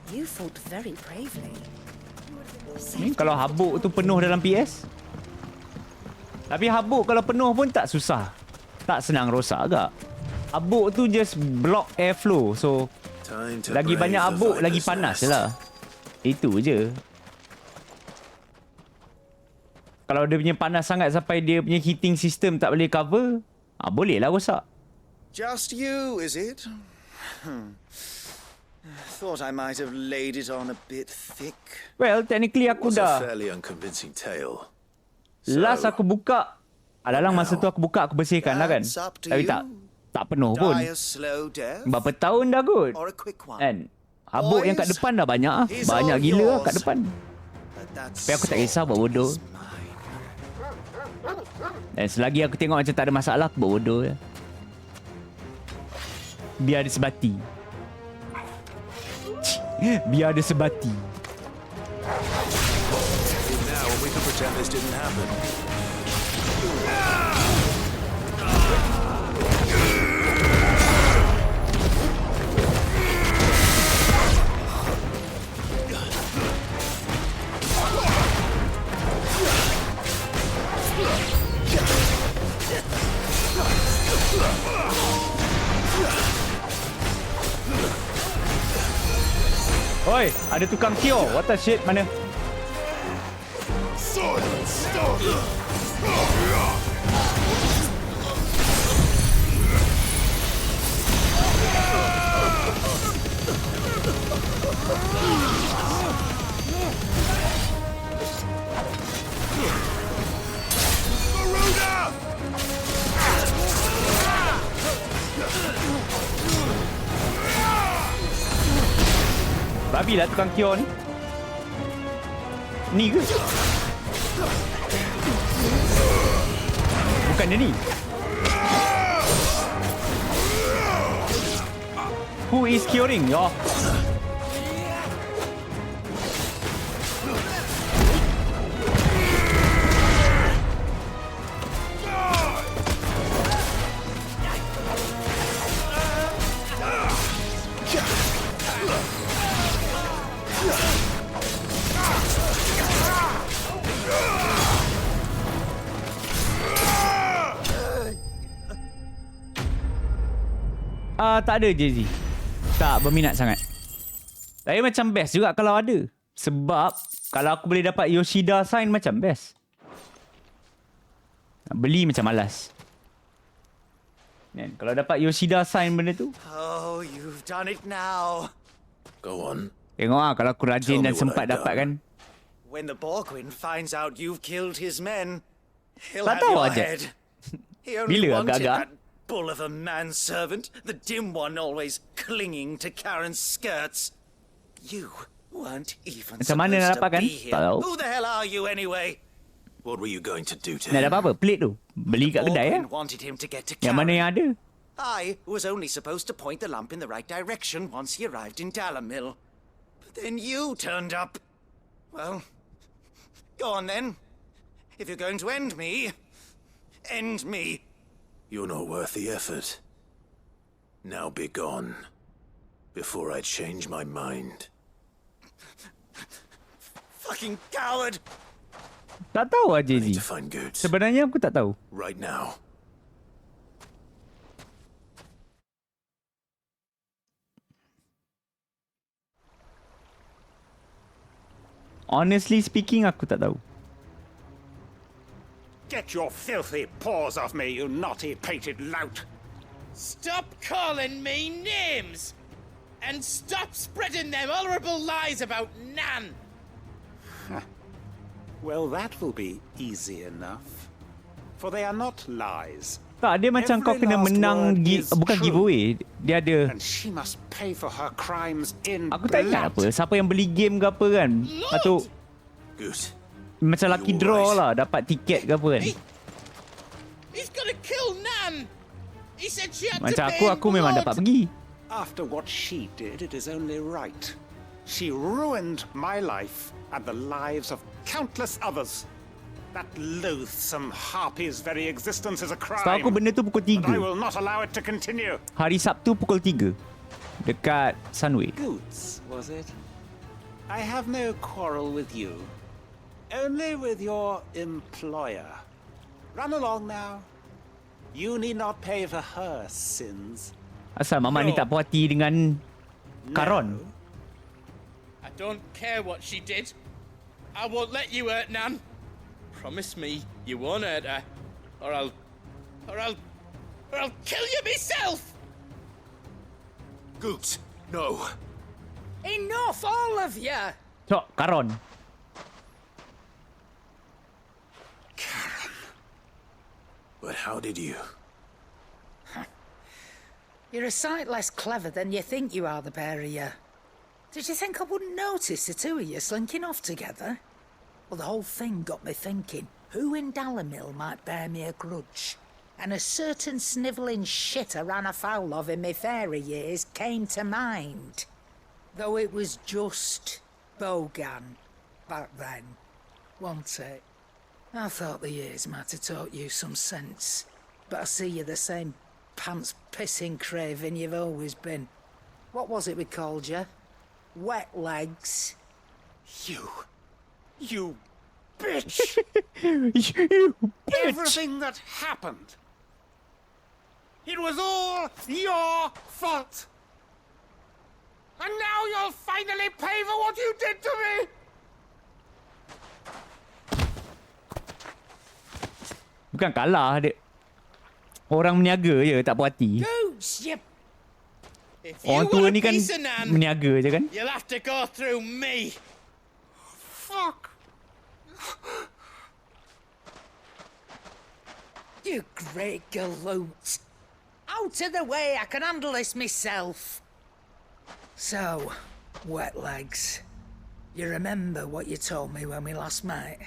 You fought very bravely. Kalau habuk tu penuh dalam PS. Tapi habuk kalau penuh pun tak susah. Tak senang rosak agak. Habuk tu just block airflow. So lagi banyak habuk lagi panas je lah. Itu je. Kalau dia punya panas sangat sampai dia punya heating system tak boleh cover, boleh lah rosak. Just you, is it? Thought I might have laid it on a bit thick. Well, technically aku It was a dah fairly unconvincing tale. last aku buka. Dalam masa tu aku buka, aku bersihkan lah kan. Tapi tak penuh pun. Die a slow death Berapa tahun dah kot. or a quick one? Kan? Habuk yang kat depan dah banyak ah. He's Banyak all gila lah yours. kat depan. Tapi aku tak kisah buat bodoh. Dan selagi aku tengok macam tak ada masalah, aku buat bodoh je. Biar dia sebati. Biar dia sebati. Now we can pretend this didn't happen. Oi, ada tukang cure. What the shit, mana? Babi lah tukang cure ni. Ni ke? Bukan dia ni. Who is curing? Yo. Tak ada Jay-Z. Tak berminat sangat. Tapi macam best juga kalau ada. Sebab kalau aku boleh dapat Yoshida sign macam best. Beli macam malas. Kan? Kalau dapat Yoshida sign benda tu. Oh, you've done it now. Go on. Tengok lah kalau aku rajin dan sempat dapat kan. When the Borgwin finds out you've killed his men, he'll Tak have tahu your aja. head. He only Bila wanted agak-agak? that bull of a manservant, the dim one always clinging to Karen's skirts. You weren't even Macam mana nak supposed to dapat kan? be here. Tak tahu. Who the hell are you anyway? What were you going to do to Nak him? dapat apa? Pelik tu. Beli kat kedai ya. Borgwin wanted him to get to Yang mana Karen. yang ada? I was only supposed to point the lamp in the right direction once he arrived in Dalamil. But then you turned up. Well, go on then. If you're going to end me, end me. You're not worth the effort. Now be gone, before I change my mind. Fucking coward! Tak tahu lah Jay-Z. To find goods. Sebenarnya aku tak tahu. Right now. Honestly speaking, aku tak tahu. Get your filthy paws off me, you naughty-pated lout! Stop calling me names! And stop spreading them horrible lies about Nan! Well, that will be easy enough. For they are not lies. Tak, dia macam kau kena menang bukan giveaway. Dia ada. And she must pay for her crimes in Aku tak ingat apa. Siapa yang beli game ke apa kan. Lepas tu Good. macam lucky draw lah. Dapat tiket ke apa kan. He's gonna kill Nan! He said she had Macam to pay aku in memang blood. dapat pergi. After what she did, it is only right. She ruined my life and the lives of countless others. That loathsome harpy's very existence is a crime. Setahu aku benda tu pukul And I 3. will not allow it to continue. Hari Sabtu pukul 3. Dekat Sunway. Goods, was it? I have no quarrel with you. Only with your employer. Run along now. You need not pay for her sins. Asal Mamat ni tak puas hati dengan Karon. I don't care what she did. I won't let you hurt Nan. Promise me you won't hurt her, or I'll kill you myself. Goots, no. Enough, all of you! So, Karon. But how did you? You're a sight less clever than you think you are, the pair of you. Did you think I wouldn't notice the two of you slinking off together? Well, the whole thing got me thinking, who in Dalamil might bear me a grudge? And a certain snivelling shit I ran afoul of in my fairy years came to mind. Though it was just Bogan back then, wasn't it? I thought the years might have taught you some sense, but I see you're the same pants-pissing craven you've always been. What was it we called you? Wet legs. You bitch! You bitch! Everything that happened, it was all your fault. And now you'll finally pay for what you did to me! Bukan kalah dia. Orang meniaga je tak puas hati. Goose, you... If Orang you tua want a ni kan piece of Nan, meniaga je kan. you'll have to go through me. Fuck. You great galoot. Out of the way, I can handle this myself. So, wet legs. You remember what you told me when we last met?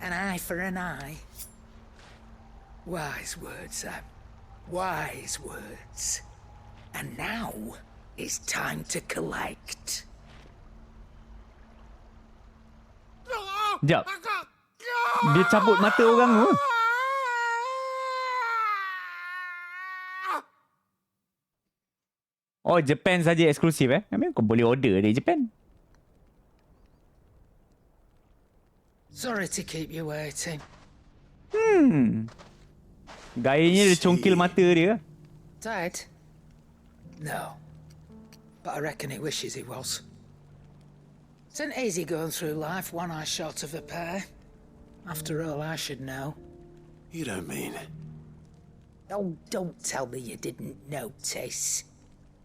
An eye for an eye. Wise words, Sam. Wise words. And now, it's time to collect. Sekejap. Dia cabut mata orang tu. Oh, Japan saja eksklusif eh? I mean, kau boleh order dari Japan. Sorry to keep you waiting. Gayanya dia congkil mata dia. Dead? No. But I reckon he wishes he was. It isn't easy going through life one eye short of a pair. After all, I should know. You don't mean... Oh, don't tell me you didn't notice.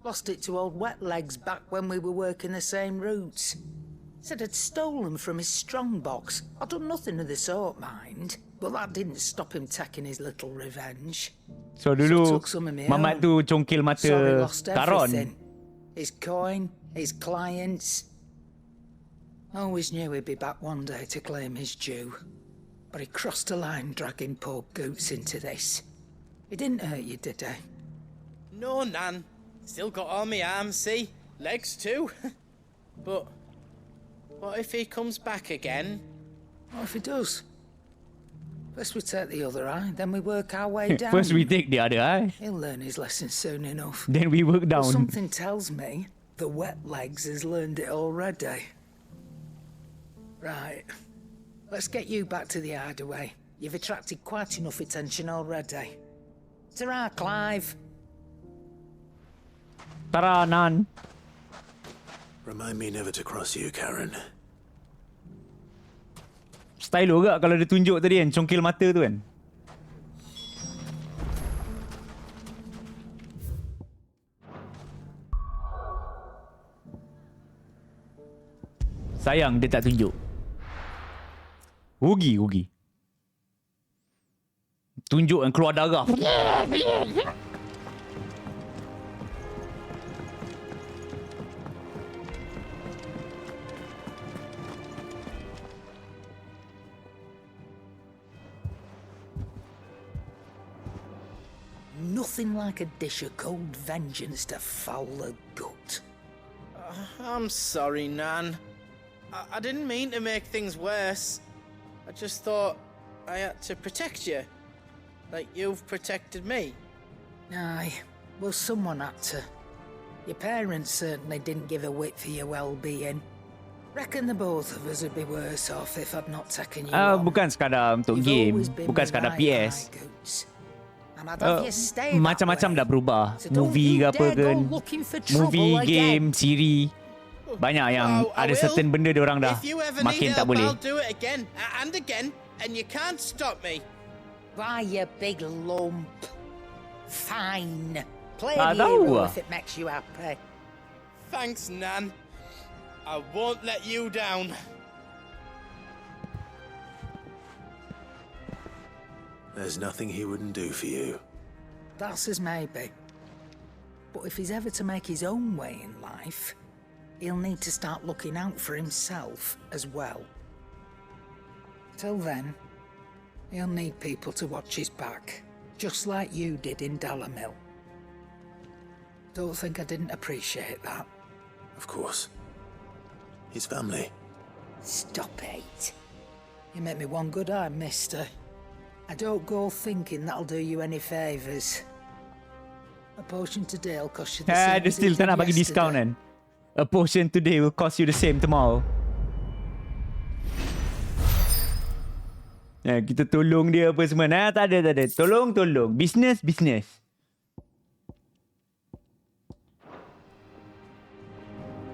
Lost it to old Wet Legs back when we were working the same routes. Said I'd stolen from his strongbox. I'd done nothing of the sort, mind. But that didn't stop him taking his little revenge. So dulu took some of me Mamat own. tu congkil mata So he lost Karon. everything. His coin, his clients. Always knew he'd be back one day to claim his due. But he crossed a line dragging poor Goots into this. He didn't hurt you, did he? No, Nan. Still got all my arms, see? Legs too. But what if he comes back again? What if he does? First we take the other eye, then we work our way down. First we take the other eye. He'll learn his lesson soon enough. Then we work But down. something tells me the Wet Legs has learned it already. Right. Let's get you back to the hideaway. You've attracted quite enough attention already. Ta-ra, Clive. Tara, Nan. Remind me never to cross you, Karen. Style juga kalau dia tunjuk tadi kan, congkil mata tu kan. Sayang dia tak tunjuk. Rugi. Tunjuk dan keluar darah. Nothing like a dish of cold vengeance to foul the gut. I'm sorry, Nan. I didn't mean to make things worse. I just thought I had to protect you. Like you've protected me. Aye, well, someone had to. Your parents certainly didn't give a whit for your well-being. Reckon the both of us would be worse off if I'd not taken you on. Bukan sekadar untuk You've game, always been bukan my sekadar right PS. eye, Goots. And I'd have you stay that Macam-macam way. dah berubah. So don't Movie you ke apa dare go kan. looking for trouble Movie, again. game, siri. Banyak yang I ada will. certain benda dia orang dah If you ever makin need tak help, boleh. I'll do it again and again, and you can't stop me. Why, you big lump. Fine. Play Tak the tahu hero ah. if it makes you happy. Thanks, Nan. I won't let you down. There's nothing he wouldn't do for you. That's as maybe. But if he's ever to make his own way in life, he'll need to start looking out for himself as well. Till then, he'll need people to watch his back, just like you did in Dalamil. Don't think I didn't appreciate that. Of course. His family. Stop it. You make me one good eye, mister. I don't go thinking that'll do you any favours. A potion today will cost you the same Dia as still it tak did nak bagi yesterday. discount kan. A potion today will cost you the same tomorrow. Kita tolong dia apa semua. Tak ada. Tolong. Business.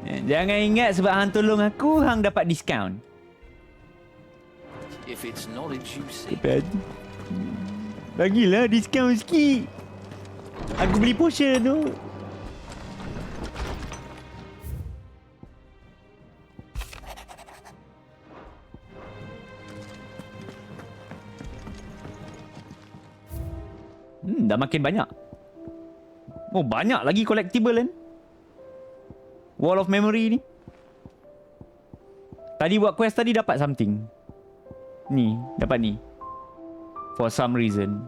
Jangan ingat sebab hang tolong aku, hang dapat diskaun. If it's knowledge you seek. Bagilah diskaun sikit. Aku beli potion tu. Dah makin banyak. Oh, banyak lagi collectible kan? Wall of Memory ni. Tadi buat quest tadi dapat something. Ni, dapat ni. For some reason.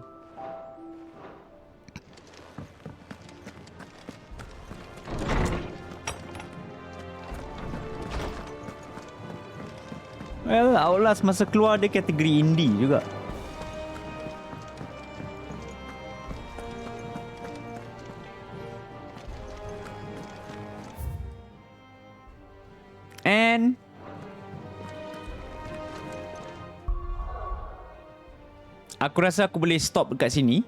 Well, Outlast masa keluar dia kategori indie juga. And aku rasa aku boleh stop dekat sini.